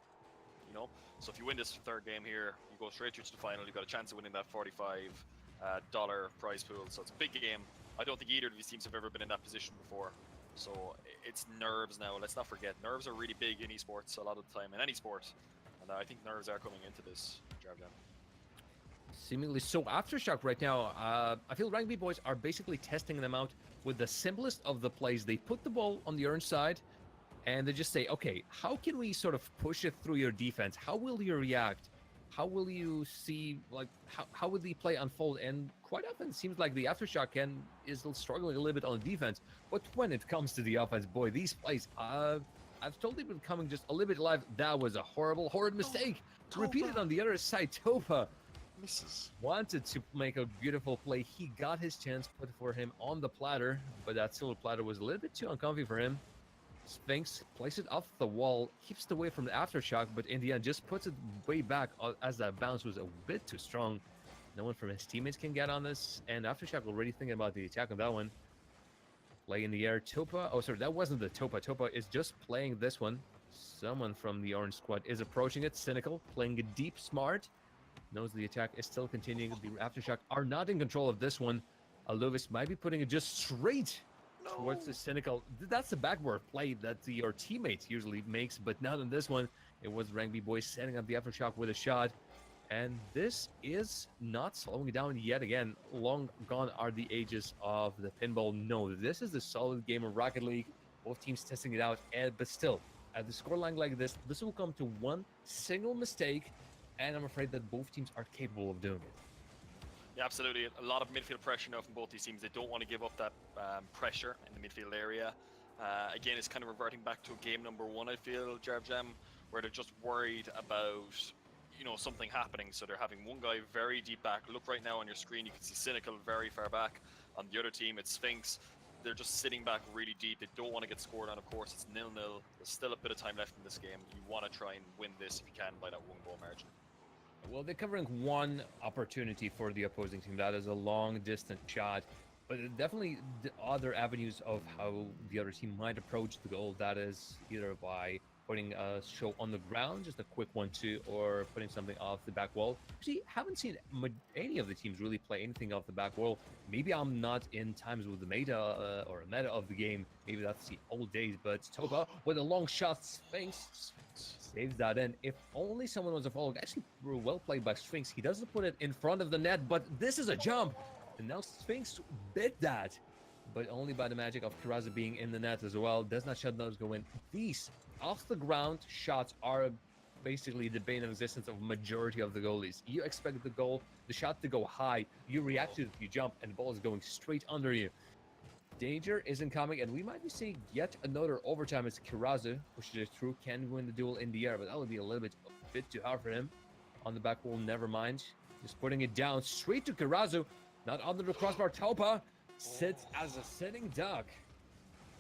You know, so if you win this third game here, you go straight through to the final. You've got a chance of winning that $45 prize pool. So it's a big game. I don't think either of these teams have ever been in that position before. So it's nerves now. Let's not forget, nerves are really big in esports a lot of the time, in any sport. And I think nerves are coming into this Jam. Seemingly so. Aftershock right now, I feel Rank B boys are basically testing them out with the simplest of the plays. They put the ball on the orange side, and they just say, okay, how can we sort of push it through your defense? How will you react? How will you see, like, how would the play unfold? And quite often it seems like the Aftershock is still struggling a little bit on the defense. But when it comes to the offense, boy, these plays, I've totally been coming just a little bit live. That was a horrid mistake. Repeated on the other side, Topa misses. Wanted to make a beautiful play. He got his chance put for him on the platter, but that silver platter was a little bit too uncomfy for him. Sphinx places it off the wall, keeps it away from the Aftershock, but in the end just puts it way back as that bounce was a bit too strong. No one from his teammates can get on this, and Aftershock already thinking about the attack on that one. Play in the air. Topa, oh sorry, that wasn't the Topa. Topa is just playing this one. Someone from the orange squad is approaching it. Cynical, playing it deep, smart. Knows the attack is still continuing. The Aftershock are not in control of this one. Aluvis might be putting it just straight towards the Cynical. That's the backboard play that your teammate usually makes, but not in this one. It was Rank B boys setting up the Aftershock with a shot. And this is not slowing down yet again. Long gone are the ages of the pinball. No, this is the solid game of Rocket League. Both teams testing it out, but still, at the scoreline like this will come to one single mistake, and I'm afraid that both teams are capable of doing it. Yeah, absolutely. A lot of midfield pressure now from both these teams. They don't want to give up that pressure in the midfield area. Again, it's kind of reverting back to game number 1, I feel, Jam, where they're just worried about, you know, something happening. So they're having one guy very deep back. Look right now on your screen, you can see Cynical very far back. On the other team, it's Sphinx. They're just sitting back really deep. They don't want to get scored on, of course. It's 0-0. There's still a bit of time left in this game. You want to try and win this if you can by that 1-goal margin. Well, they're covering one opportunity for the opposing team. That is a long distance shot. But definitely the other avenues of how the other team might approach the goal. That is either by putting a show on the ground, just a quick 1-2, or putting something off the back wall. Actually, haven't seen any of the teams really play anything off the back wall. Maybe I'm not in times with the meta or meta of the game. Maybe that's the old days. But Toba with a long shot, Sphinx saves that in. If only someone was a follow. Actually, well played by Sphinx. He doesn't put it in front of the net, but this is a jump. And now Sphinx bit that, but only by the magic of Kiraza being in the net as well. Does not shut those go in. These off the ground shots are basically the bane of existence of majority of the goalies. You expect the shot to go high. You react to it, you jump, and the ball is going straight under you. Danger isn't coming, and we might be seeing yet another overtime as Kirazu pushes it through, can win the duel in the air, but that would be a bit too hard for him. On the back wall, never mind. Just putting it down straight to Kirazu, not under the crossbar. Topa sits as a sitting duck.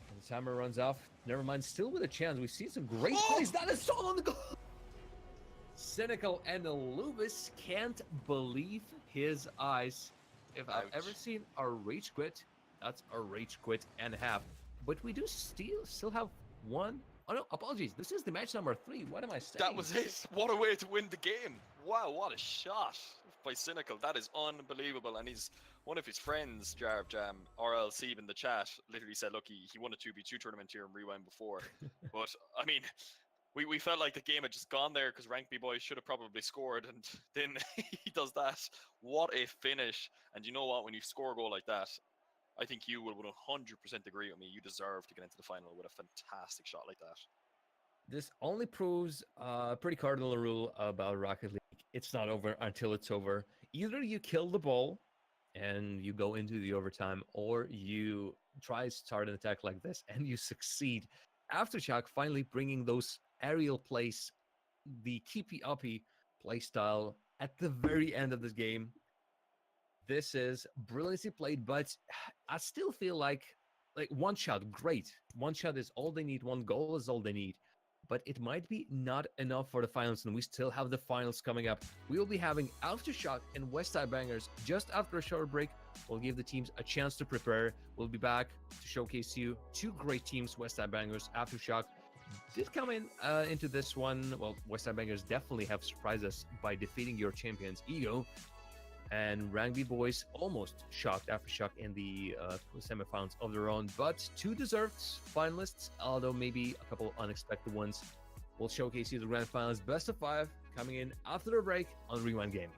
And the timer runs off. Never mind, still with a chance. We've seen some great plays. That is so on the goal. Cynical and Lubis can't believe his eyes. If I've ever seen a rage quit, that's a rage quit and a half. But we do still have one. Oh no, apologies. This is the match number 3. What am I saying? That was it. What a way to win the game. Wow, what a shot by Cynical. That is unbelievable. And he's one of his friends, Jarv Jam, RLC in the chat, literally said, look, he won a 2v2 tournament here in Rewind before. But, I mean, we felt like the game had just gone there because Rank B Boys should have probably scored. And then he does that. What a finish. And you know what? When you score a goal like that, I think you would 100% agree with me. You deserve to get into the final with a fantastic shot like that. This only proves a pretty cardinal rule about Rocket League. It's not over until it's over. Either you kill the ball and you go into the overtime, or you try to start an attack like this and you succeed. Aftershock finally bringing those aerial plays, the keepy-uppy play style at the very end of this game. This is brilliantly played, but I still feel like one shot, great. One shot is all they need. One goal is all they need. But it might be not enough for the finals, and we still have the finals coming up. We will be having Aftershock and Westside Bangers just after a short break. We'll give the teams a chance to prepare. We'll be back to showcase you 2 great teams, Westside Bangers, Aftershock. Did come into this one. Well, Westside Bangers definitely have surprised us by defeating your champions, Ego. And Rank B Boys almost shocked Aftershock in the semifinals of their own, but 2 deserved finalists, although maybe a couple unexpected ones. We'll showcase you the grand finals best of 5 coming in after the break on Rewind Gaming.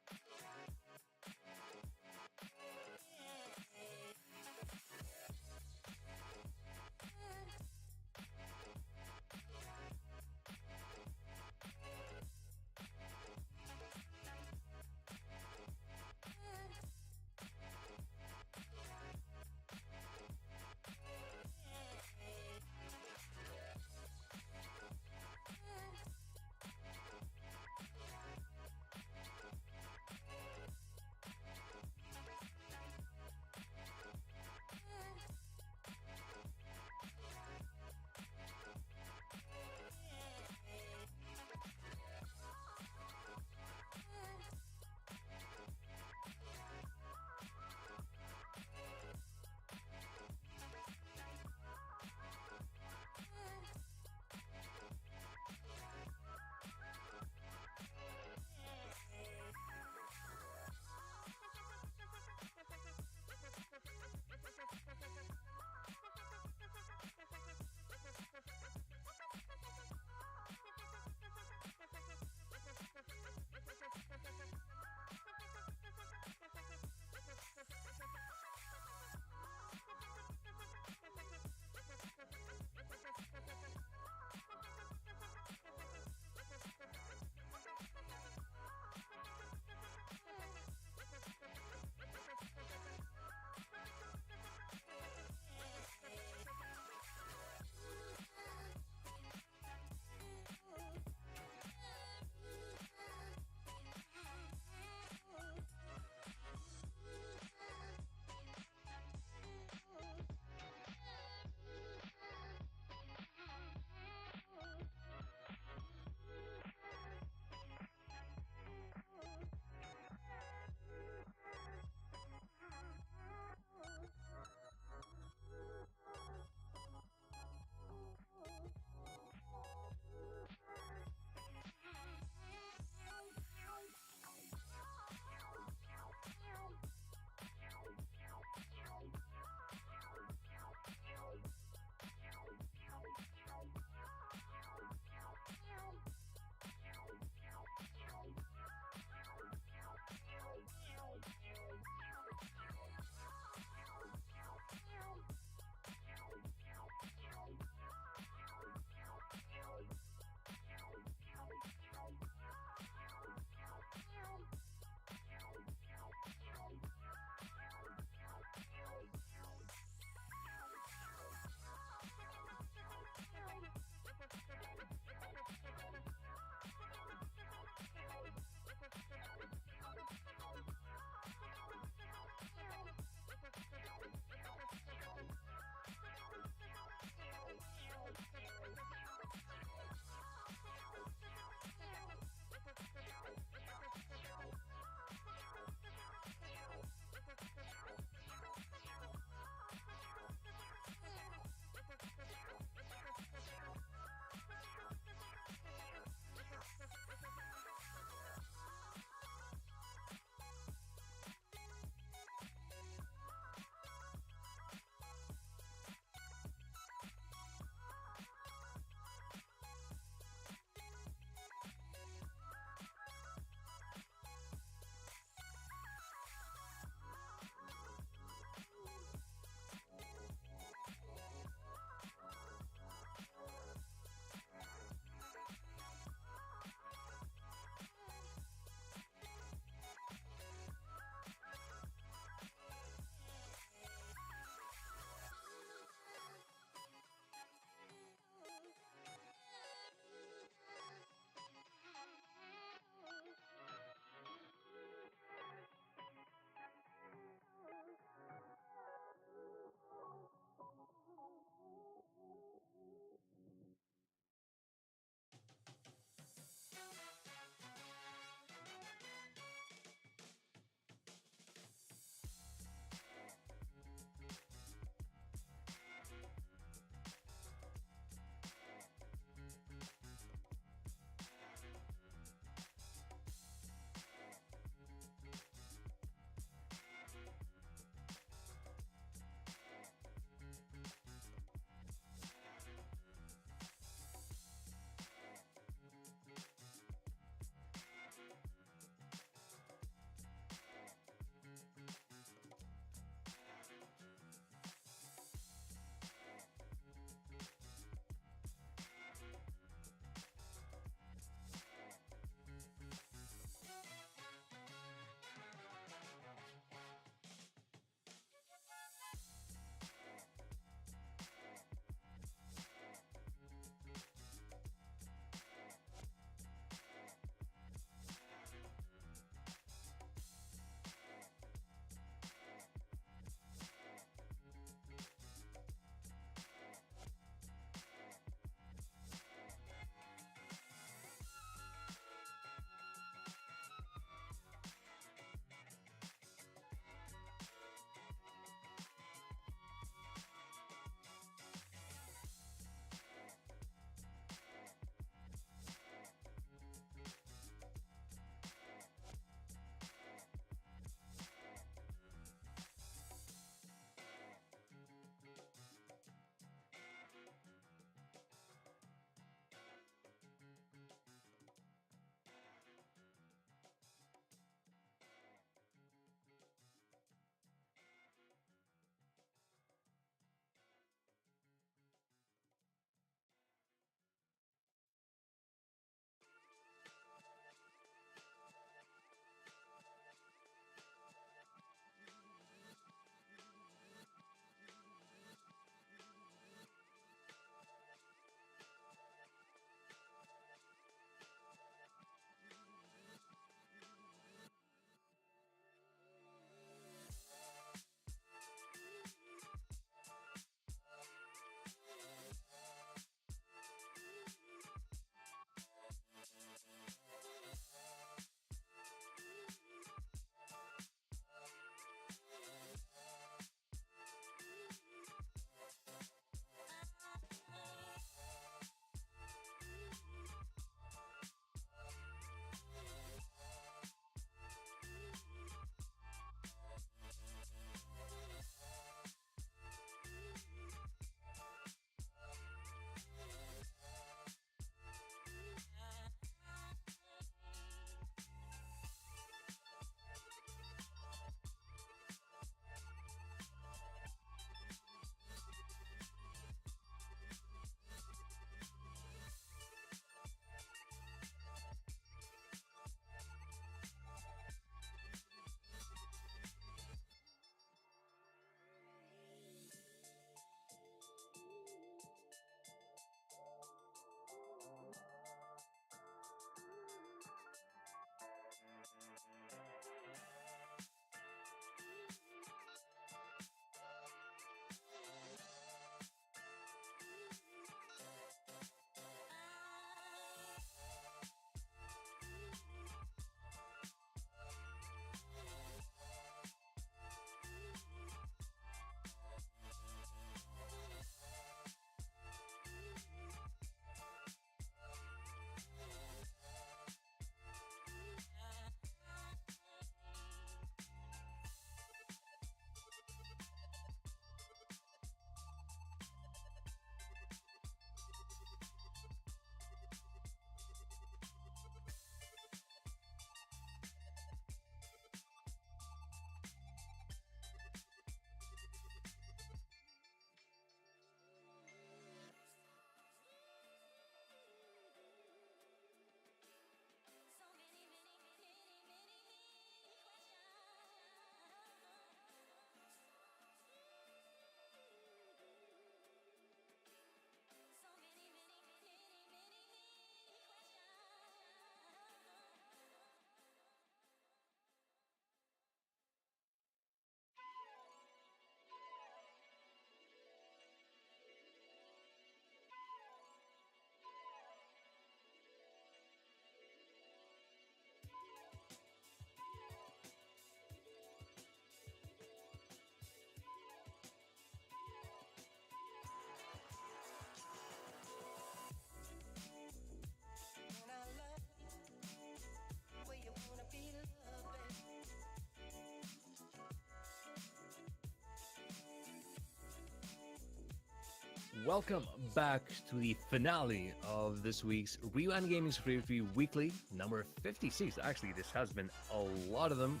welcome back to the finale of this week's Rewind Gaming's Review Weekly, number 56. Actually, this has been a lot of them.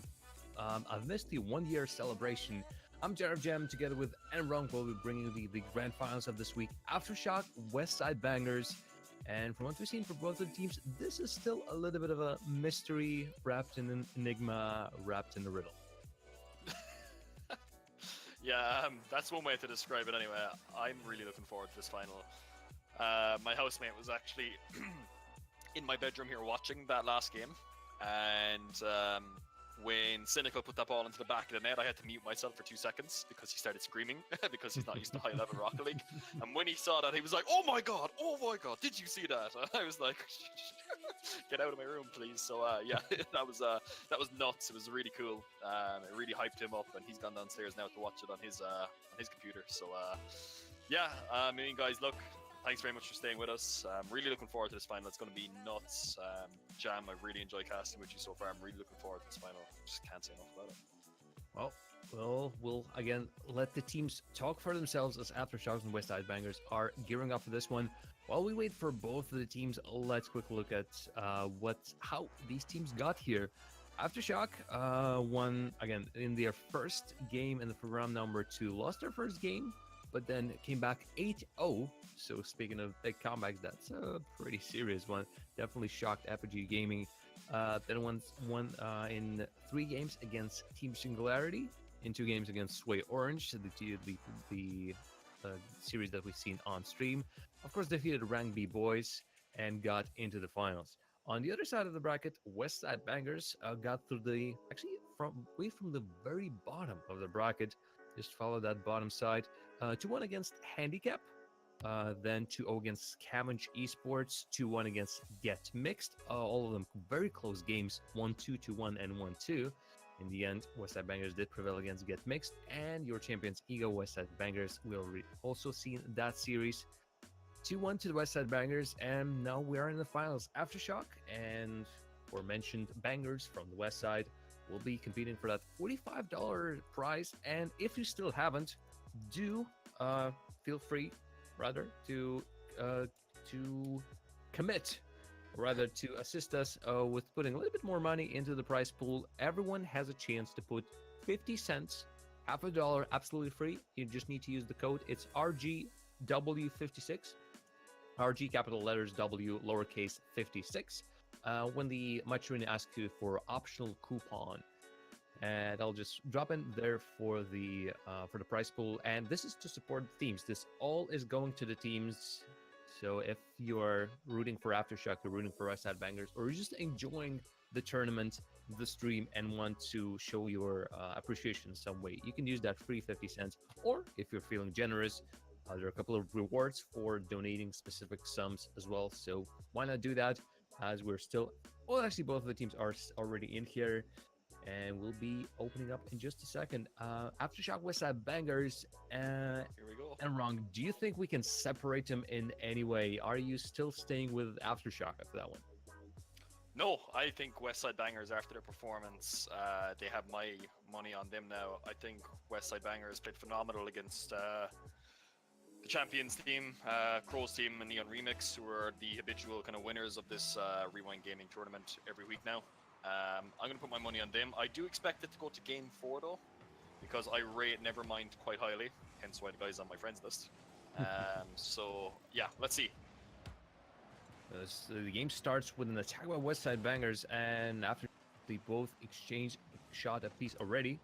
I've missed the 1 year celebration. I'm Jared Jam, together with Enron, will be bringing you the grand finals of this week. Aftershock, West Side Bangers, and from what we've seen for both of the teams, this is still a little bit of a mystery wrapped in an enigma, wrapped in a riddle. Yeah, that's one way to describe it anyway. I'm really looking forward to this final. My housemate was actually in my bedroom here watching that last game, and when Cynical put that ball into the back of the net, I had to mute myself for 2 seconds because he started screaming because he's not used to high-level Rocket League. And when he saw that, he was like, oh my god, did you see that? And I was like, get out of my room, please. So yeah, that was nuts. It was really cool. It really hyped him up, and he's gone downstairs now to watch it on his computer. So yeah, I mean, guys, look, thanks very much for staying with us. I'm really looking forward to this final. It's going to be nuts. Jam, I really enjoyed casting with you so far. I'm really looking forward to this final. Just can't say enough about it. Well, we'll again let the teams talk for themselves as Aftershocks and West Side Bangers are gearing up for this one. While we wait for both of the teams, let's quick look at how these teams got here. Aftershock won again in their first game in the round number 2, lost their first game, but then came back 8-0. So speaking of big comebacks, that's a pretty serious one. Definitely shocked Apogee Gaming. Then won in 3 games against Team Singularity, in 2 games against Sway Orange, the series that we've seen on stream. Of course, defeated Rank B Boys and got into the finals. On the other side of the bracket, West Side Bangers got through from the very bottom of the bracket. Just follow that bottom side. 2-1 against Handicap, then 2-0 against Scavenge Esports, 2-1 against Get Mixed. All of them very close games, 1-2, 2-1, and 1-2. In the end, West Side Bangers did prevail against Get Mixed, and your champions, Ego West Side Bangers, will also seen that series. 2-1 to the West Side Bangers, and now we are in the finals. Aftershock and aforementioned Bangers from the West Side will be competing for that $45 prize, and if you still haven't, do feel free to commit, rather to assist us with putting a little bit more money into the prize pool. Everyone has a chance to put 50 cents, half a dollar, absolutely free. You just need to use the code. It's RGW56, RG capital letters W lowercase 56. When the Match Arena asks you for optional coupon, and I'll just drop in there for the prize pool. And this is to support the teams. This all is going to the teams. So if you're rooting for Aftershock, you're rooting for West Side Bangers, or you're just enjoying the tournament, the stream, and want to show your appreciation in some way, you can use that free 50 cents. Or if you're feeling generous, there are a couple of rewards for donating specific sums as well. So why not do that, as we're still, well, actually both of the teams are already in here, and we'll be opening up in just a second. Aftershock West Side Bangers, Here we go. and Wrong, do you think we can separate them in any way? Are you still staying with Aftershock after that one? No, I think West Side Bangers, after their performance, they have my money on them now. I think West Side Bangers played phenomenal against the champions team, Crow's team, and Neon Remix, who are the habitual kind of winners of this Rewind Gaming tournament every week now. I'm going to put my money on them. I do expect it to go to game 4 though, because I rate Nevermind quite highly, hence why the guy's on my friends list. So yeah, let's see. So the game starts with an attack by West Side Bangers, and after they both exchange a shot apiece already,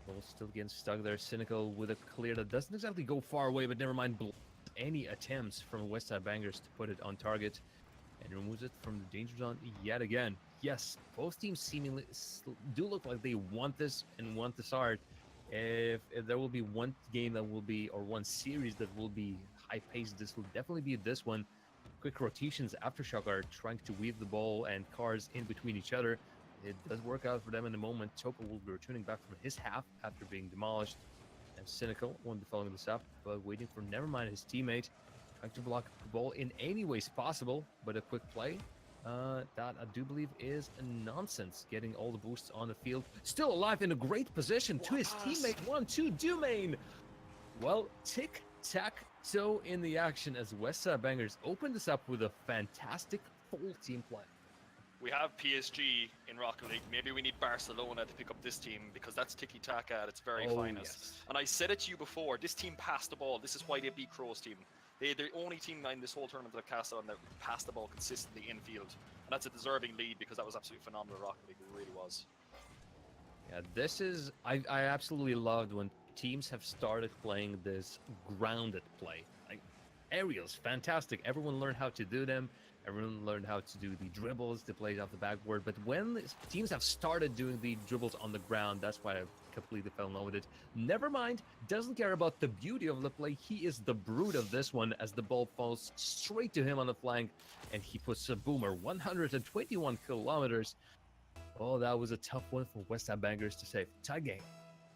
both still getting stuck there. Cynical with a clear that doesn't exactly go far away, but Nevermind blocks any attempts from West Side Bangers to put it on target, and removes it from the danger zone yet again. Yes, both teams seemingly do look like they want this and want this hard. If there will be one game that will be, or one series that will be high-paced, this will definitely be this one. Quick rotations. Aftershock are trying to weave the ball and cars in between each other. It does work out for them in the moment. Topo will be returning back from his half after being demolished. And Cynical won't be following this up, but waiting for Nevermind, his teammate, trying to block the ball in any ways possible, but a quick play. That I do believe is a nonsense. Getting all the boosts on the field. Still alive in a great position to his teammate. 1-2, Dumain. Well, tic-tac So in the action, as Westside Bangers open this up with a fantastic full team play. We have PSG in Rocket League. Maybe we need Barcelona to pick up this team because that's tiki-taka at its very Oh, finest. yes. And I said it to you before, this team passed the ball. This is why they beat Crow's team. They're the only team in this whole tournament that cast on that passed the ball consistently infield. And that's a deserving lead because that was absolutely phenomenal Rocket League. It really was. Yeah, this is I absolutely loved when teams have started playing this grounded play. Like aerials, fantastic. Everyone learned how to do them. Everyone learned how to do the dribbles, the plays off the backboard. But when teams have started doing the dribbles on the ground, that's why I completely fell in love with it. Never mind, doesn't care about the beauty of the play. He is the brute of this one as the ball falls straight to him on the flank, and he puts a boomer 121 kilometers. Oh, that was a tough one for Westside Bangers to save. Tie game.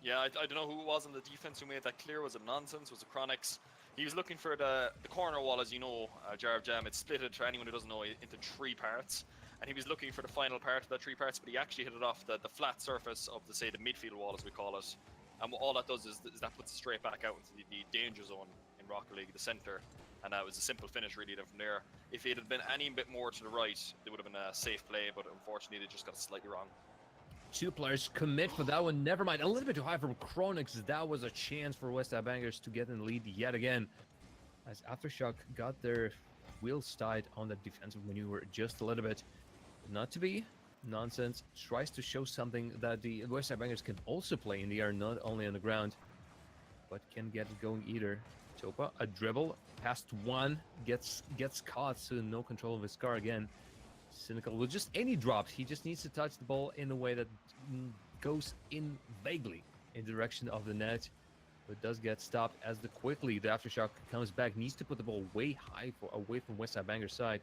Yeah, I don't know who it was on the defense who made that clear. Was it Nonsense? Was it Chronix? He was looking for the corner wall, as you know, Jar of Jam. It's split it, for anyone who doesn't know, into 3 parts. And he was looking for the final part of that 3 parts, but he actually hit it off the flat surface of the, say, the midfield wall, as we call it. And all that does is that puts it straight back out into the danger zone in Rocket League, the center. And that was a simple finish, really, then from there. If it had been any bit more to the right, it would have been a safe play, but unfortunately, they just got it slightly wrong. 2 players commit for that one. Never mind. A little bit too high from Chronix. That was a chance for Westside Bangers to get in the lead yet again. As Aftershock got their wheels tied on the defensive maneuver just a little bit. Not to be. Nonsense tries to show something that the Westside Bangers can also play in the air, not only on the ground, but can get it going either. Topa, a dribble, past one, gets caught, so no control of his car again. Cynical with just any drops. He just needs to touch the ball in a way that goes in vaguely in direction of the net, but does get stopped as the Aftershock comes back. Needs to put the ball way high away from Westside Bangers' side.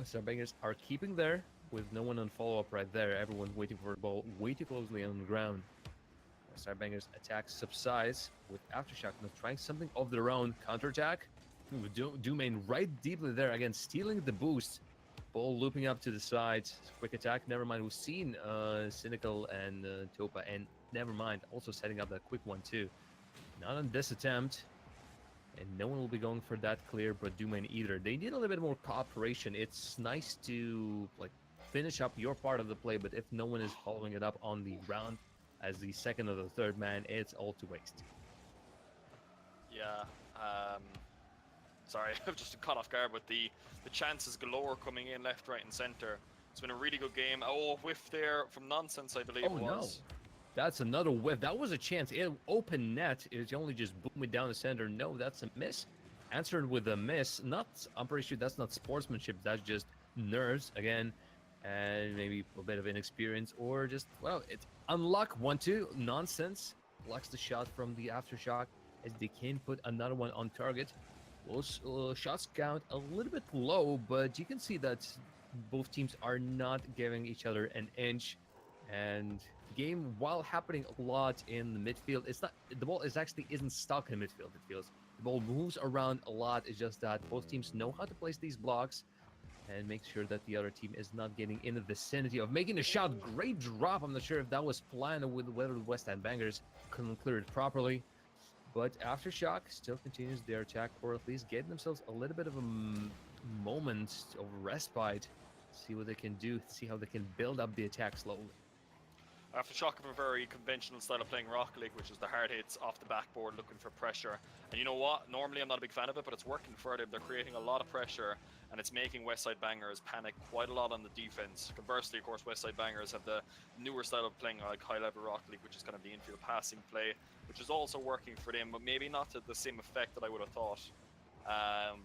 Westside Bangers are keeping there with no one on follow-up right there. Everyone waiting for the ball way too closely on the ground. Westside Bangers attack subsides with Aftershock now trying something of their own. Counterattack. Domain right deeply there again, stealing the boost. Ball looping up to the side. Quick attack. Never mind. We've seen Cynical and Topa, and never mind. Also setting up that quick one too. Not on this attempt. And no one will be going for that clear, but Domain either. They need a little bit more cooperation. It's nice to like finish up your part of the play, but if no one is following it up on the ground as the second or the third man, it's all to waste. Yeah. Sorry, I've just caught off guard with the chances galore coming in left, right, and center. It's been a really good game. Oh, whiff there from Nonsense, I believe it was. No. That's another whiff. That was a chance. Open net. It's only just boom it down the center. No, that's a miss. Answered with a miss. I'm pretty sure that's not sportsmanship. That's just nerves again, and maybe a bit of inexperience, or just, well, it's unluck. 1-2. Nonsense blocks the shot from the Aftershock as they can put another one on target. Those shots count a little bit low, but you can see that both teams are not giving each other an inch. And the game, while happening a lot in the midfield, it's not, the ball isn't stuck in the midfield. It feels the ball moves around a lot. It's just that both teams know how to place these blocks and make sure that the other team is not getting in the vicinity of making a shot. Great drop. I'm not sure if that was planned or whether the Westside Bangers couldn't clear it properly. But Aftershock still continues their attack, or at least getting themselves a little bit of a moment of respite. See what they can do, see how they can build up the attack slowly. Aftershock have a very conventional style of playing Rocket League, which is the hard hits off the backboard, looking for pressure. And you know what? Normally I'm not a big fan of it, but it's working for them. They're creating a lot of pressure, and it's making Westside Bangers panic quite a lot on the defense. Conversely, of course, Westside Bangers have the newer style of playing like high-level Rocket League, which is kind of the infield passing play, which is also working for them, but maybe not to the same effect that I would have thought. An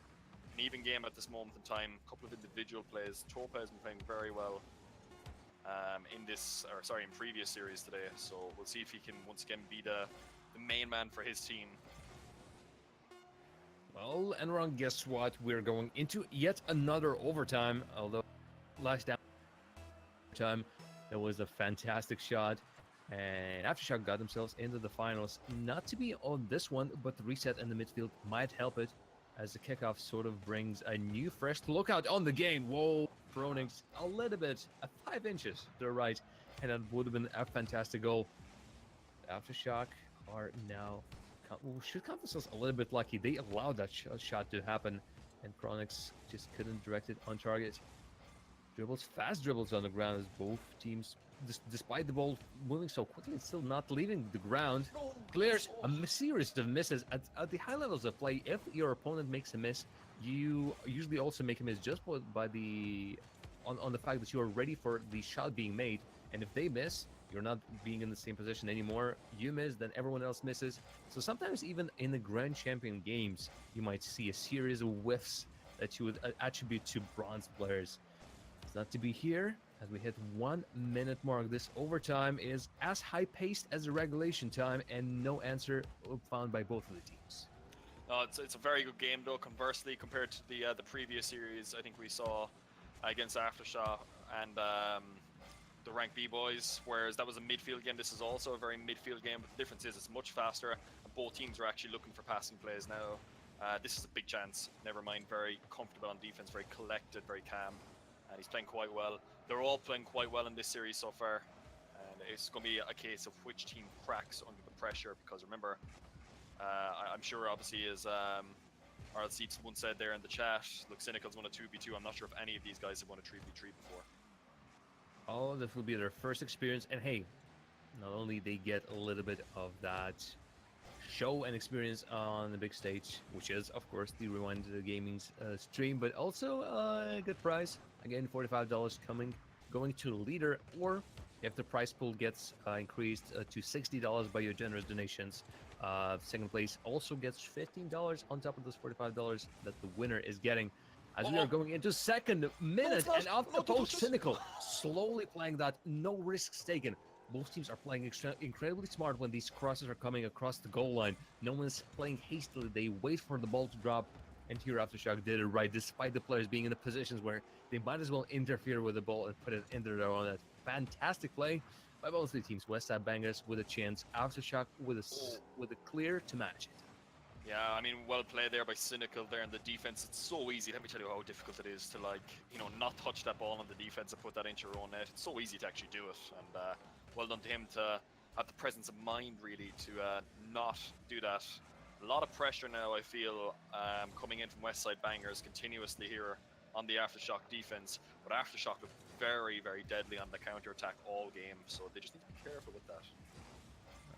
even game at this moment in time. A couple of individual plays. Topa has been playing very well in previous series today. So we'll see if he can once again be the main man for his team. Well, Enron, guess what? We're going into yet another overtime. Although last time it was a fantastic shot, and Aftershock got themselves into the finals. Not to be on this one, but the reset in the midfield might help it, as the kickoff sort of brings a new fresh lookout on the game. Whoa, Pronix a little bit, 5 inches to the right, and that would have been a fantastic goal. Aftershock are now we should count themselves a little bit lucky. They allowed that shot to happen, and Chronix just couldn't direct it on target. Dribbles, fast dribbles on the ground as both teams, despite the ball moving so quickly, it's still not leaving the ground. No. Clears Oh. a series of misses at the high levels of play. If your opponent makes a miss, you usually also make a miss just by the on the fact that you are ready for the shot being made. And if they miss, you're not being in the same position anymore. You miss, then everyone else misses. So sometimes even in the Grand Champion games, you might see a series of whiffs that you would attribute to bronze players. It's not to be here as we hit 1 minute mark. This overtime is as high paced as the regulation time, and no answer found by both of the teams. No, it's a very good game though. Conversely, compared to the previous series, I think we saw against Aftershock and the Rank B boys, whereas that was a midfield game. This is also a very midfield game, but the difference is it's much faster, and both teams are actually looking for passing plays now. This is a big chance. Never mind, very comfortable on defense, very collected, very calm, and he's playing quite well. They're all playing quite well in this series so far, and it's going to be a case of which team cracks under the pressure, because remember, I'm sure obviously as RLC once said there in the chat, look, Cynical's won a 2v2. I'm not sure if any of these guys have won a 3v3 before. Oh, this will be their first experience, and hey, not only they get a little bit of that show and experience on the big stage, which is of course the Rewind Gaming's stream, but also a good prize. Again, $45 going to the leader, or if the prize pool gets increased to $60 by your generous donations, second place also gets $15 on top of those $45 that the winner is getting. As we are going into second minute, and off the post, Cynical slowly playing that, no risks taken. Both teams are playing incredibly smart when these crosses are coming across the goal line. No one's playing hastily. They wait for the ball to drop, and here Aftershock did it right, despite the players being in the positions where they might as well interfere with the ball and put it into their own net. Fantastic play by both the teams. Westside Bangers with a chance, Aftershock with a clear to match it. Yeah, I mean, well played there by Cynical there in the defense. It's so easy. Let me tell you how difficult it is to, like, you know, not touch that ball on the defense and put that into your own net. It's so easy to actually do it, and well done to him to have the presence of mind really to not do that. A lot of pressure now, I feel, coming in from Westside Bangers continuously here on the Aftershock defense, but Aftershock look very, very deadly on the counter attack all game, so they just need to be careful with that.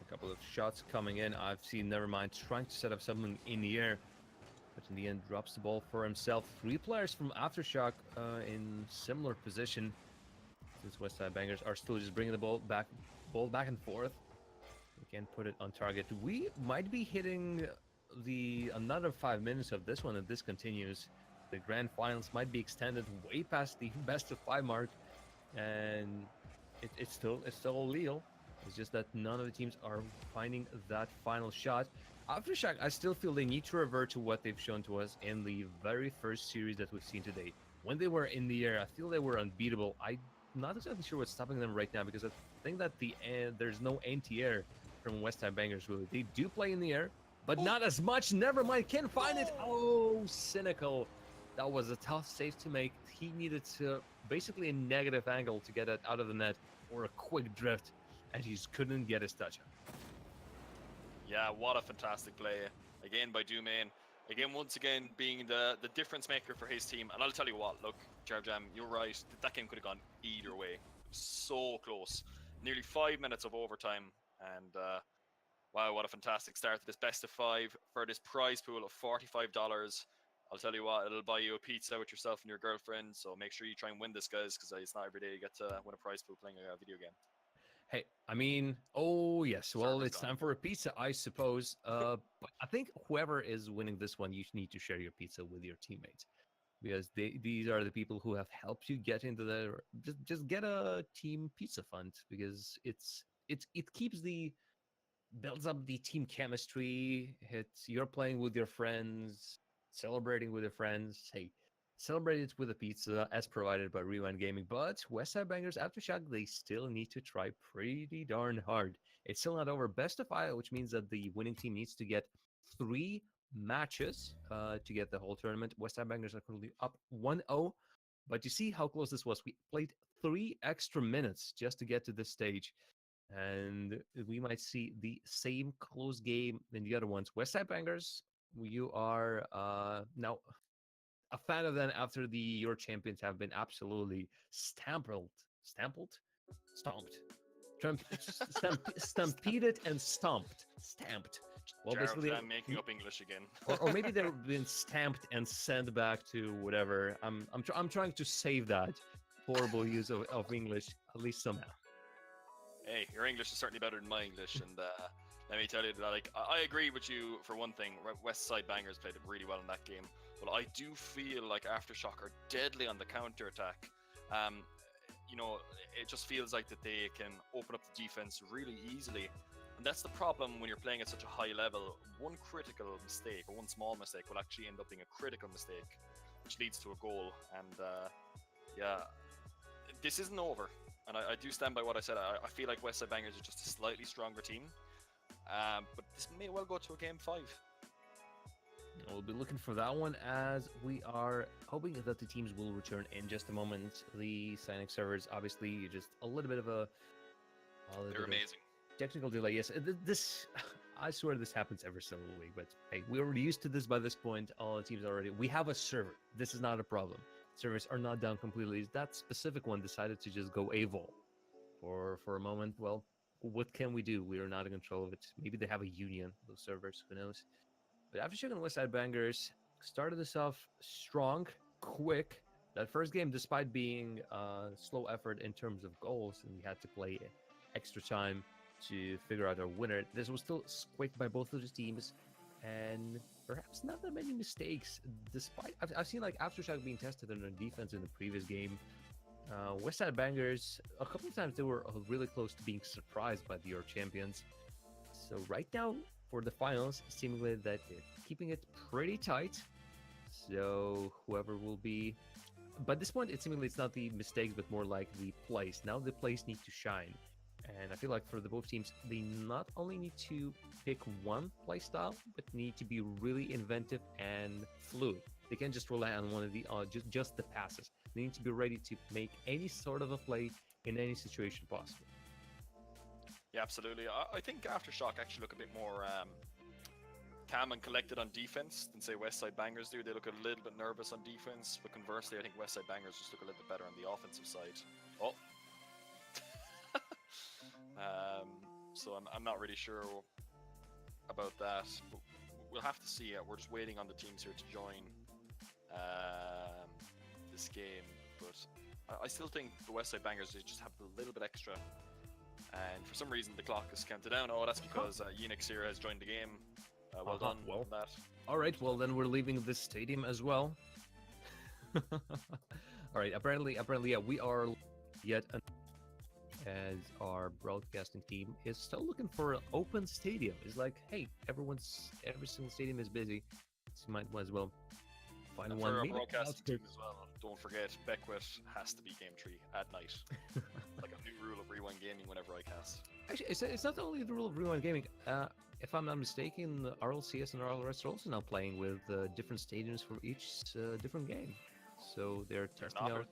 A couple of shots coming in. I've seen Nevermind trying to set up something in the air, but in the end drops the ball for himself. Three players from Aftershock in similar position, since Westside Bangers are still just bringing the ball back and forth. We can't put it on target. We might be hitting another 5 minutes of this one if this continues. The grand finals might be extended way past the best of 5 mark, and it's still illegal. It's just that none of the teams are finding that final shot. Aftershock, I still feel they need to revert to what they've shown to us in the very first series that we've seen today. When they were in the air, I feel they were unbeatable. I'm not exactly sure what's stopping them right now, because I think that there's no anti-air from Westside Bangers, really. They do play in the air, but not as much. Nevermind, can't find it. Oh, Cynical. That was a tough save to make. He needed to basically a negative angle to get it out of the net, or a quick drift, and he just couldn't get his touch up. Yeah, what a fantastic play again by Doomane. Again, once again, being the difference maker for his team. And I'll tell you what, look, Jam, you're right. That game could have gone either way. So close. Nearly 5 minutes of overtime. And wow, what a fantastic start to this best of 5 for this prize pool of $45. I'll tell you what, it'll buy you a pizza with yourself and your girlfriend. So make sure you try and win this, guys, because it's not every day you get to win a prize pool playing a video game. Hey, I mean, oh yes, well, it's time for a pizza, I suppose. But I think whoever is winning this one, you need to share your pizza with your teammates, because these are the people who have helped you get into the just get a team pizza fund, because it keeps builds up the team chemistry. You're playing with your friends, celebrating with your friends. Hey, celebrate it with a pizza as provided by Rewind Gaming. But Westside Bangers Aftershock, they still need to try pretty darn hard. It's still not over. Best of 5, which means that the winning team needs to get 3 matches to get the whole tournament. Westside Bangers are currently up 1-0. But you see how close this was. We played 3 extra minutes just to get to this stage. and we might see the same close game in the other ones. West Side Bangers, you are now a fan of them after the your champions have been absolutely stomped, stampeded and stamped. Well, Gerald, basically, I'm making up English again. or maybe they've been stamped and sent back to whatever. I'm trying to save that horrible use of English at least somehow. Hey, your English is certainly better than my English, and let me tell you that like I agree with you for one thing. West Side Bangers played it really well in that game, but I do feel like Aftershock are deadly on the counter attack. Um, you know, it just feels like that they can open up the defense really easily, and that's the problem when you're playing at such a high level. One critical mistake or one small mistake will actually end up being a critical mistake, which leads to a goal. And yeah, this isn't over. And I do stand by what I said. I feel like Westside Bangers are just a slightly stronger team. But this may well go to a game 5. We'll be looking for that one as we are hoping that the teams will return in just a moment. The Cynic servers, obviously, just a little bit of They're amazing. technical delay. Yes, this I swear this happens every single week. But hey, we're already used to this by this point. All the teams already. We have a server. This is not a problem. Servers are not down completely. That specific one decided to just go AWOL for a moment. Well, what can we do? We are not in control of it. Maybe they have a union, those servers. Who knows? But Aftershock and West Side Bangers started this off strong, quick. That first game, despite being slow effort in terms of goals, and we had to play extra time to figure out our winner, this was still quick by both of the teams, and perhaps not that many mistakes. Despite I've seen like Aftershock being tested on their defense in the previous game. West Side Bangers, a couple of times they were really close to being surprised by the Euro champions. So right now, for the finals, seemingly that they're keeping it pretty tight. So whoever will be, but at this point, seemingly it's not the mistakes, but more like the plays. Now the plays need to shine, and I feel like for the both teams, they not only need to pick one play style, but need to be really inventive and fluid. They can't just rely on one of the just the passes. They need to be ready to make any sort of a play in any situation possible. Yeah, absolutely. I think Aftershock actually look a bit more calm and collected on defense than say Westside Bangers do. They look a little bit nervous on defense, but conversely, I think Westside Bangers just look a little bit better on the offensive side. Oh, so I'm not really sure about that. But we'll have to see. We're just waiting on the teams here to join this game, but I still think the Westside Bangers they just have a little bit extra. And for some reason, the clock is counted down. Oh, that's because Unix here has joined the game. Well done. Well, on that. All right. Well, then we're leaving this stadium as well. All right. Apparently, yeah, we are yet as our broadcasting team is still looking for an open stadium. It's like, hey, every single stadium is busy, so you might as well find And one. for our Maybe broadcasting team as well, don't forget, Beckwith has to be game 3 at night. Like a new rule of Rewind Gaming whenever I cast. Actually, it's not only the rule of Rewind Gaming. If I'm not mistaken, the RLCS and RLRS are also now playing with different stadiums for each different game. So they're testing out.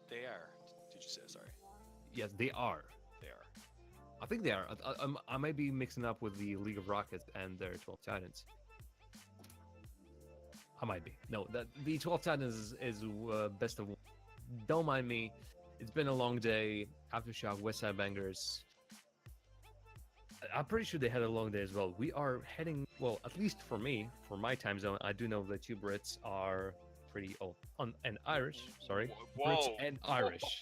They are. Did you say? Sorry. Yes, they are. They are. I think they are. I might be mixing up with the League of Rockets and their 12 Titans. I might be. No, the 12 Titans is best of one. Don't mind me. It's been a long day. Aftershock, Westside Bangers. I'm pretty sure they had a long day as well. We are heading, well, at least for me, for my time zone, I do know that you Brits are pretty, and Irish, sorry. Whoa. Brits and Irish.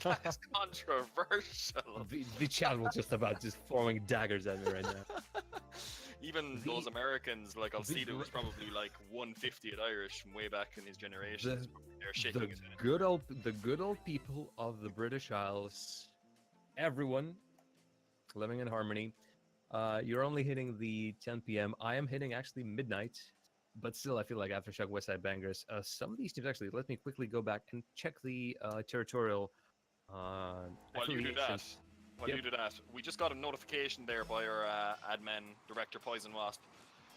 That is controversial. The chat was just about just throwing daggers at me right now. Even those Americans, like Alcido was probably like 150 at Irish from way back in his generation. They're shaking his head. The good old people of the British Isles, everyone living in harmony. You're only hitting the 10 p.m. I am hitting actually midnight, but still, I feel like Aftershock Westside Bangers. Some of these teams actually. Let me quickly go back and check the territorial. While you do that, we just got a notification there by our admin director Poison Wasp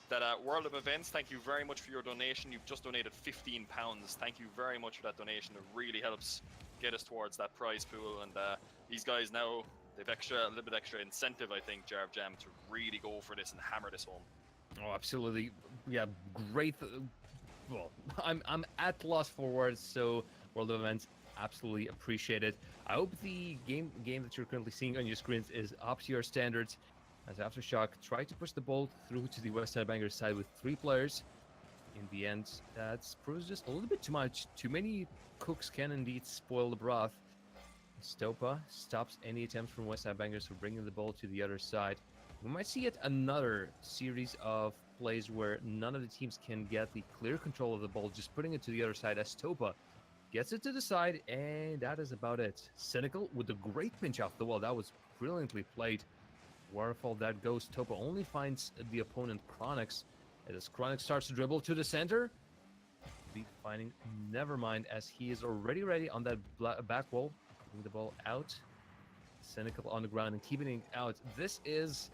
that World of Events, thank you very much for your donation. You've just donated £15. Thank you very much for that donation. It really helps get us towards that prize pool. And these guys now they've a little bit extra incentive, I think, Jarv Jam, to really go for this and hammer this home. Oh, absolutely. Yeah, great. Well, I'm at loss for words, so World of Events, absolutely appreciate it. I hope the game that you're currently seeing on your screens is up to your standards. As Aftershock tried to push the ball through to the West Side Bangers side with 3 players. In the end, that proves just a little bit too much. Too many cooks can indeed spoil the broth. Stopa stops any attempts from West Side Bangers for bringing the ball to the other side. We might see yet another series of plays where none of the teams can get the clear control of the ball, just putting it to the other side as Stopa gets it to the side, and that is about it. Cynical with a great pinch off the wall. That was brilliantly played. Waterfall that goes. Topa only finds the opponent Chronix. As Chronix starts to dribble to the center, be finding never mind as he is already ready on that back wall. Moving the ball out. Cynical on the ground and keeping it out. This is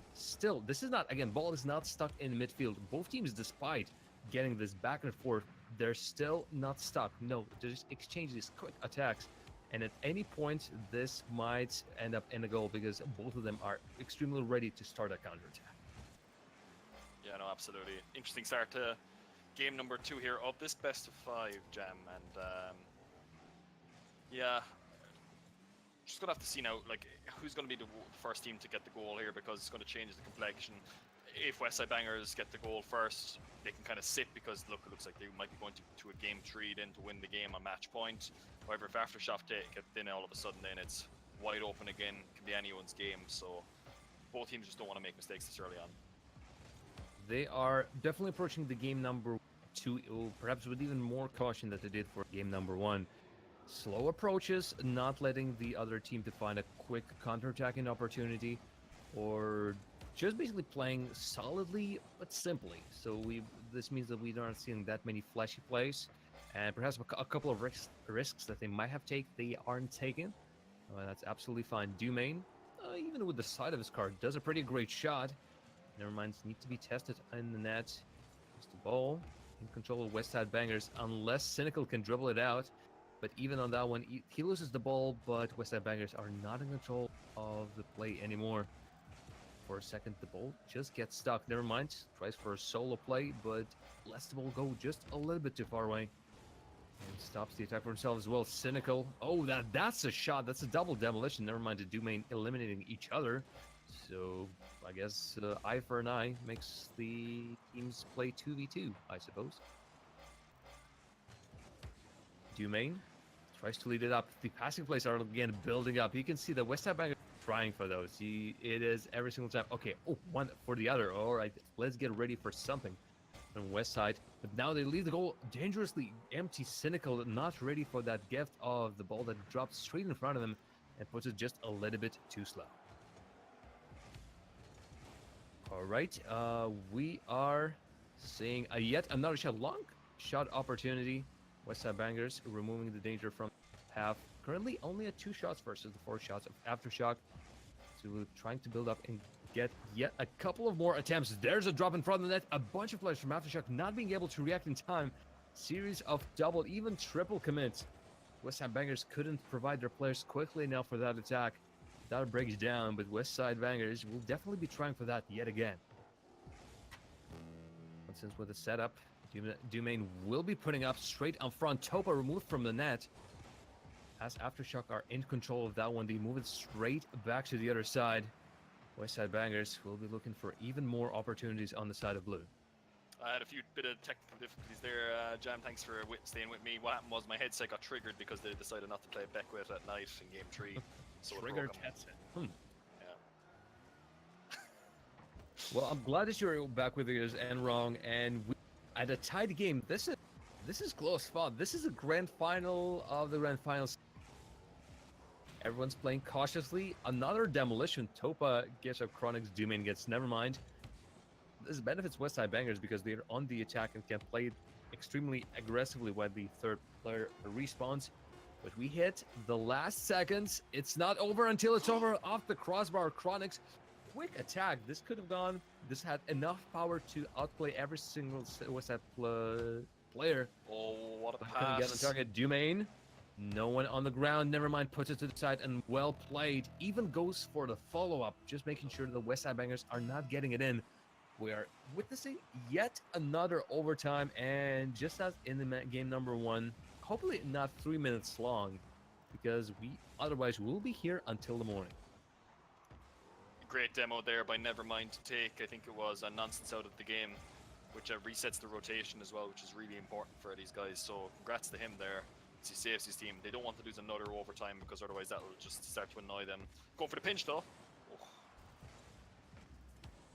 not, again, ball is not stuck in midfield. Both teams, despite getting this back and forth, they're still not stuck. No, they're just exchanging these quick attacks. And at any point, this might end up in a goal because both of them are extremely ready to start a counterattack. Yeah, no, absolutely. Interesting start to game number 2 here of this best of 5, Jam. And yeah, just gonna have to see now, like, who's gonna be the first team to get the goal here, because it's gonna change the complexion. If Westside Bangers get the goal first, they can kind of sit, because look, it looks like they might be going to a game 3 then to win the game on match point. However, if Aftershock take it, then all of a sudden then it's wide open again, can be anyone's game. So both teams just don't want to make mistakes this early on. They are definitely approaching the game number 2, perhaps with even more caution than they did for game number 1. Slow approaches, not letting the other team to find a quick counterattacking opportunity, or just basically playing solidly but simply. So this means that we aren't seeing that many flashy plays, and perhaps a couple of risks that they might have taken, they aren't taking. That's absolutely fine. Dumain, even with the side of his card, does a pretty great shot. Never mind, need to be tested in the net. Just the ball in control of Westside Bangers, unless Cynical can dribble it out. But even on that one, he loses the ball, but Westside Bangers are not in control of the play anymore. For a second, the ball just gets stuck. Never mind, tries for a solo play, but lets the ball go just a little bit too far away. And stops the attack for himself as well. Cynical. Oh, that's a shot. That's a double demolition. Never mind, the Dumain eliminating each other. So I guess eye for an eye makes the teams play 2v2, I suppose. Dumain tries to lead it up. The passing plays are again building up. You can see that Westside Bangers trying for those. It is every single time. Okay, one for the other. All right, let's get ready for something. On Westside, but now they leave the goal dangerously empty. Cynical, not ready for that gift of the ball that drops straight in front of him and puts it just a little bit too slow. All right, we are seeing yet another shot, long shot opportunity. Westside Bangers removing the danger from half. Currently only at 2 shots versus the 4 shots of Aftershock. So trying to build up and get yet a couple of more attempts. There's a drop in front of the net. A bunch of players from Aftershock not being able to react in time. Series of double, even triple commits. Westside Bangers couldn't provide their players quickly enough for that attack. That breaks down, but Westside Bangers will definitely be trying for that yet again. And since with the setup, Dumain will be putting up straight on front. Topa removed from the net. As Aftershock are in control of that one, they move it straight back to the other side. Westside Bangers will be looking for even more opportunities on the side of blue. I had a bit of technical difficulties there, Jam. Thanks for staying with me. What happened was my headset got triggered because they decided not to play Beckwith at night in game 3. So Triggered headset. Yeah. Well, I'm glad that you're back with us and wrong. And at a tied game, this is close fought. This is a grand final of the grand finals. Everyone's playing cautiously. Another demolition. Topa gets up Chronix. Dumain gets never mind. This benefits Westside Bangers because they're on the attack and can play extremely aggressively when the third player respawns. But we hit the last seconds. It's not over until it's over. Off the crossbar, Chronix. Quick attack. This could have gone. This had enough power to outplay every single Westside player. Oh, what a Couldn't get on pass. target. Dumain No one on the ground. Never mind. Puts it to the side and well played. Even goes for the follow-up, just making sure the West Side Bangers are not getting it in. We are witnessing yet another overtime, and just as in the game number one, hopefully not 3 minutes long, because we otherwise will be here until the morning. Great demo there by Nevermind to take. I think it was a nonsense out of the game, which resets the rotation as well, which is really important for these guys. So congrats to him there. He saves his team. They don't want to lose another overtime because otherwise that will just start to annoy them. Going for the pinch though. Oh.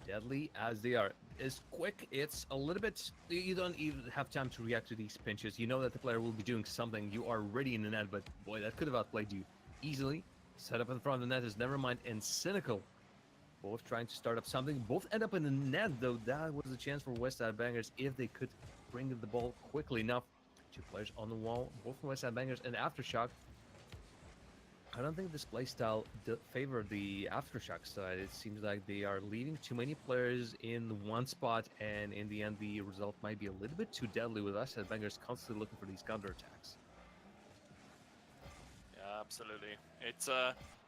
Deadly as they are. It's quick. It's a little bit. You don't even have time to react to these pinches. You know that the player will be doing something. You are ready in the net, but boy, that could have outplayed you easily. Set up in front of the net is Nevermind and Cynical. Both trying to start up something. Both end up in the net, though. That was a chance for West Side Bangers if they could bring the ball quickly enough. Two players on the wall, both from West Side Bangers and Aftershock. I don't think this playstyle favored the Aftershock side. It seems like they are leaving too many players in one spot, and in the end, the result might be a little bit too deadly with West Side Bangers constantly looking for these counterattacks. Yeah, absolutely. It's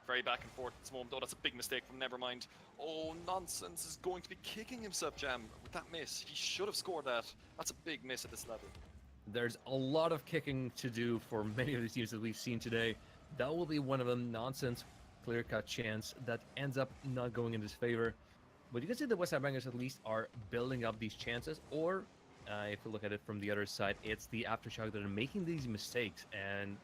very back and forth at this moment. Oh, that's a big mistake from Nevermind. Oh, Nonsense is going to be kicking himself, Jam, with that miss. He should have scored that. That's a big miss at this level. There's a lot of kicking to do for many of the teams that we've seen today. That will be one of them. Nonsense, clear-cut chance that ends up not going in his favor. But you can see the West Side Bangers at least are building up these chances, or if you look at it from the other side, it's the Aftershock that are making these mistakes, and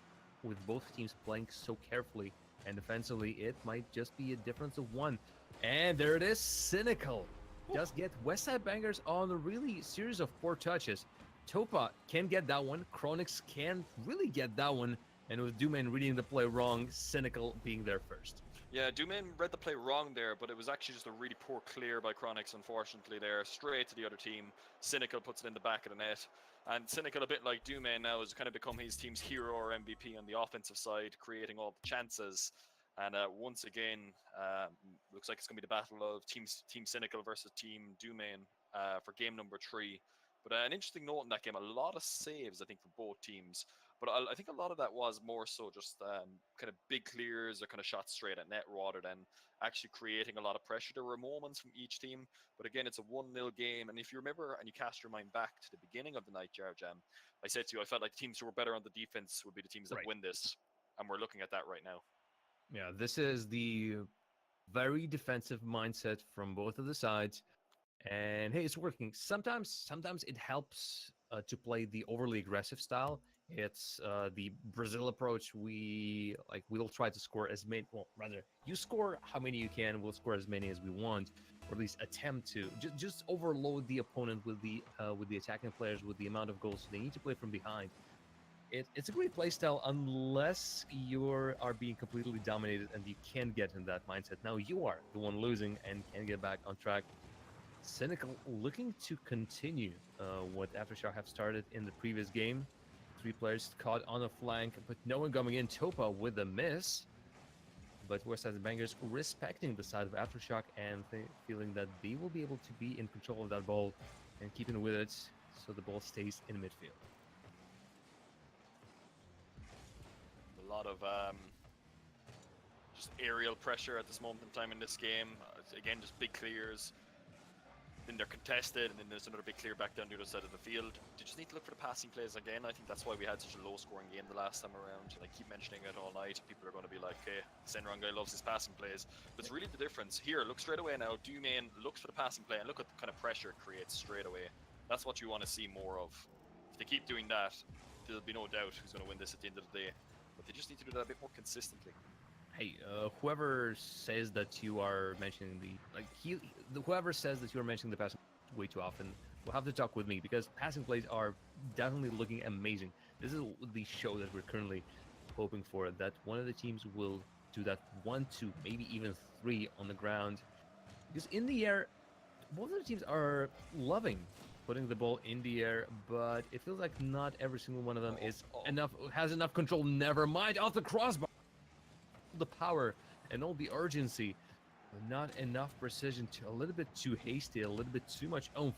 with both teams playing so carefully and defensively, it might just be a difference of one. And there it is, Cynical. Just get West Side Bangers on a really series of poor touches. Topa can get that one, Chronix can really get that one, and with Doomane reading the play wrong, Cynical being there first. Yeah, Doomane read the play wrong there, but it was actually just a really poor clear by Chronix, unfortunately, there. Straight to the other team. Cynical puts it in the back of the net. And Cynical, a bit like Doomane now, has kind of become his team's hero or MVP on the offensive side, creating all the chances. And once again, looks like it's going to be the battle of Team Cynical versus Team Doomane for game number 3. But an interesting note in that game, a lot of saves, I think, for both teams. But I think a lot of that was more so just kind of big clears or kind of shots straight at net rather than actually creating a lot of pressure. There were moments from each team, but again, it's a 1-0 game. And if you remember and you cast your mind back to the beginning of the night, Jar Jam, I said to you, I felt like the teams who were better on the defense would be the teams that win this. And we're looking at that right now. Yeah, this is the very defensive mindset from both of the sides. And hey, it's working. Sometimes it helps to play the overly aggressive style. It's the Brazil approach. We'll try to score as many. Well, rather, you score how many you can. We'll score as many as we want, or at least attempt to. Just overload the opponent with the attacking players with the amount of goals they need to play from behind. It's a great play style unless you are being completely dominated and you can't get in that mindset. Now you are the one losing and can get back on track. Cynical looking to continue what Aftershock have started in the previous game. 3 players caught on the flank, but no one coming in. Topa with a miss. But West Side Bangers respecting the side of Aftershock and feeling that they will be able to be in control of that ball and keeping with it so the ball stays in midfield. A lot of just aerial pressure at this moment in time in this game. Again, just big clears. Then they're contested, and then there's another big clear back down the other side of the field. You just need to look for the passing plays again. I think that's why we had such a low-scoring game the last time around. And I keep mentioning it all night. People are going to be like, "Hey, the Senron guy loves his passing plays." But it's really the difference. Here, look straight away now. Doomane looks for the passing play, and look at the kind of pressure it creates straight away. That's what you want to see more of. If they keep doing that, there'll be no doubt who's going to win this at the end of the day. But they just need to do that a bit more consistently. Hey, whoever says that you are mentioning whoever says that you are mentioning the passing way too often will have to talk with me, because passing plays are definitely looking amazing. This is the show that we're currently hoping for, that one of the teams will do that 1, 2, maybe even 3 on the ground. Because in the air, both of the teams are loving putting the ball in the air, but it feels like not every single one of them has enough control. Never mind, off the crossbar. The power and all the urgency, but not enough precision, a little bit too hasty, a little bit too much oomph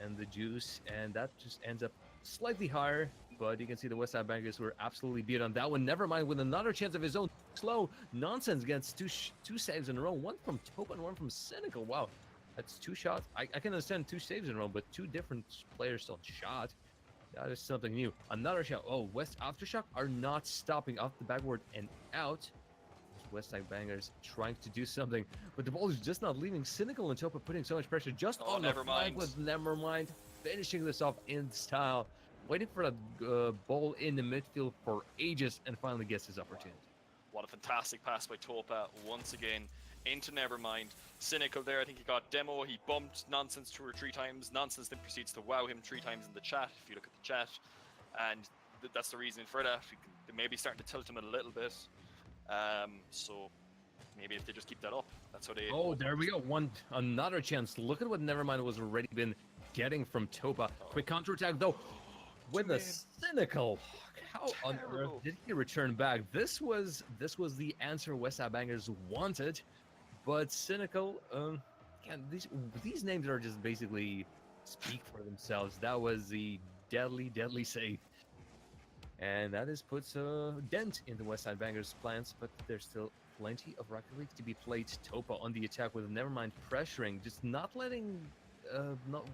and the juice, and that just ends up slightly higher. but you can see the Westside Bankers were absolutely beat on that one. Never mind, with another chance of his own. Slow Nonsense gets two saves in a row. One from Topa and one from Cynical. Wow, that's two shots. I can understand two saves in a row, but two different players still shot. That is something new. Another shot. Oh, West Aftershock are not stopping off the backboard and out. Westside Bangers trying to do something, but the ball is just not leaving. Cynical and Topa putting so much pressure just on the flank with Nevermind, finishing this off in style, waiting for that ball in the midfield for ages, and finally gets his opportunity. What a fantastic pass by Topa once again into Nevermind. Cynical there, I think he got demo, he bumped Nonsense 2 or 3 times. Nonsense then proceeds to wow him 3 times in the chat, if you look at the chat, and that's the reason for that. They may be starting to tilt him a little bit. So maybe if they just keep that up, that's how they. Oh, there we go. Another chance. Look at what Nevermind was already been getting from Topa. Quick counterattack though, with a Cynical. How on earth did he return back? This was the answer Westside Bangers wanted, but Cynical. Again, these names are just basically speak for themselves. That was the deadly save. And that puts a dent in the Westside Bangers' plans, but there's still plenty of Rocket League to be played. Topa on the attack with Nevermind pressuring, just not letting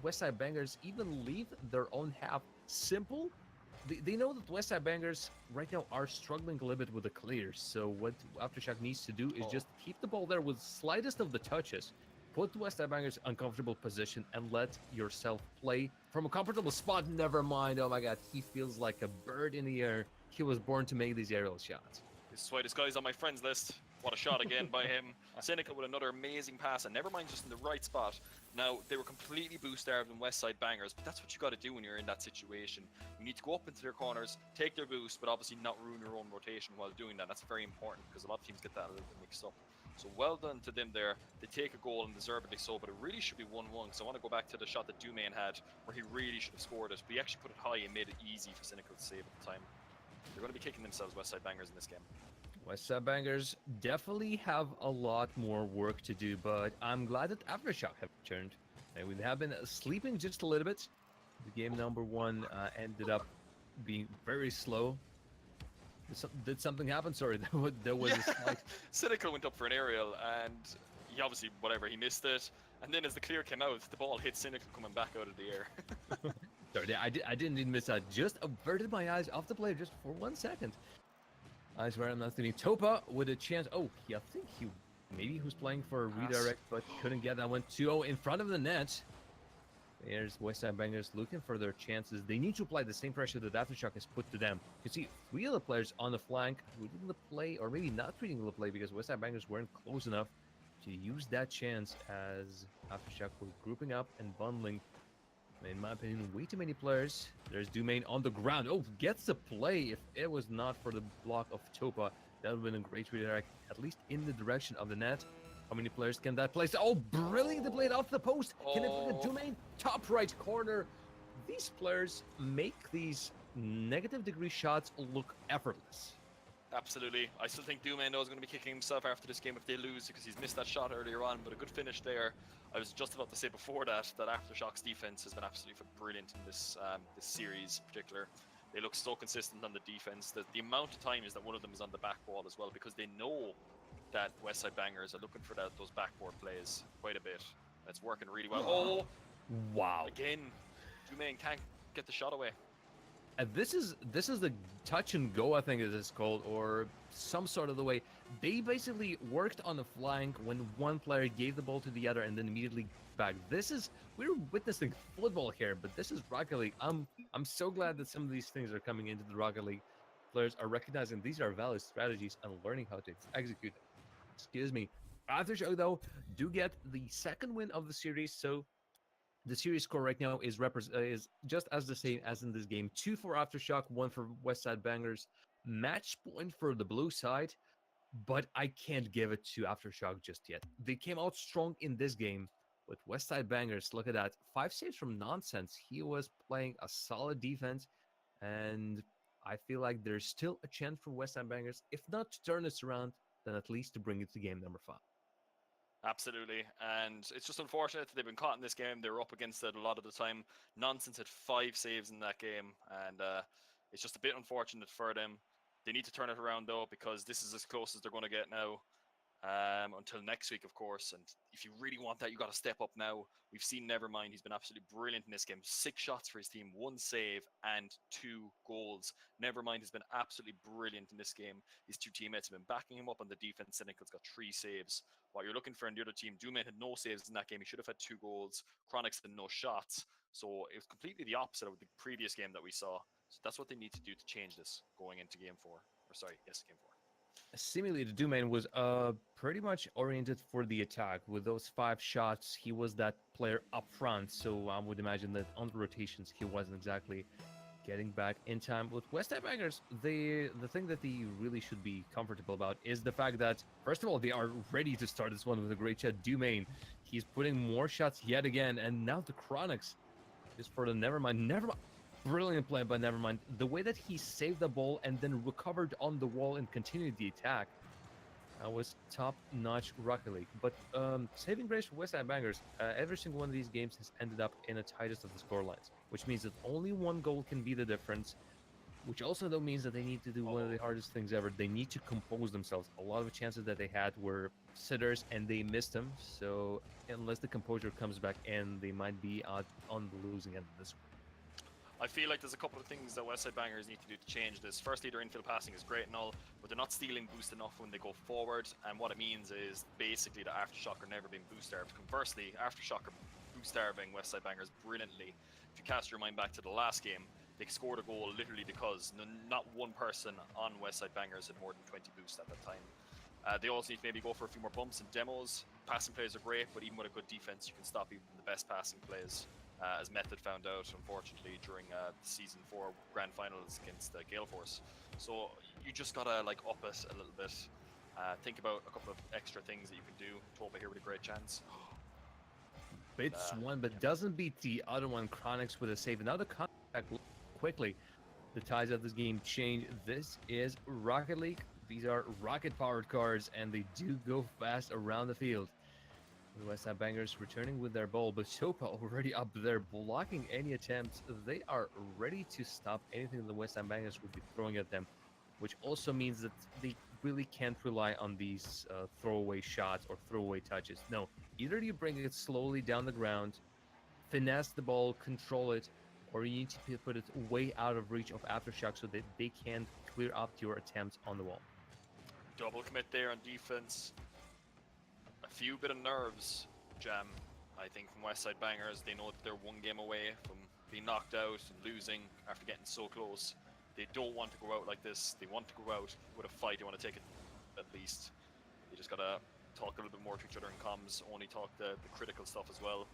Westside Bangers even leave their own half. Simple. They know that Westside Bangers right now are struggling a little bit with the clears, so what Aftershock needs to do is just keep the ball there with slightest of the touches. Put the Westside Bangers uncomfortable position and let yourself play from a comfortable spot. Never mind. Oh my god, he feels like a bird in the air. He was born to make these aerial shots. This is why this guy's on my friends list. What a shot again by him. Cynical with another amazing pass, and Nevermind just in the right spot. Now, they were completely boost-starved in Westside Bangers, but that's what you got to do when you're in that situation. You need to go up into their corners, take their boost, but obviously not ruin your own rotation while doing that. That's very important, because a lot of teams get that a little bit mixed up. So well done to them there. They take a goal, and deservedly so, but it really should be 1-1. So I want to go back to the shot that Dumain had, where he really should have scored it, but he actually put it high and made it easy for Cynical to save at the time. They're going to be kicking themselves, Westside Bangers, in this game. Westside Bangers definitely have a lot more work to do, but I'm glad that Aftershock have returned. And we have been sleeping just a little bit. The game number 1 ended up being very slow. Did something happen? Sorry, there was a slight... Cynical went up for an aerial, and he obviously, he missed it. And then as the clear came out, the ball hit Cynical coming back out of the air. Sorry, I didn't even miss that. Just averted my eyes off the player just for 1 second. I swear I'm not thinking. Topa with a chance. Oh, I think maybe he was playing for a redirect, but couldn't get that one. 2-0 in front of the net. There's Westside Bangers looking for their chances. They need to apply the same pressure that Aftershock has put to them. You see 3 of the players on the flank reading the play, or maybe not reading the play because Westside Bangers weren't close enough to use that chance as Aftershock were grouping up and bundling. In my opinion, way too many players. There's Dumain on the ground. Oh, gets the play. If it was not for the block of Topa, that would have been a great redirect, at least in the direction of the net. How many players can that place? Oh, brilliantly played off the post. Can it put the Dumain? Top right corner. These players make these negative degree shots look effortless. Absolutely. I still think Dumain is going to be kicking himself after this game if they lose because he's missed that shot earlier on, but a good finish there. I was just about to say before that Aftershock's defense has been absolutely brilliant in this series in particular. They look so consistent on the defense. The amount of time is that one of them is on the back wall as well because they know that Westside Bangers are looking for those backboard plays quite a bit. It's working really well. Oh! Wow. Again, Dumain can't get the shot away. This is the touch and go, I think it's called, or some sort of the way. They basically worked on the flank when one player gave the ball to the other and then immediately back. We're witnessing football here, but this is Rocket League. I'm so glad that some of these things are coming into the Rocket League. Players are recognizing these are valid strategies and learning how to execute them. Excuse me. Aftershock, though, do get the second win of the series, so the series score right now is just as the same as in this game. 2 for Aftershock, 1 for Westside Bangers. Match point for the blue side, but I can't give it to Aftershock just yet. They came out strong in this game with Westside Bangers. Look at that. 5 saves from Nonsense. He was playing a solid defense, and I feel like there's still a chance for Westside Bangers, if not to turn this around, then at least to bring it to game number 5. Absolutely, and it's just unfortunate that they've been caught in this game. They were up against it a lot of the time. Nonsense had 5 saves in that game, and It's just a bit unfortunate for them. They need to turn it around though, because this is as close as they're going to get now. Until next week, of course. And if you really want that, you got to step up now. We've seen Nevermind. He's been absolutely brilliant in this game. 6 shots for his team, 1 save, and 2 goals. Nevermind has been absolutely brilliant in this game. His 2 teammates have been backing him up on the defense. Cynical's got 3 saves. What you're looking for in the other team, Doomman had no saves in that game. He should have had 2 goals. Chronix had no shots. So it was completely the opposite of the previous game that we saw. So that's what they need to do to change this going into game 4. Or sorry, yes, game 4. Seemingly, the Doomman was pretty much oriented for the attack. With those 5 shots, he was that player up front. So I would imagine that on the rotations, he wasn't exactly getting back in time. With West Ham Bangers, the thing that they really should be comfortable about is the fact that, first of all, they are ready to start this one with a great shot. Doomane, he's putting more shots yet again, and now the Chronix is for the Nevermind. Nevermind. Brilliant play by Nevermind. The way that he saved the ball and then recovered on the wall and continued the attack was top-notch Rocket League. But saving grace for West Ham Bangers, every single one of these games has ended up in the tightest of the scorelines, which means that only one goal can be the difference, which also though means that they need to do one of the hardest things ever. They need to compose themselves. A lot of the chances that they had were sitters, and they missed them. So unless the composure comes back in, they might be out on the losing end of this one. I feel like there's a couple of things that Westside Bangers need to do to change this. Firstly, their infield passing is great and all, but they're not stealing boost enough when they go forward, and what it means is basically the Aftershock are never being boost starved. Conversely, Aftershock are boost starving Westside Bangers brilliantly. If you cast your mind back to the last game, they scored a goal literally because not one person on Westside Bangers had more than 20 boost at that time. They also need to maybe go for a few more bumps and demos. Passing plays are great, but even with a good defense, you can stop even the best passing plays. As Method found out, unfortunately, during the Season 4 Grand Finals against Gale Force. So you just gotta like up it a little bit. Think about a couple of extra things that you can do. Toba here with a great chance. Beats one, but doesn't beat the other one. Chronix with a save. Another contact quickly. The ties of this game change. This is Rocket League. These are rocket-powered cars, and they do go fast around the field. The West Ham Bangers returning with their ball, but Sopa already up there blocking any attempts. They are ready to stop anything the West Ham Bangers would be throwing at them, which also means that they really can't rely on these throwaway shots or throwaway touches. No, either you bring it slowly down the ground, finesse the ball, control it, or you need to put it way out of reach of Aftershock so that they can't clear up your attempts on the wall. Double commit there on defense. A few bit of nerves, Jam, I think, from Westside Bangers. They know that they're one game away from being knocked out and losing after getting so close. They don't want to go out like this. They want to go out with a fight. They want to take it at least. They just gotta talk a little bit more to each other in comms, only talk the critical stuff as well.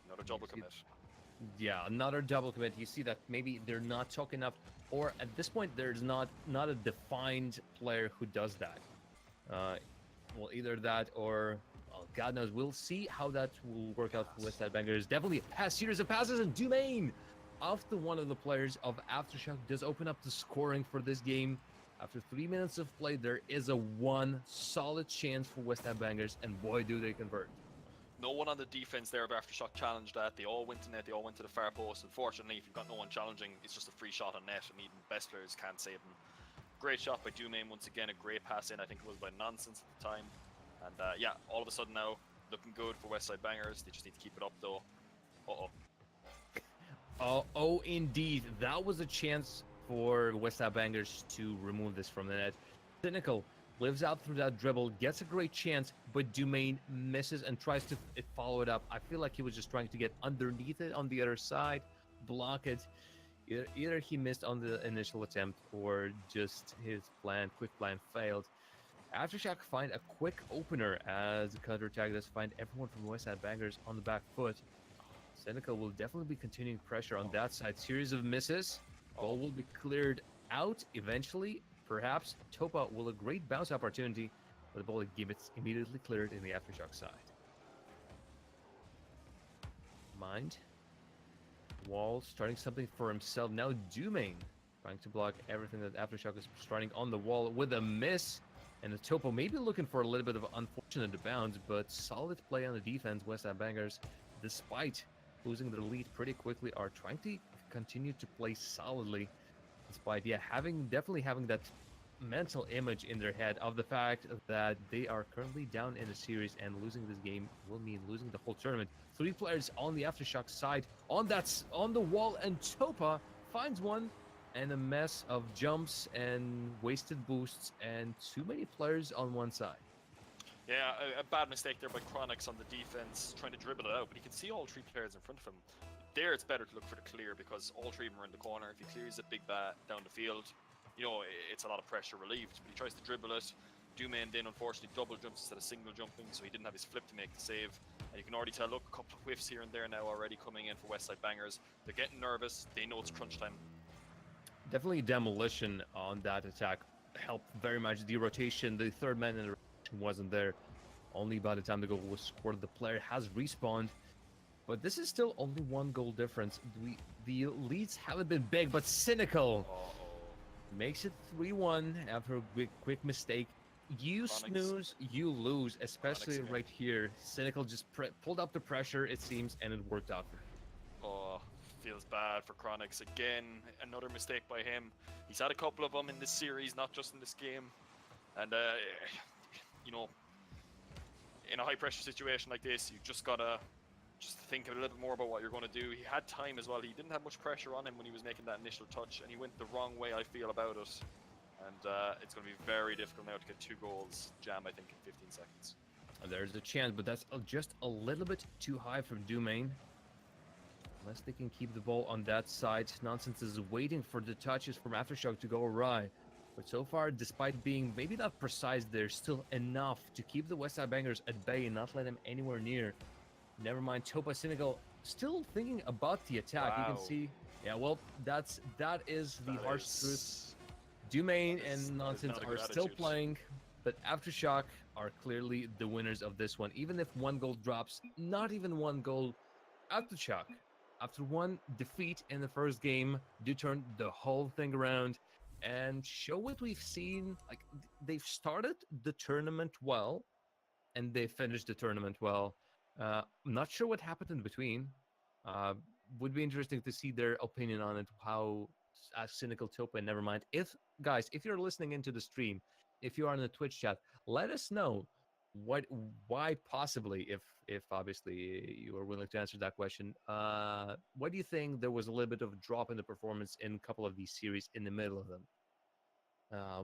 Another double commit. Yeah, another double commit. You see that maybe they're not talking enough, or at this point there's not a defined player who does that. Well, either that or, well, God knows. We'll see how that will work out for Westside Bangers. Definitely a pass, series of passes, and Doomane after one of the players of Aftershock does open up the scoring for this game. After 3 minutes of play, there is a one solid chance for West Ham Bangers, and boy, do they convert. No one on the defense there of Aftershock challenged that. They all went to net, they all went to the far post. Unfortunately, if you've got no one challenging, it's just a free shot on net, and even the best players can't save them. Great shot by Doomane, once again, a great pass in. I think it was by Nonsense at the time. And yeah, all of a sudden now, looking good for Westside Bangers. They just need to keep it up though. Oh, indeed. That was a chance for West Ham Bangers to remove this from the net. Cynical lives out through that dribble, gets a great chance, but Doomane misses and tries to follow it up. I feel like he was just trying to get underneath it on the other side, block it. Either he missed on the initial attempt or just his quick plan failed. Aftershock find a quick opener as the counterattack does find everyone from West Side Bangers on the back foot. Cynical will definitely be continuing pressure on that side. Series of misses. Ball will be cleared out eventually. Perhaps Topa will a great bounce opportunity, but the ball gets immediately cleared in the Aftershock side. Mind. Wall starting something for himself. Now Doomane trying to block everything that Aftershock is starting on the wall with a miss. And the Topo maybe looking for a little bit of unfortunate bounce, but solid play on the defense. West Ham Bangers, despite losing their lead pretty quickly, are trying to continue to play solidly, despite definitely having that mental image in their head of the fact that they are currently down in the series and losing this game will mean losing the whole tournament. Three players on the Aftershock side on the wall, and Topa finds one, and a mess of jumps and wasted boosts and too many players on one side. Yeah, a bad mistake there by Chronix on the defense, trying to dribble it out, but he can see all three players in front of him. There, it's better to look for the clear because all three of them are in the corner. If he clears a big bat down the field, it's a lot of pressure relieved. But he tries to dribble it. Dumain then unfortunately double jumps instead of single jumping, so he didn't have his flip to make the save. And you can already tell, look, a couple of whiffs here and there now already coming in for Westside Bangers. They're getting nervous. They know it's crunch time. Definitely demolition on that attack helped very much. The rotation, the third man in the rotation wasn't there. Only by the time the goal was scored, the player has respawned. But this is still only one goal difference. The leads haven't been big, but Cynical makes it 3-1 after a quick mistake. You snooze, you lose, especially right here. Cynical just pulled up the pressure, it seems, and it worked out for him. Oh, feels bad for Chronix. Again, another mistake by him. He's had a couple of them in this series, not just in this game. And, in a high-pressure situation like this, you just gotta think a little bit more about what you're going to do. He had time as well. He didn't have much pressure on him when he was making that initial touch, and he went the wrong way, I feel, about it. And it's going to be very difficult now to get 2 goals, Jam, I think, in 15 seconds. There's a chance, but that's just a little bit too high from Dumain. Unless they can keep the ball on that side. Nonsense is waiting for the touches from Aftershock to go awry. But so far, despite being maybe not precise, there's still enough to keep the Westside Bangers at bay and not let them anywhere near. Never mind, Topa Senegal still thinking about the attack. Wow. You can see, yeah, well, that is the harsh truth. Dumain and Nonsense are still playing, but Aftershock are clearly the winners of this one. Even if one goal drops, not even one goal, Aftershock, after one defeat in the first game, do turn the whole thing around and show what we've seen. Like, they've started the tournament well, and they finished the tournament well. I'm not sure what happened in between. Would be interesting to see their opinion on it, how Cynical Topa, never mind. If you're listening into the stream, if you are in the Twitch chat, let us know why possibly, if obviously you are willing to answer that question, why do you think there was a little bit of a drop in the performance in a couple of these series in the middle of them?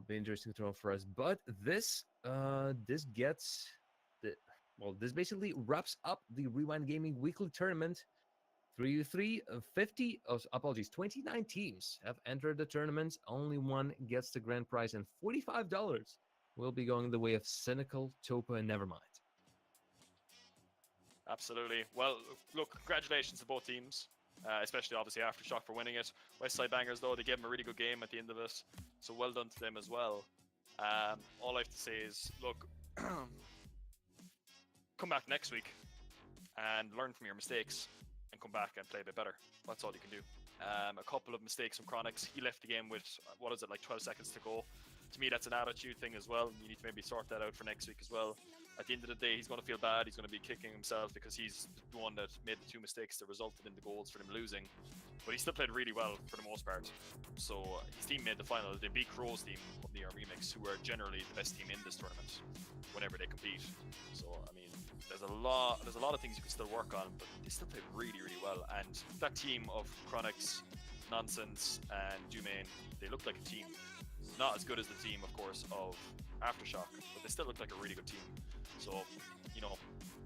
Be interesting to know for us. But this basically wraps up the Rewind Gaming Weekly Tournament. 29 teams have entered the tournament. Only one gets the grand prize, and $45 will be going the way of Cynical, Topa, and Nevermind. Absolutely. Well, look, congratulations to both teams, especially obviously Aftershock for winning it. Westside Bangers, though, they gave them a really good game at the end of it, so well done to them as well. All I have to say is, look, come back next week and learn from your mistakes and come back and play a bit better. That's all you can do. A couple of mistakes from Chronix. He left the game with, 12 seconds to go. To me, that's an attitude thing as well. You need to maybe sort that out for next week as well. At the end of the day, he's going to feel bad. He's going to be kicking himself because he's the one that made the 2 mistakes that resulted in the goals for them losing. But he still played really well for the most part. So his team made the final. They beat Crow's team of the Remix, who are generally the best team in this tournament whenever they compete. So, I mean, there's a lot of things you can still work on, but they still played really, really well. And that team of Chronix, Nonsense, and Dumain, they look like a team. Not as good as the team, of course, of Aftershock, but they still look like a really good team. So,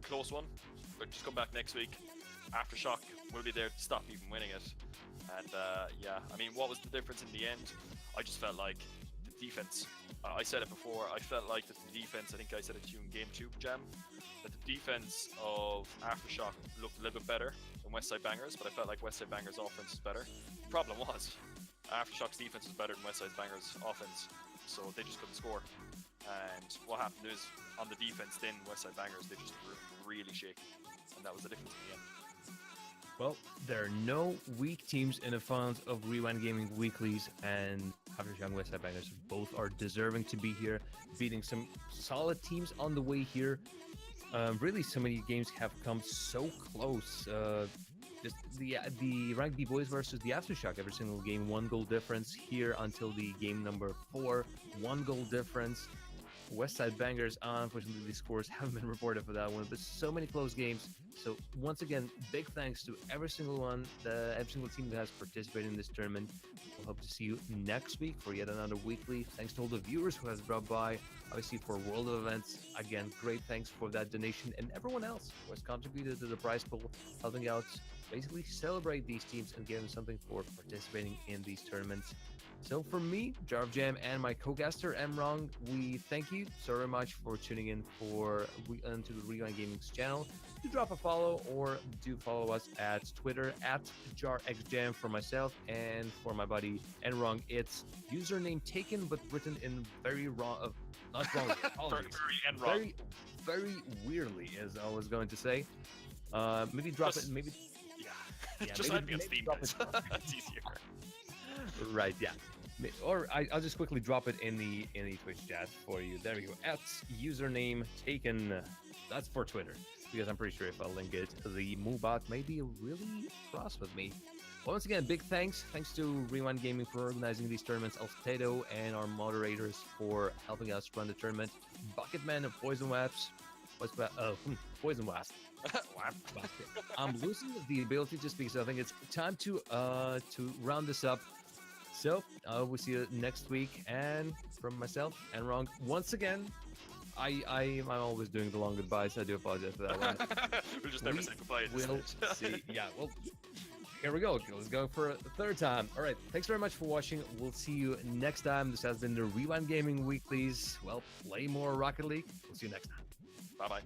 close one, but just come back next week. Aftershock will be there to stop you from winning it. And what was the difference in the end? I just felt like the defense. I said it before, I felt like that the defense, I think I said it to you in Game 2, Jam, that the defense of Aftershock looked a little bit better than Westside Bangers, but I felt like Westside Bangers' offense was better. The problem was, Aftershock's defense was better than Westside Bangers' offense, so they just couldn't score. And what happened is, on the defense, then Westside Bangers, they just were really shaky, and that was the difference in the end. Well, there are no weak teams in the finals of Rewind Gaming Weeklies, and Aftershock and Westside Bangers both are deserving to be here, beating some solid teams on the way here. Really, so many games have come so close. just the ranked B boys versus the Aftershock. Every single game, 1 goal difference. Here until the game number 4, 1 goal difference. West Side Bangers, unfortunately, the scores haven't been reported for that one, but so many close games. So once again, big thanks to every single one, every single team that has participated in this tournament. We'll hope to see you next week for yet another weekly. Thanks to all the viewers who has dropped by. Obviously for World of Events, again, great thanks for that donation, and everyone else who has contributed to the prize pool, helping out basically celebrate these teams and give them something for participating in these tournaments. So for me, Jarv Jam, and my co-caster Emrong, we thank you so very much for tuning in into the Rewind Gaming's channel. Do drop a follow, or do follow us at Twitter at JarXJam for myself, and for my buddy Emrong, it's username taken but written in very wrong, not wrong, very, very weirdly, as I was going to say. Maybe drop it, maybe. Yeah, just add me on Steam. That's easier. Right, yeah. Or I'll just quickly drop it in the Twitch chat for you. There we go. At username taken. That's for Twitter, because I'm pretty sure if I link it, the Moobot may be really cross with me. Well, once again, big thanks. Thanks to Rewind Gaming for organizing these tournaments, Alfredo, and our moderators for helping us run the tournament. Bucketman of Poison Wasps. Poison Wasp. I'm losing the ability just because I think it's time to round this up. So we'll see you next week. And from myself and Wrong, once again, I'm always doing the long goodbyes. I do apologize for that one. We'll just never say goodbye. We'll see. Yeah, well, here we go. Let's go for a third time. All right. Thanks very much for watching. We'll see you next time. This has been the Rewind Gaming Weeklies. Well, play more Rocket League. We'll see you next time. Bye-bye.